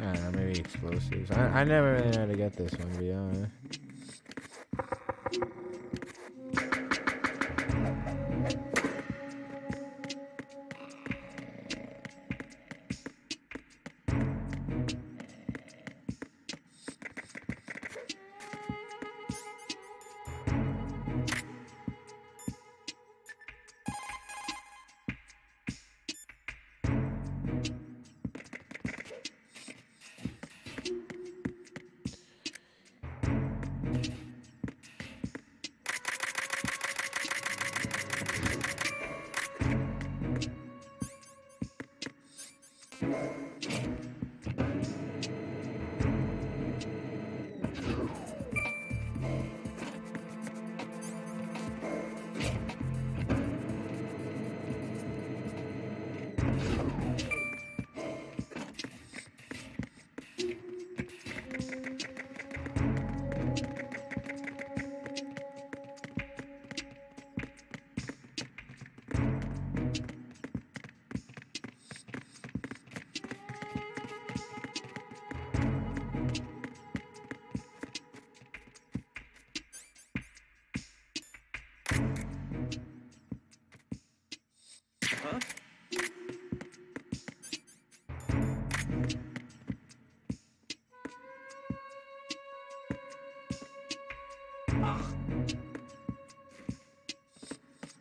I don't know, maybe explosives. I never really know how to get this one, to be honest.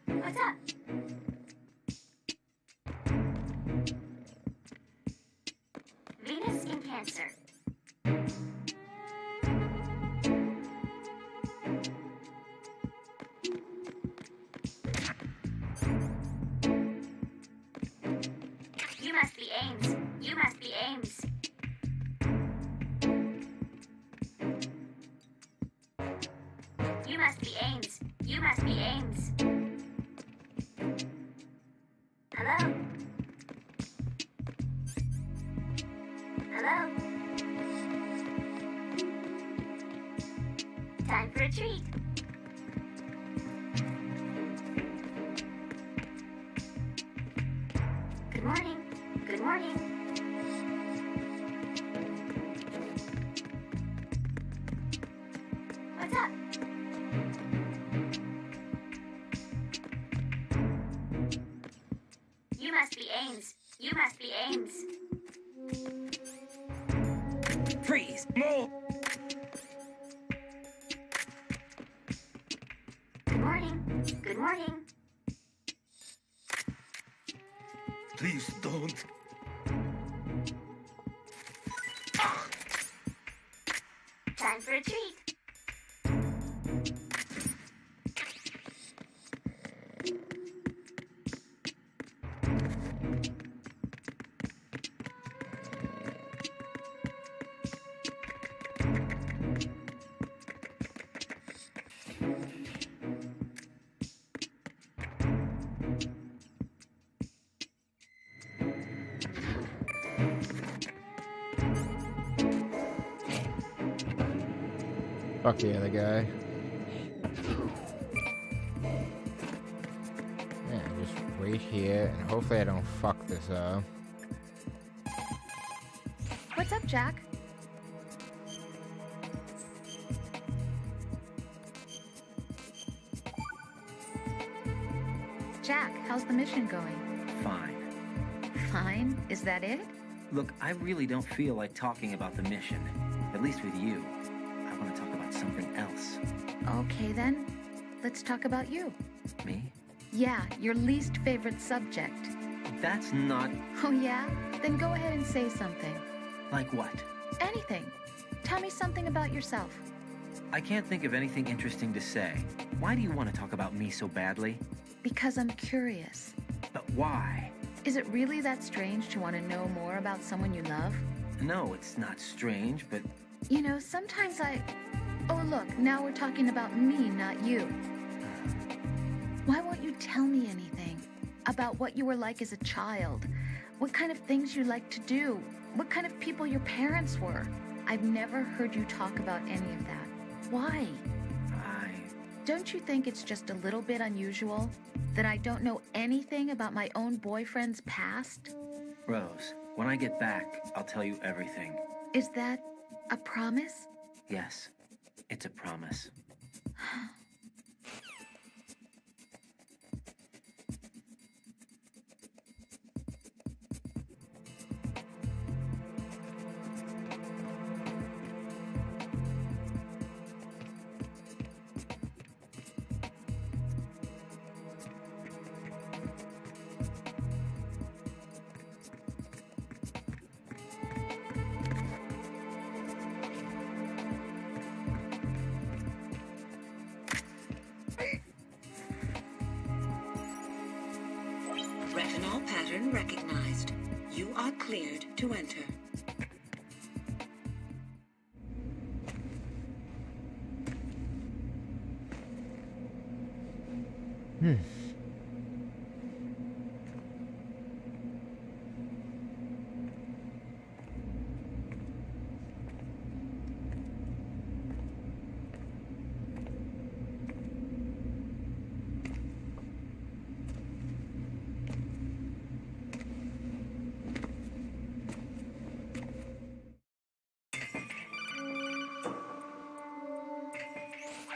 What's up? Venus in Cancer. You must be Ames. You must be Ames. You must be Ames. You must be Ames. Hello? Hello? Time for a treat. Good morning. Good morning. What's up? You must be Ames. You must be Ames. Freeze! Move! Good morning. Good morning. Please don't. Time for a treat. Fuck the other guy. Yeah, just wait here, and hopefully I don't fuck this up. What's up, Jack? Jack, how's the mission going? Fine. Fine? Is that it? Look, I really don't feel like talking about the mission. At least with you. I want to talk about something else. Okay then. Let's talk about you. Me? Yeah, your least favorite subject. That's not... Oh yeah? Then go ahead and say something. Like what? Anything. Tell me something about yourself. I can't think of anything interesting to say. Why do you want to talk about me so badly? Because I'm curious. But why? Is it really that strange to want to know more about someone you love? No, it's not strange, but... You know, sometimes Oh, look, now we're talking about me, not you. Why won't you tell me anything? About what you were like as a child? What kind of things you liked to do? What kind of people your parents were? I've never heard you talk about any of that. Why? Don't you think it's just a little bit unusual that I don't know anything about my own boyfriend's past? Rose, when I get back, I'll tell you everything. Is that a promise? Yes, it's a promise. Retinol pattern recognized. You are cleared to enter.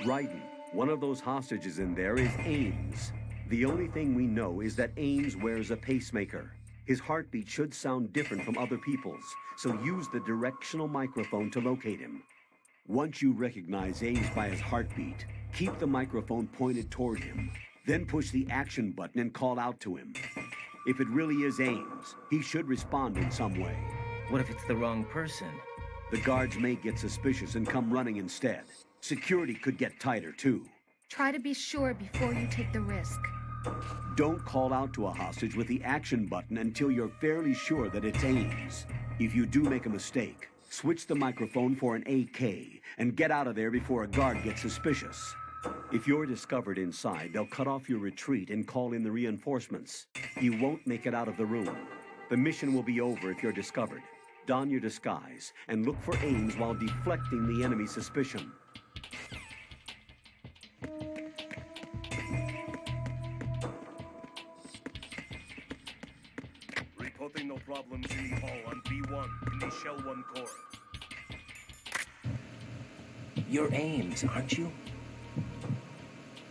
Raiden, one of those hostages in there is Ames. The only thing we know is that Ames wears a pacemaker. His heartbeat should sound different from other people's, so use the directional microphone to locate him. Once you recognize Ames by his heartbeat, keep the microphone pointed toward him. Then push the action button and call out to him. If it really is Ames, he should respond in some way. What if it's the wrong person? The guards may get suspicious and come running instead. Security could get tighter, too. Try to be sure before you take the risk. Don't call out to a hostage with the action button until you're fairly sure that it's Ames. If you do make a mistake, switch the microphone for an AK and get out of there before a guard gets suspicious. If you're discovered inside, they'll cut off your retreat and call in the reinforcements. You won't make it out of the room. The mission will be over if you're discovered. Don your disguise and look for Ames while deflecting the enemy's suspicion. Reporting no problems in the hall on B1 in the Shell 1 core. You're Ames, aren't you?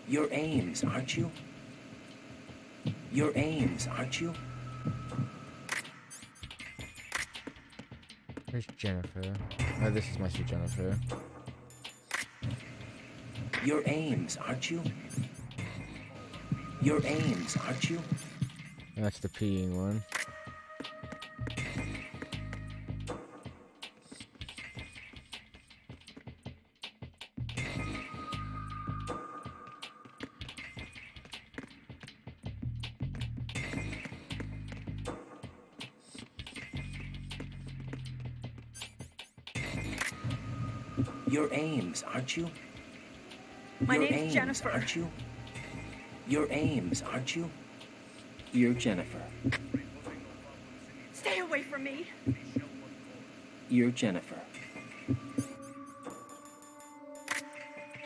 You're Ames, aren't you? You're Ames, aren't you? Where's Jennifer? Oh, this is my sweet Jennifer. You're Ames, aren't you? You're Ames, aren't you? That's the peeing one. You're Ames, aren't you? My You're name's Ames, Jennifer. aren't you? You're Ames, aren't you? You're Jennifer. Stay away from me. You're Jennifer.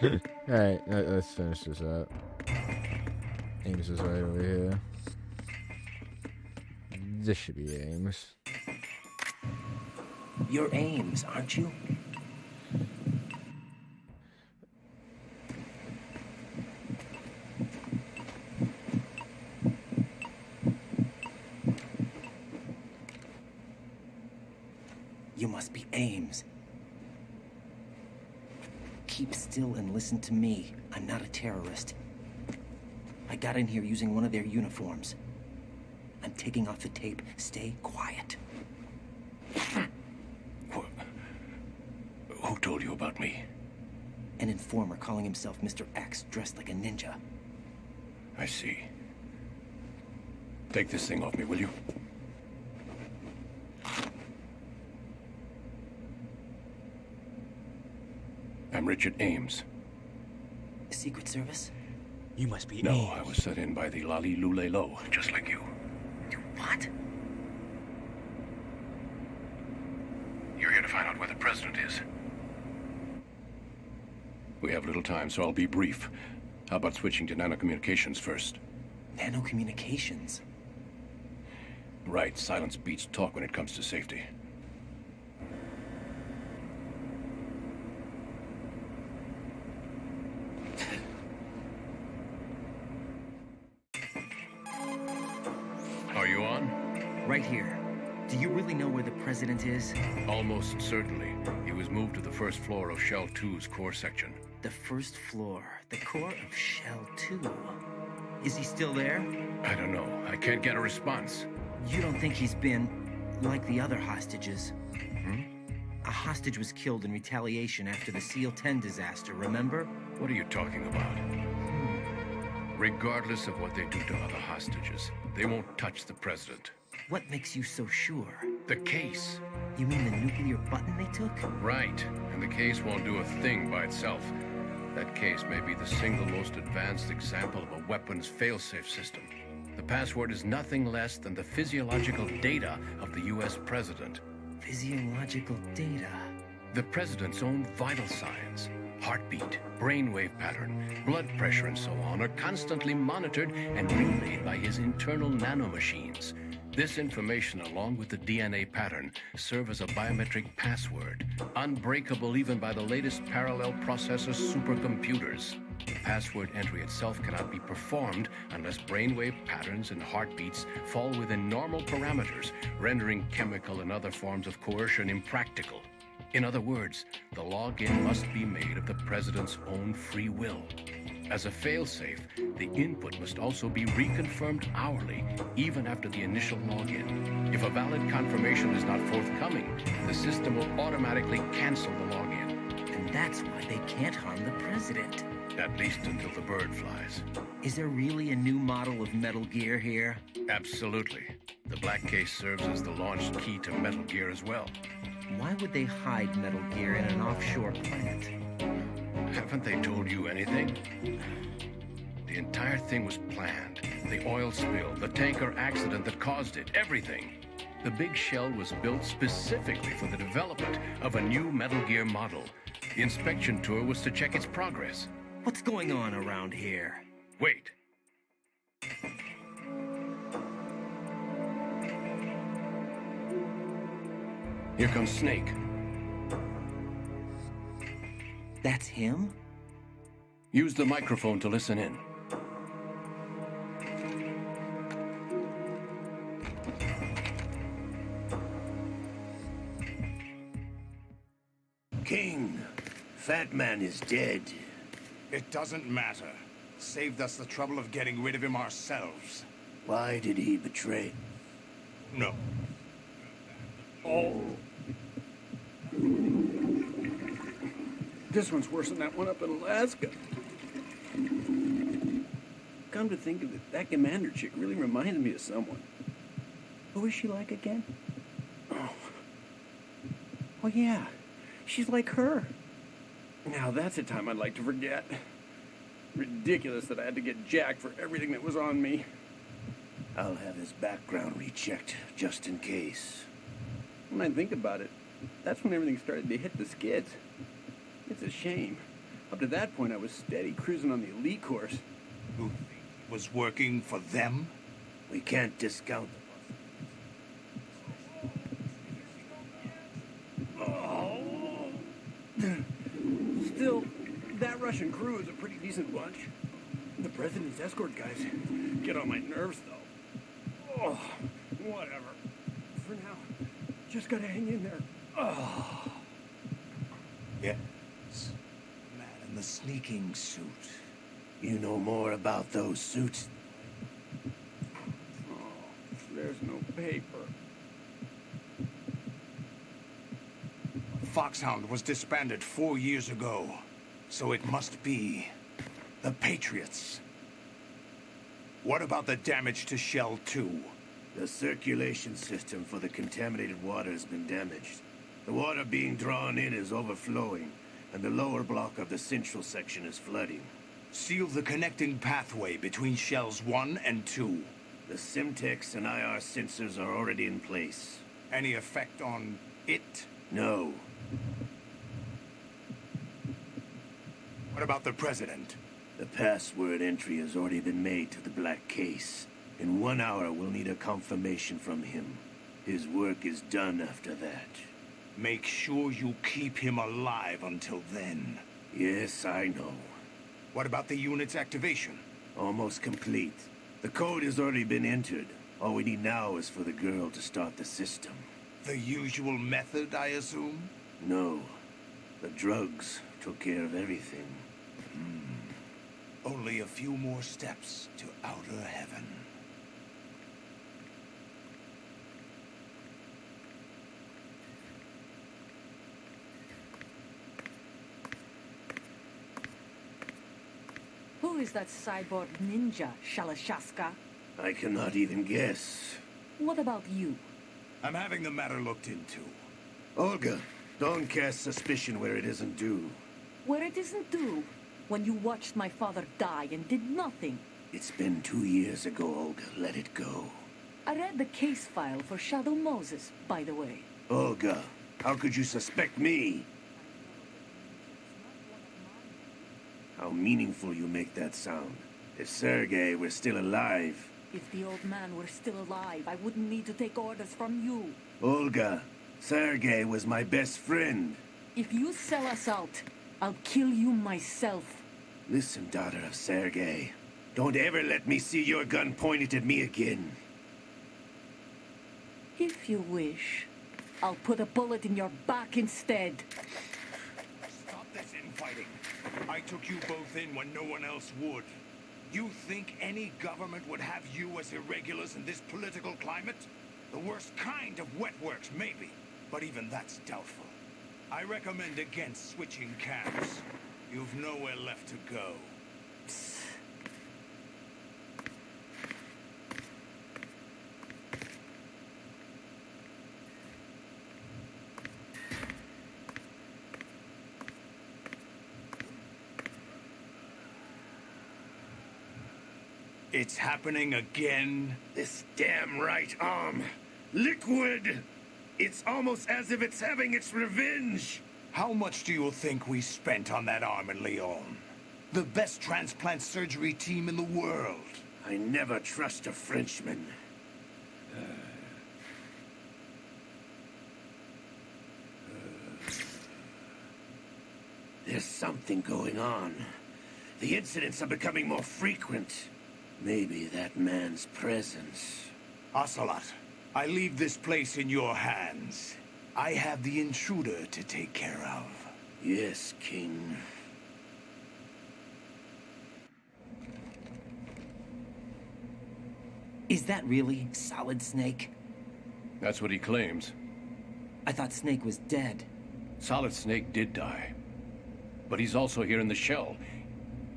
Alright, let's finish this up. Ames is right over here. This should be Ames. You're Ames, aren't you? You must be Ames. Keep still and listen to me. I'm not a terrorist. I got in here using one of their uniforms. I'm taking off the tape. Stay quiet. Who told you about me? An informer calling himself Mr. X, dressed like a ninja. I see. Take this thing off me, will you? I'm Richard Ames. Secret Service? You must be No, Ames. I was set in by the Lali Lule Lo, just like you. What? You're here to find out where the president is. We have little time, so I'll be brief. How about switching to nanocommunications first? Nanocommunications? Right, silence beats talk when it comes to safety. Are you on? Right here. Do you really know where the president is? Almost certainly. He was moved to the first floor of Shell 2's core section. The first floor. The core of Shell 2. Is he still there? I don't know. I can't get a response. You don't think he's been like the other hostages? A hostage was killed in retaliation after the SEAL 10 disaster, remember? What are you talking about? Regardless of what they do to other hostages, they won't touch the president. What makes you so sure? The case. You mean the nuclear button they took? Right. And the case won't do a thing by itself. That case may be the single most advanced example of a weapons failsafe system. The password is nothing less than the physiological data of the US president. Physiological data? The president's own vital signs, heartbeat, brainwave pattern, blood pressure, and so on are constantly monitored and relayed by his internal nanomachines. This information, along with the DNA pattern, serve as a biometric password, unbreakable even by the latest parallel processor supercomputers. The password entry itself cannot be performed unless brainwave patterns and heartbeats fall within normal parameters, rendering chemical and other forms of coercion impractical. In other words, the login must be made of the president's own free will. As a failsafe, the input must also be reconfirmed hourly, even after the initial login. If a valid confirmation is not forthcoming, the system will automatically cancel the login. And that's why they can't harm the president. At least until the bird flies. Is there really a new model of Metal Gear here? Absolutely. The black case serves as the launch key to Metal Gear as well. Why would they hide Metal Gear in an offshore plant? Haven't they told you anything? The entire thing was planned. The oil spill, the tanker accident that caused it, everything. The big shell was built specifically for the development of a new Metal Gear model. The inspection tour was to check its progress. What's going on around here? Wait. Here comes Snake. That's him? Use the microphone to listen in. King, Fat Man is dead. It doesn't matter. Saved us the trouble of getting rid of him ourselves. Why did he betray? No. Oh. This one's worse than that one up in Alaska. Come to think of it, that commander chick really reminded me of someone. Who is she like again? Oh yeah, she's like her. Now that's a time I'd like to forget. Ridiculous that I had to get jacked for everything that was on me. I'll have his background rechecked, just in case. When I think about it, that's when everything started to hit the skids. It's a shame. Up to that point, I was steady cruising on the elite course. Who was working for them? We can't discount Still, that Russian crew is a pretty decent bunch. The president's escort guys get on my nerves, though. Oh, whatever. For now, just gotta hang in there. Oh. Yes. The man in the sneaking suit. You know more about those suits. Oh, there's no paper. Foxhound was disbanded 4 years ago, so it must be the Patriots. What about the damage to Shell 2? The circulation system for the contaminated water has been damaged. The water being drawn in is overflowing, and the lower block of the central section is flooding. Seal the connecting pathway between Shells 1 and 2. The Simtex and IR sensors are already in place. Any effect on it? No. What about the president? The password entry has already been made to the black case. In 1 hour, we'll need a confirmation from him. His work is done after that. Make sure you keep him alive until then. Yes, I know. What about the unit's activation? Almost complete. The code has already been entered. All we need now is for the girl to start the system. The usual method, I assume? No. The drugs took care of everything. Only a few more steps to outer heaven. Who is that cyborg ninja, Shalashaska? I cannot even guess. What about you? I'm having the matter looked into. Olga, don't cast suspicion where it isn't due. Where it isn't due? When you watched my father die and did nothing. It's been 2 years ago, Olga. Let it go. I read the case file for Shadow Moses, by the way. Olga, how could you suspect me? How meaningful you make that sound. If Sergei were still alive... If the old man were still alive, I wouldn't need to take orders from you. Olga, Sergei was my best friend. If you sell us out, I'll kill you myself. Listen, daughter of Sergei. Don't ever let me see your gun pointed at me again. If you wish, I'll put a bullet in your back instead. Stop this infighting. I took you both in when no one else would. You think any government would have you as irregulars in this political climate? The worst kind of wet works, maybe. But even that's doubtful. I recommend against switching camps. You've nowhere left to go. Psst. It's happening again? This damn right arm. Liquid! It's almost as if it's having its revenge. How much do you think we spent on that arm in Lyon? The best transplant surgery team in the world. I never trust a Frenchman. There's something going on. The incidents are becoming more frequent. Maybe that man's presence. Ocelot, I leave this place in your hands. I have the intruder to take care of. Yes, King. Is that really Solid Snake? That's what he claims. I thought Snake was dead. Solid Snake did die. But he's also here in the shell.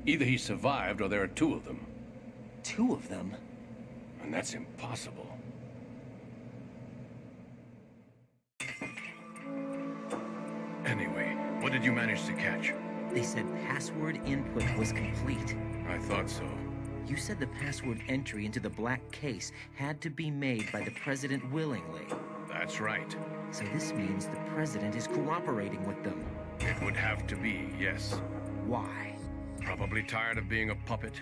Either he survived or there are two of them. Two of them? And that's impossible. Anyway, what did you manage to catch? They said password input was complete. I thought so. You said the password entry into the black case had to be made by the president willingly. That's right. So this means the president is cooperating with them. It would have to be, yes. Why? Probably tired of being a puppet,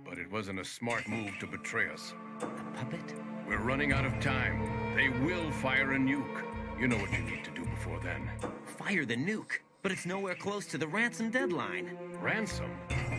but it wasn't a smart move to betray us. A puppet? We're running out of time. They will fire a nuke. You know what you need to do before then. Fire the nuke? But it's nowhere close to the ransom deadline. Ransom?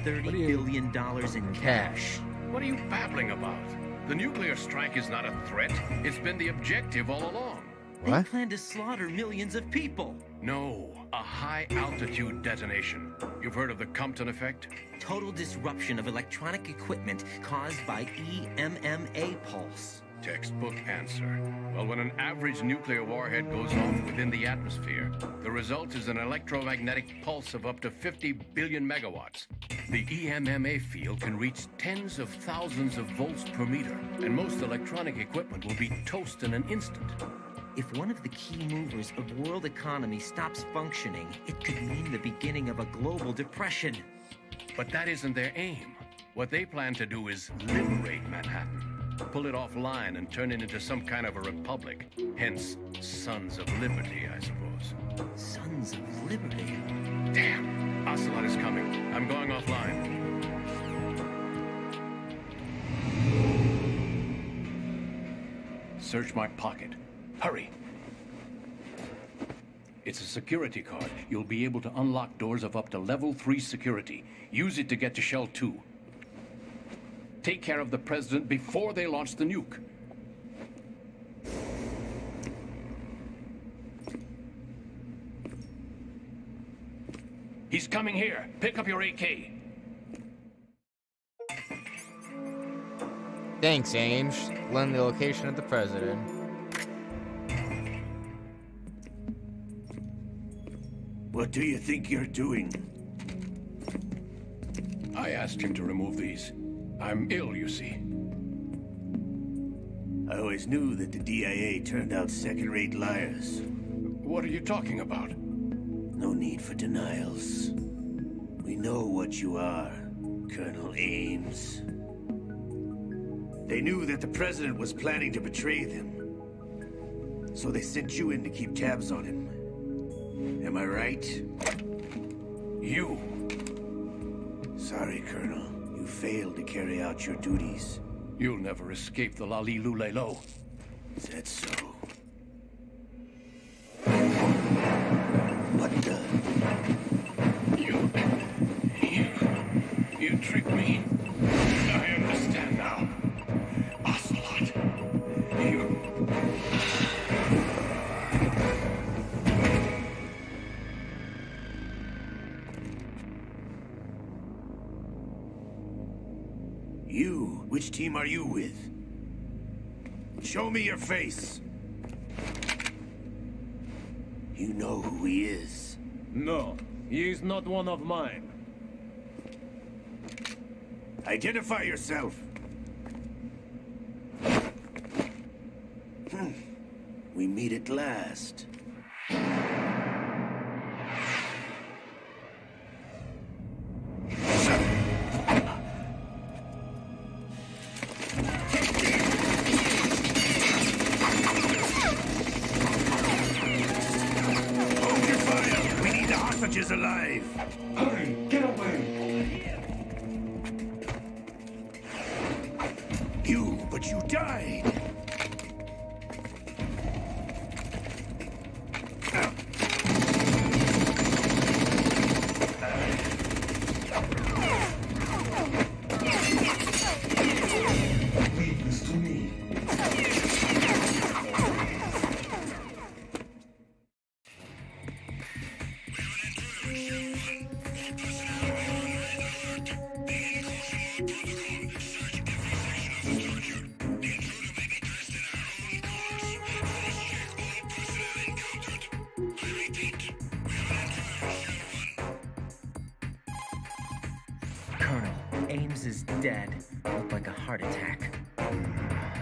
$30 billion in cash. What are you babbling about? The nuclear strike is not a threat. It's been the objective all along. They plan to slaughter millions of people. No, a high-altitude detonation. You've heard of the Compton effect? Total disruption of electronic equipment caused by EMMA pulse. Textbook answer. Well, when an average nuclear warhead goes off within the atmosphere, the result is an electromagnetic pulse of up to 50 billion megawatts. The EMMA field can reach tens of thousands of volts per meter, and most electronic equipment will be toast in an instant. If one of the key movers of world economy stops functioning, it could mean the beginning of a global depression. But that isn't their aim. What they plan to do is liberate Manhattan. Pull it offline and turn it into some kind of a republic. Hence, Sons of Liberty, I suppose. Sons of Liberty? Damn! Ocelot is coming. I'm going offline. Search my pocket. Hurry! It's a security card. You'll be able to unlock doors of up to level 3 security. Use it to get to Shell 2. Take care of the president before they launch the nuke. He's coming here. Pick up your AK. Thanks, Ames. Learn the location of the president. What do you think you're doing? I asked him to remove these. I'm ill, you see. I always knew that the DIA turned out second-rate liars. What are you talking about? No need for denials. We know what you are, Colonel Ames. They knew that the president was planning to betray them. So they sent you in to keep tabs on him. Am I right? You. Sorry, Colonel. You failed to carry out your duties. You'll never escape the Lali-Lu-Le-Lo. Is that so? What the? You tricked me. I understand now. Ocelot. You? Which team are you with? Show me your face. You know who he is. No, he is not one of mine. Identify yourself. We meet at last. Hold your fire. We need the hostages alive. Hurry, get away. But you died. Leave this to me. Colonel, Ames is dead. Looked like a heart attack.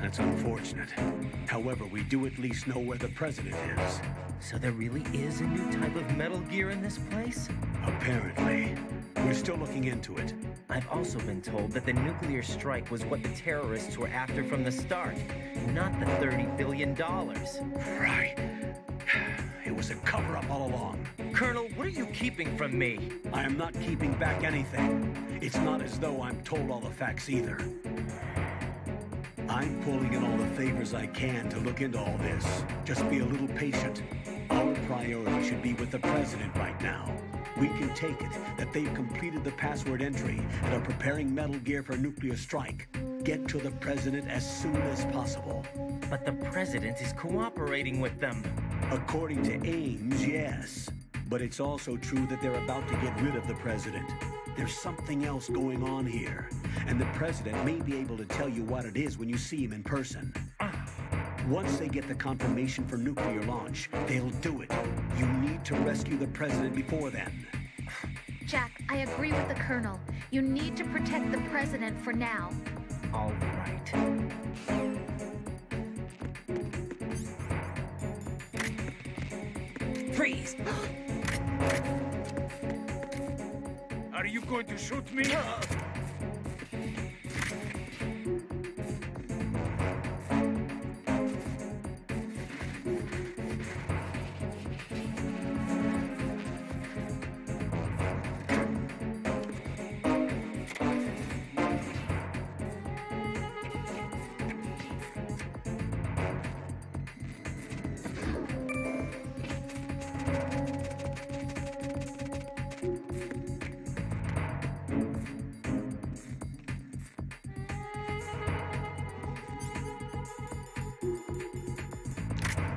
That's unfortunate. However, we do at least know where the president is. So there really is a new type of Metal Gear in this place? Apparently. We're still looking into it. I've also been told that the nuclear strike was what the terrorists were after from the start, not the $30 billion. Right. It was a cover-up all along. Colonel, what are you keeping from me? I am not keeping back anything. It's not as though I'm told all the facts either. I'm pulling in all the favors I can to look into all this. Just be a little patient. Our priority should be with the president right now. We can take it that they've completed the password entry and are preparing Metal Gear for nuclear strike. Get to the president as soon as possible. But the president is cooperating with them. According to Ames, yes. But it's also true that they're about to get rid of the president. There's something else going on here, and the president may be able to tell you what it is when you see him in person. Once they get the confirmation for nuclear launch, they'll do it. You need to rescue the president before then. Jack, I agree with the Colonel. You need to protect the president for now. All right. Freeze! Are you going to shoot me?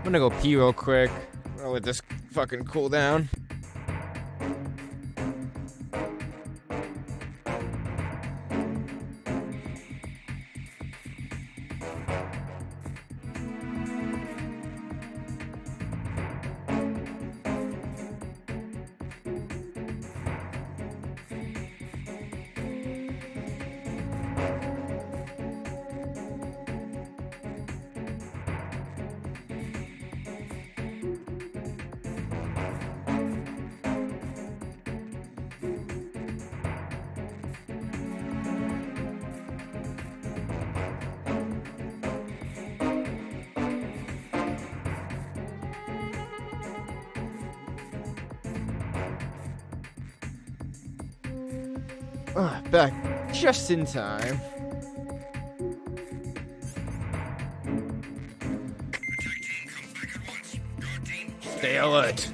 I'm gonna go pee real quick. I'll let this fucking cool down. Back just in time. Stay alert.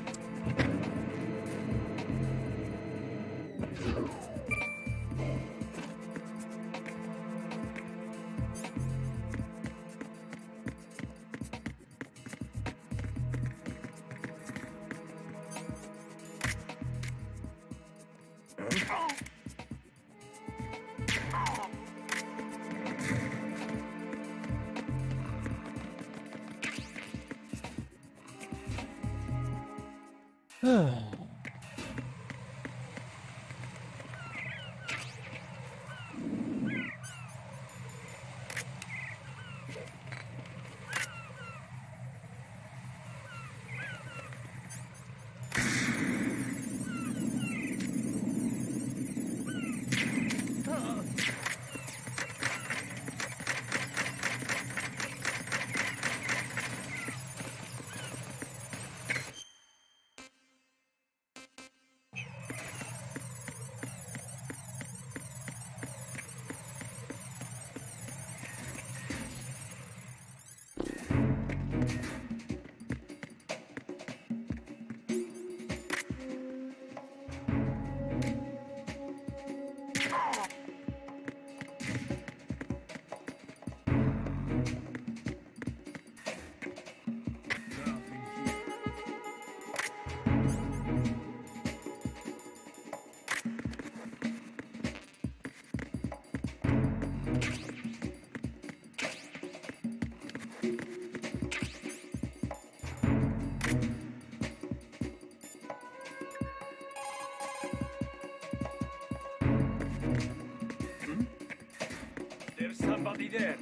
Somebody there.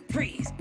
Freeze!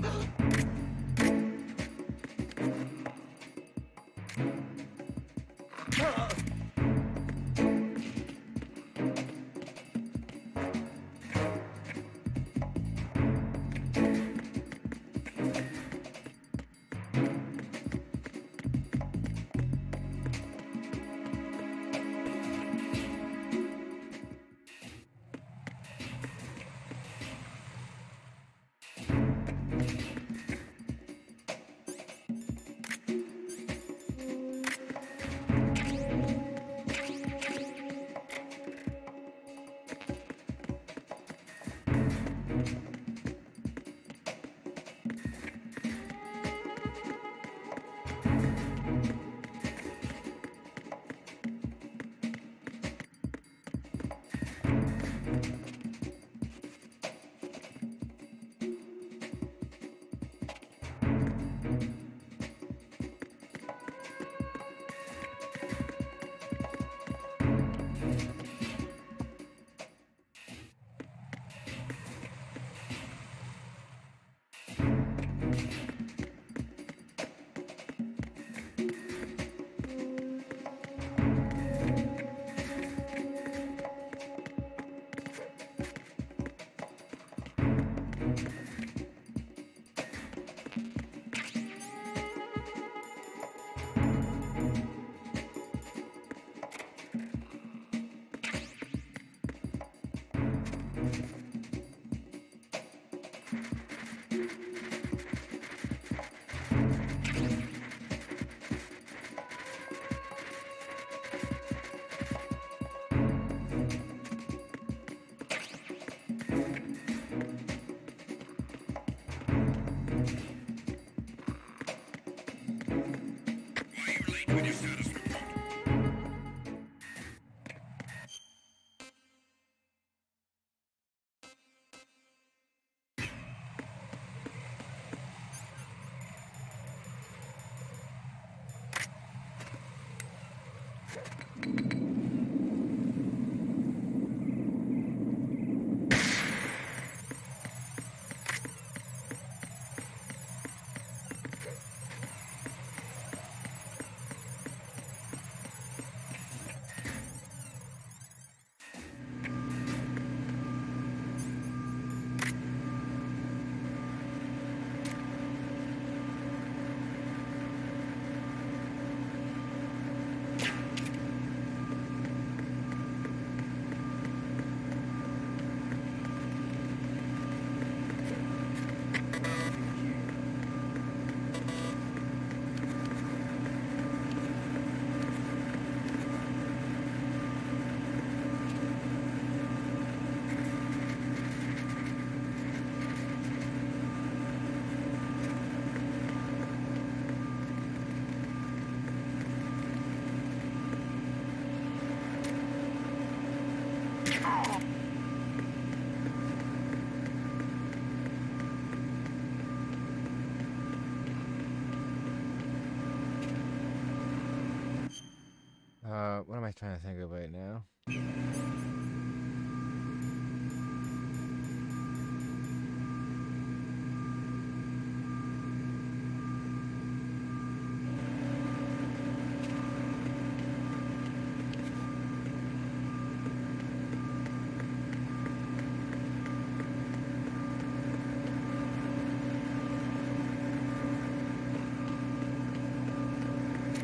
What am I trying to think of right now?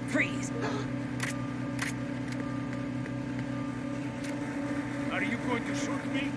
Freeze! Are you going to shoot me?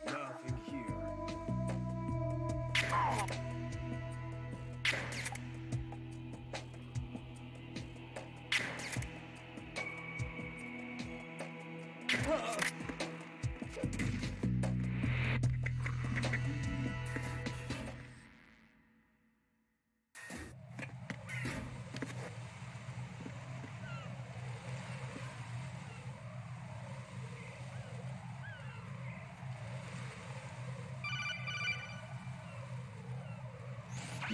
Nothing here.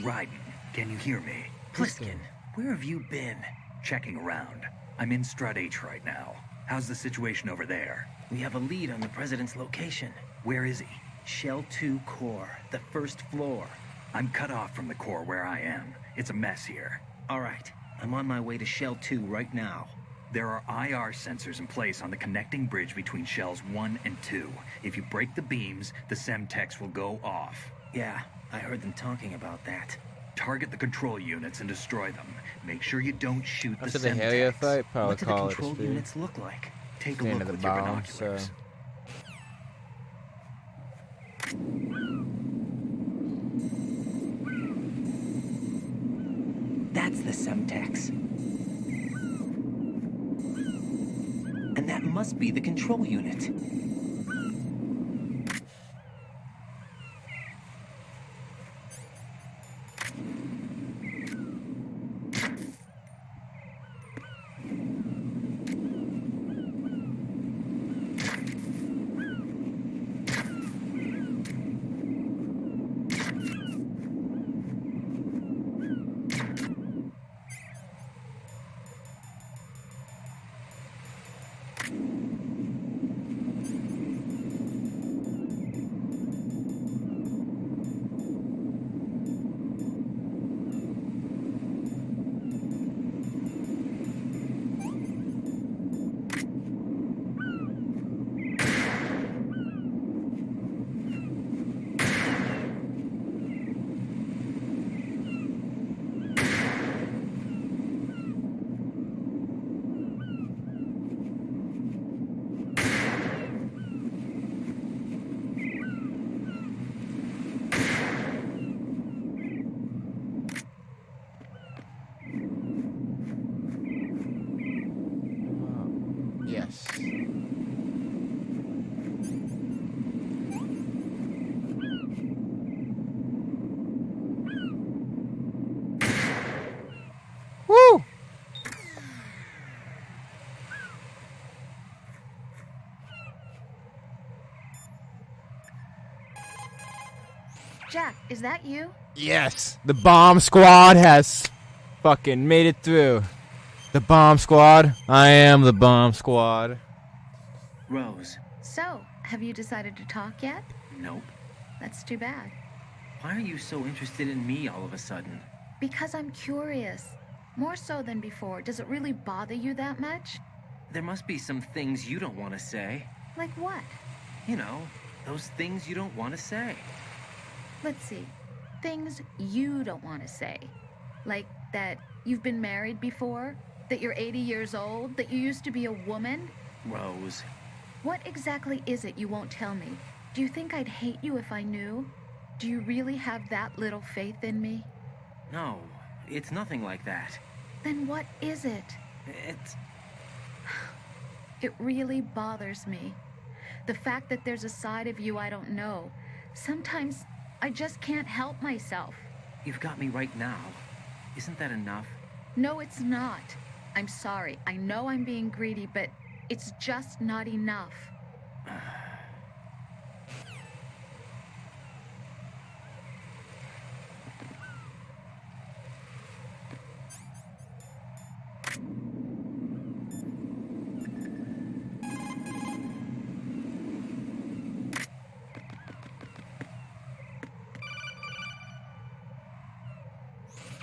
Ryden, can you hear me? Pliskin, where have you been? Checking around. I'm in Strut H right now. How's the situation over there? We have a lead on the President's location. Where is he? Shell 2 core, the first floor. I'm cut off from the core where I am. It's a mess here. All right, I'm on my way to Shell 2 right now. There are IR sensors in place on the connecting bridge between Shells 1 and 2. If you break the beams, the Semtex will go off. Yeah, I heard them talking about that. Target the control units and destroy them. Make sure you don't shoot After the the Helio Semtex. fight, probably What do the call it a control speed. units look like? Take a The end look of with the your bomb, so binoculars. That's the Semtex. And that must be the control unit. yes. Jack, is that you? Yes, the bomb squad has fucking made it through. The bomb squad. I am the bomb squad. Rose. So, have you decided to talk yet? Nope. That's too bad. Why are you so interested in me all of a sudden? Because I'm curious. More so than before. Does it really bother you that much? There must be some things you don't want to say. Like what? You know, those things you don't want to say. Let's see. Things you don't want to say. Like that you've been married before? That you're 80 years old? That you used to be a woman? Rose. What exactly is it you won't tell me? Do you think I'd hate you if I knew? Do you really have that little faith in me? No, it's nothing like that. Then what is it? It really bothers me. The fact that there's a side of you I don't know. Sometimes I just can't help myself. You've got me right now. Isn't that enough? No, it's not. I'm sorry. I know I'm being greedy, but it's just not enough.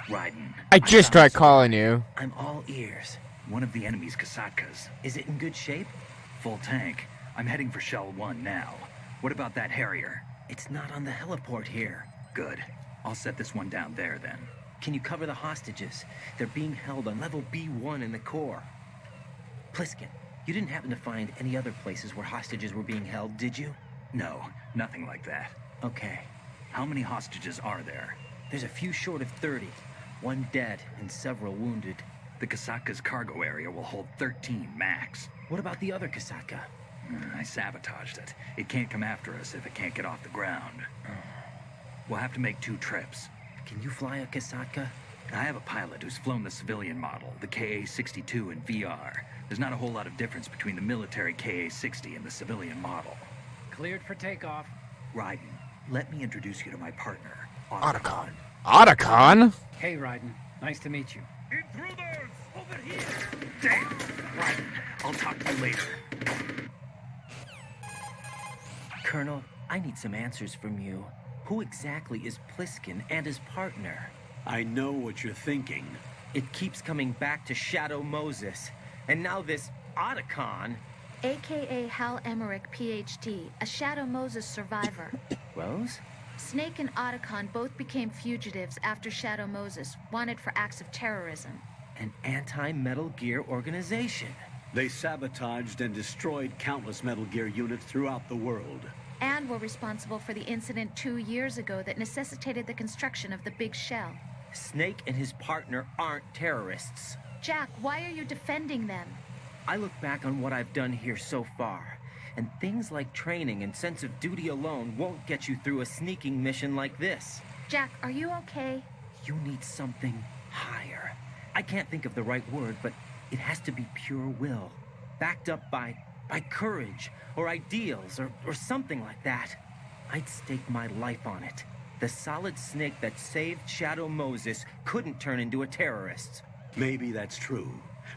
Raiden. I just tried calling you. I'm all ears. One of the enemy's Kasatkas. Is it in good shape? Full tank. I'm heading for Shell 1 now. What about that Harrier? It's not on the heliport here. Good. I'll set this one down there then. Can you cover the hostages? They're being held on level B1 in the core. Pliskin, you didn't happen to find any other places where hostages were being held, did you? No, nothing like that. Okay. How many hostages are there? There's a few short of 30. One dead and several wounded. The Kasatka's cargo area will hold 13 max. What about the other Kasatka? I sabotaged it. It can't come after us if it can't get off the ground. We'll have to make 2 trips. Can you fly a Kasatka? I have a pilot who's flown the civilian model, the KA-62 in VR. There's not a whole lot of difference between the military KA-60 and the civilian model. Cleared for takeoff. Raiden, let me introduce you to my partner, Otacon. Otacon? Hey, Raiden. Nice to meet you. Intruders! Over here! Damn! Raiden, I'll talk to you later. Colonel, I need some answers from you. Who exactly is Pliskin and his partner? I know what you're thinking. It keeps coming back to Shadow Moses. And now this Otacon. AKA Hal Emmerich, PhD, a Shadow Moses survivor. Rose? Snake and Otacon both became fugitives after Shadow Moses, wanted for acts of terrorism. An anti-Metal Gear organization. They sabotaged and destroyed countless Metal Gear units throughout the world. And were responsible for the incident 2 years ago that necessitated the construction of the Big Shell. Snake and his partner aren't terrorists. Jack, why are you defending them? I look back on what I've done here so far, and things like training and sense of duty alone won't get you through a sneaking mission like this. Jack, are you okay? You need something higher. I can't think of the right word, but it has to be pure will, backed up by courage or ideals or something like that. I'd stake my life on it. The solid Snake that saved Shadow Moses couldn't turn into a terrorist. Maybe that's true,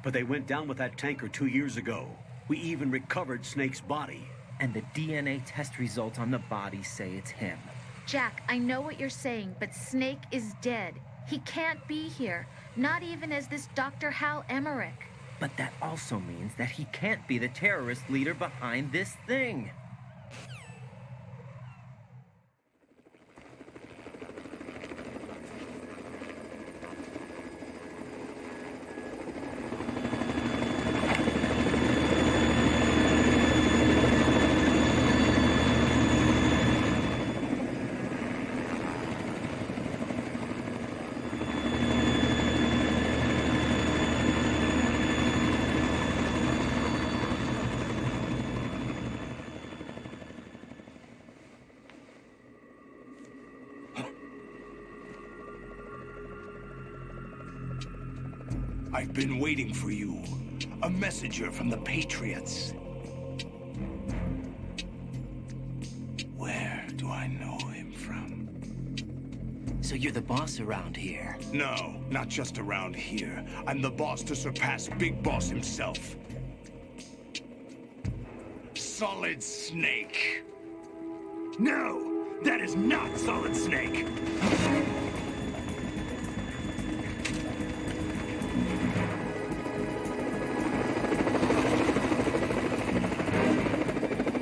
but they went down with that tanker 2 years ago. We even recovered Snake's body. And the DNA test results on the body say it's him. Jack, I know what you're saying, but Snake is dead. He can't be here, not even as this Dr. Hal Emmerich. But that also means that he can't be the terrorist leader behind this thing. I've been waiting for you. A messenger from the Patriots. Where do I know him from? So you're the boss around here? No, not just around here. I'm the boss to surpass Big Boss himself. Solid Snake. No, that is not Solid Snake.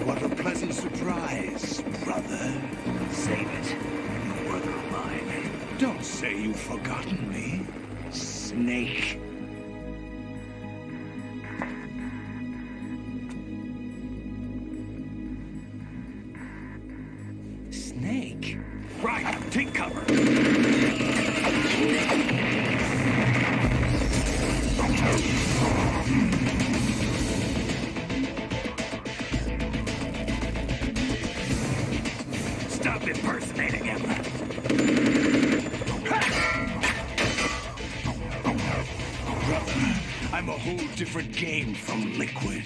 What a pleasant surprise, brother. Save it. You brother of mine. Don't say you've forgotten me, Snake. Snake? Right, take cover. Stop impersonating him. Brother, I'm a whole different game from Liquid.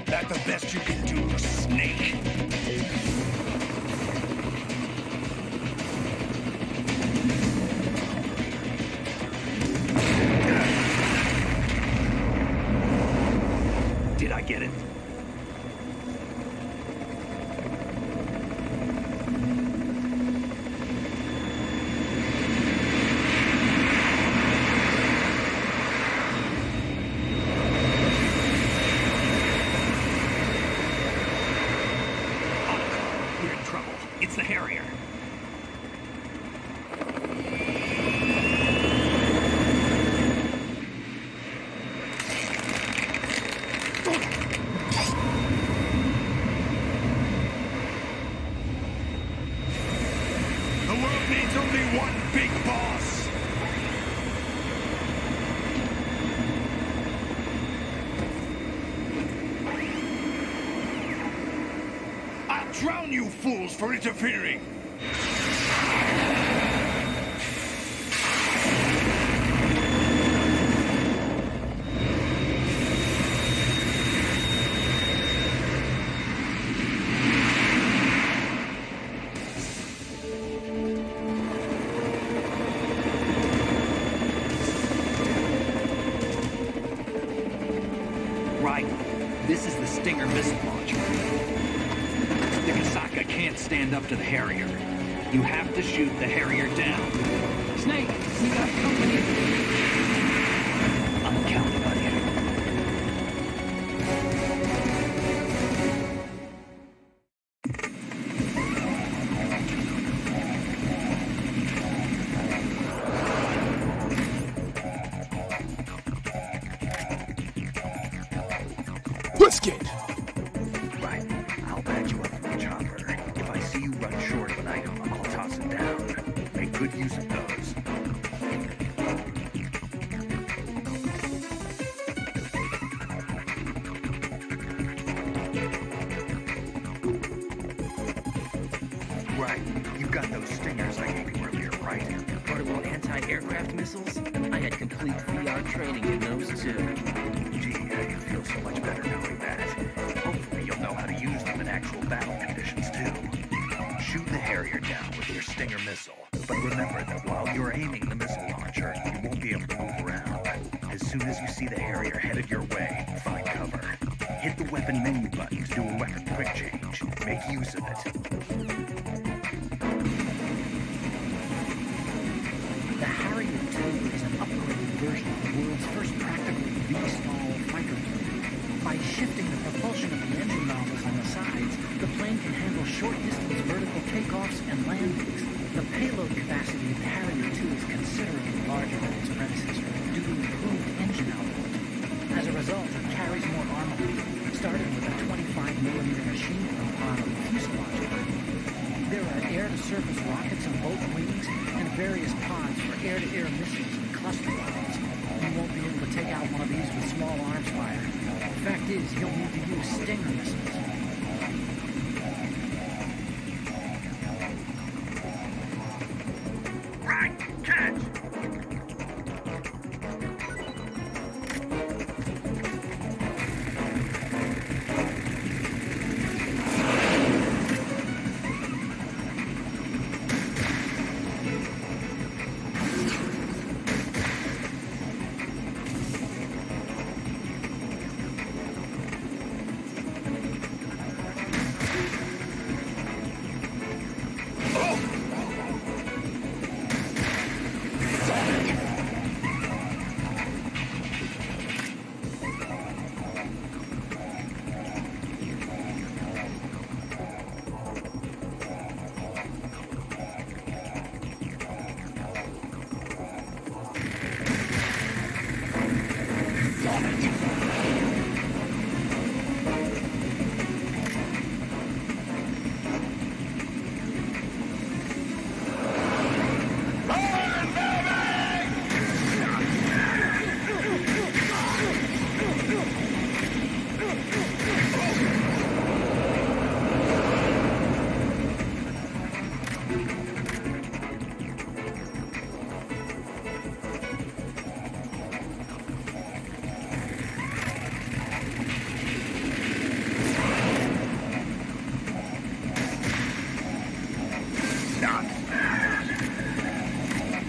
That the best you can do, Snake? Did I get it? We're in trouble. It's the Harrier. The world needs only one big boss. I'll drown you fools for interfering. Right. This is the Stinger missile launcher. The Kasaka can't stand up to the Harrier. You have to shoot the Harrier down. Snake, we got company. I'm counting on you. Biscuit! Right. I'll patch you up from the chopper. If I see you run short of an item, I'll toss it down. Make good use of those. Right. You've got those stingers I gave you earlier, right? Portable anti-aircraft missiles? I had complete VR training in those too. Gee, I feel so much better knowing that. Hopefully you'll know how to use them in actual battle conditions too. Shoot the Harrier down with your Stinger missile. But remember that while you're aiming the missile launcher, you won't be able to move around. As soon as you see the Harrier headed your way, find cover. Hit the weapon menu button to do a weapon quick change. Make use of it. The Harrier II is an upgraded version of the world's first practically V-stall fighter plane. By shifting the propulsion of the engine nozzles on the sides, the plane can handle short-distance vertical takeoffs and landings. The payload capacity of the Harrier II is considerably larger than its predecessor due to improved engine output. As a result, it carries more armament, starting his pods for air-to-air missiles and cluster bombs. He won't be able to take out one of these with small arms fire. The fact is, he'll need to use Stinger missiles. Right, catch!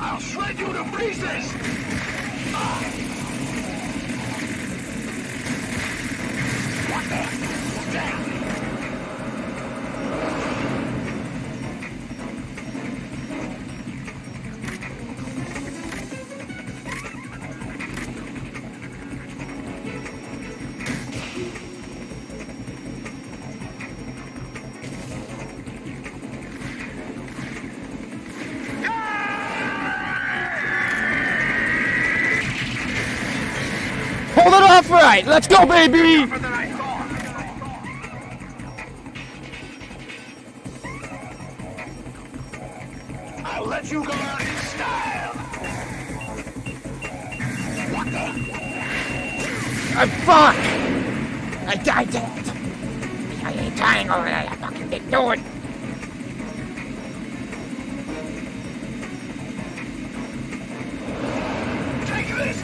I'll shred you to pieces! What the? Damn! Hold it off right! Let's go, baby! I'll let you go out in style! What the? Fuck! I did it! I ain't dying over there, I fucking didn't do it! Take this!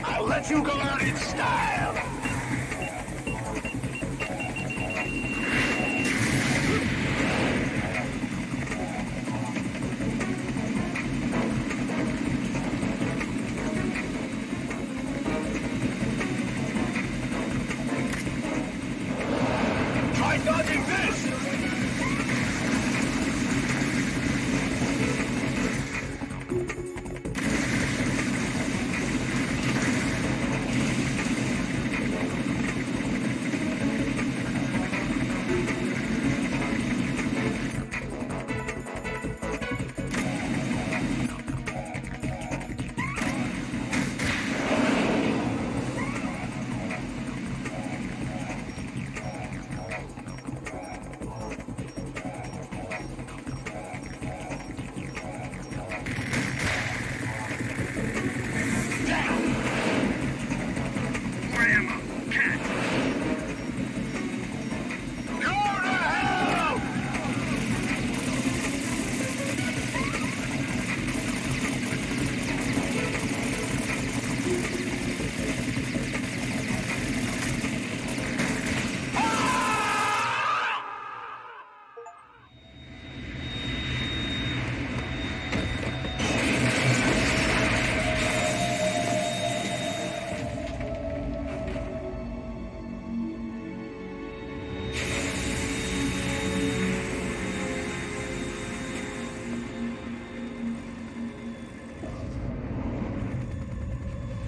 I'll let you go out in style! Try dodging this!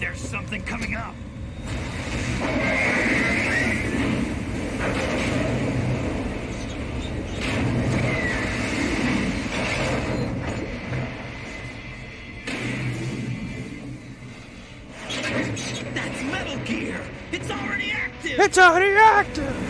There's something coming up. That's Metal Gear! It's already active! It's already active!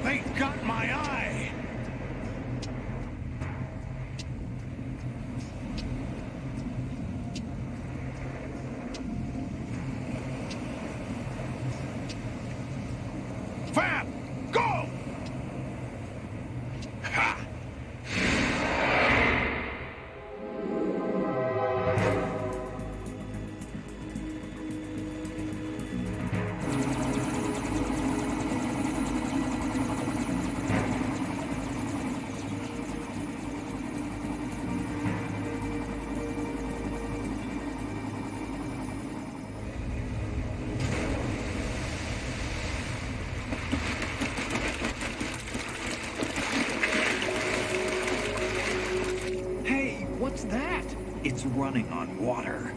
They got my eye! Fab! Go! Ha! Hey, what's that? It's running on water.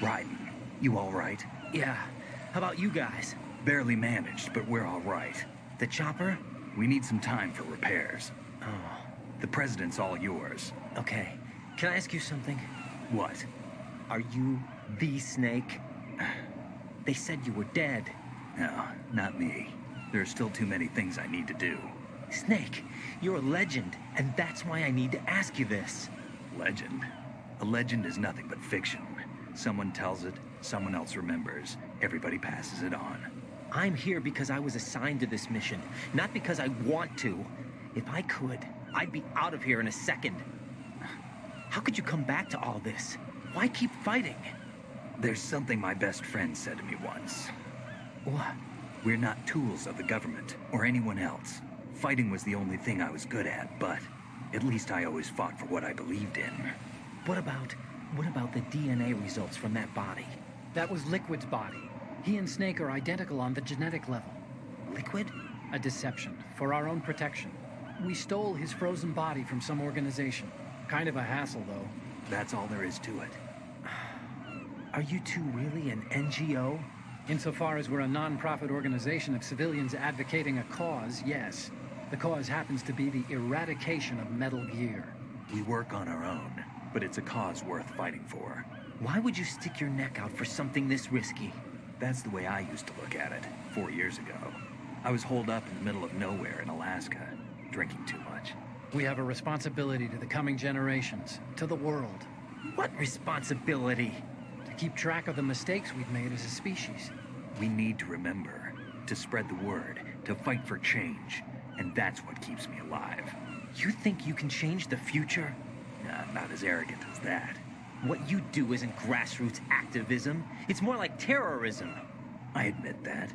Ryden, you all right? Yeah. How about you guys? Barely managed, but we're all right. The chopper? We need some time for repairs. Oh. The president's all yours. Okay. Can I ask you something? What? Are you the Snake? They said you were dead. No, not me. There are still too many things I need to do. Snake, you're a legend, and that's why I need to ask you this. Legend? A legend is nothing but fiction. Someone tells it, someone else remembers. Everybody passes it on. I'm here because I was assigned to this mission, not because I want to. If I could, I'd be out of here in a second. How could you come back to all this? Why keep fighting? There's something my best friend said to me once. What? We're not tools of the government or anyone else. Fighting was the only thing I was good at, but at least I always fought for what I believed in. What about the DNA results from that body? That was Liquid's body. He and Snake are identical on the genetic level. Liquid? A deception, for our own protection. We stole his frozen body from some organization. Kind of a hassle, though. That's all there is to it. Are you two really an NGO? Insofar as we're a non-profit organization of civilians advocating a cause, yes. The cause happens to be the eradication of Metal Gear. We work on our own, but it's a cause worth fighting for. Why would you stick your neck out for something this risky? That's the way I used to look at it, 4 years ago. I was holed up in the middle of nowhere in Alaska, drinking too much. We have a responsibility to the coming generations, to the world. What responsibility? To keep track of the mistakes we've made as a species. We need to remember, to spread the word, to fight for change, and that's what keeps me alive. You think you can change the future? Nah, I'm not as arrogant as that. What you do isn't grassroots activism. It's more like terrorism. I admit that.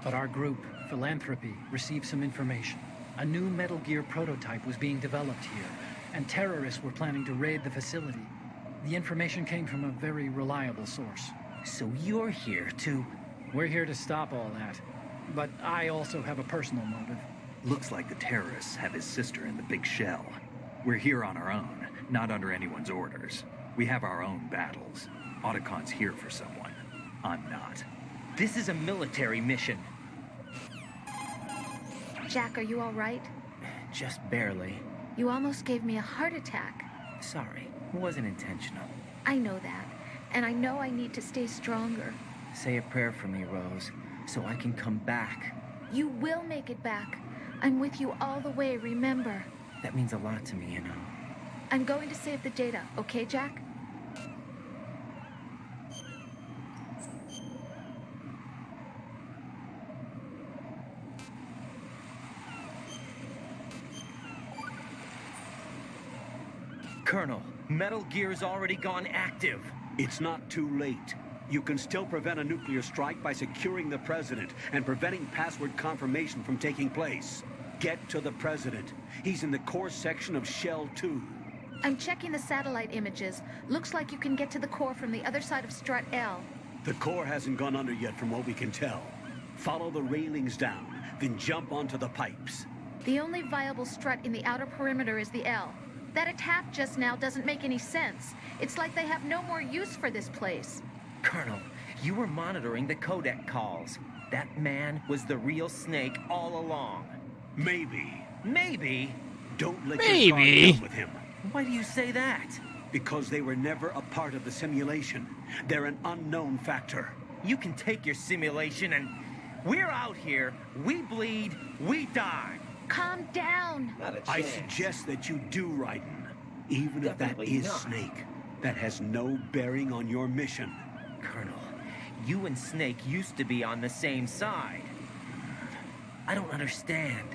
But our group, Philanthropy, received some information. A new Metal Gear prototype was being developed here, and terrorists were planning to raid the facility. The information came from a very reliable source. So you're here to... We're here to stop all that. but I also have a personal motive. Looks like the terrorists have his sister in the big shell. We're here on our own, not under anyone's orders. We have our own battles. Otacon's here for someone. I'm not. This is a military mission. Jack, are you all right? Just barely. You almost gave me a heart attack. Sorry, it wasn't intentional. I know that, and I know I need to stay stronger. Say a prayer for me, Rose, so I can come back. You will make it back. I'm with you all the way, remember? That means a lot to me, you know. I'm going to save the data, okay, Jack? Colonel, Metal Gear's already gone active. It's not too late. You can still prevent a nuclear strike by securing the president and preventing password confirmation from taking place. Get to the president. He's in the core section of Shell 2. I'm checking the satellite images. Looks like you can get to the core from the other side of Strut L. The core hasn't gone under yet from what we can tell. Follow the railings down, then jump onto the pipes. The only viable strut in the outer perimeter is the L. That attack just now doesn't make any sense. It's like they have no more use for this place. Colonel, you were monitoring the codec calls. That man was the real Snake all along. Maybe. Maybe? Don't let your guard down with him. Why do you say that? Because they were never a part of the simulation. They're an unknown factor. You can take your simulation and... We're out here, we bleed, we die. Calm down. I suggest that you do, Raiden. Even if that is Snake, that has no bearing on your mission. Colonel, you and Snake used to be on the same side. I don't understand.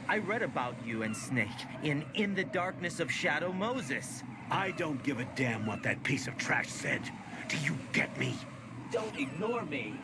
I read about you and Snake in the Darkness of Shadow Moses. I don't give a damn what that piece of trash said. Do you get me? Don't ignore me.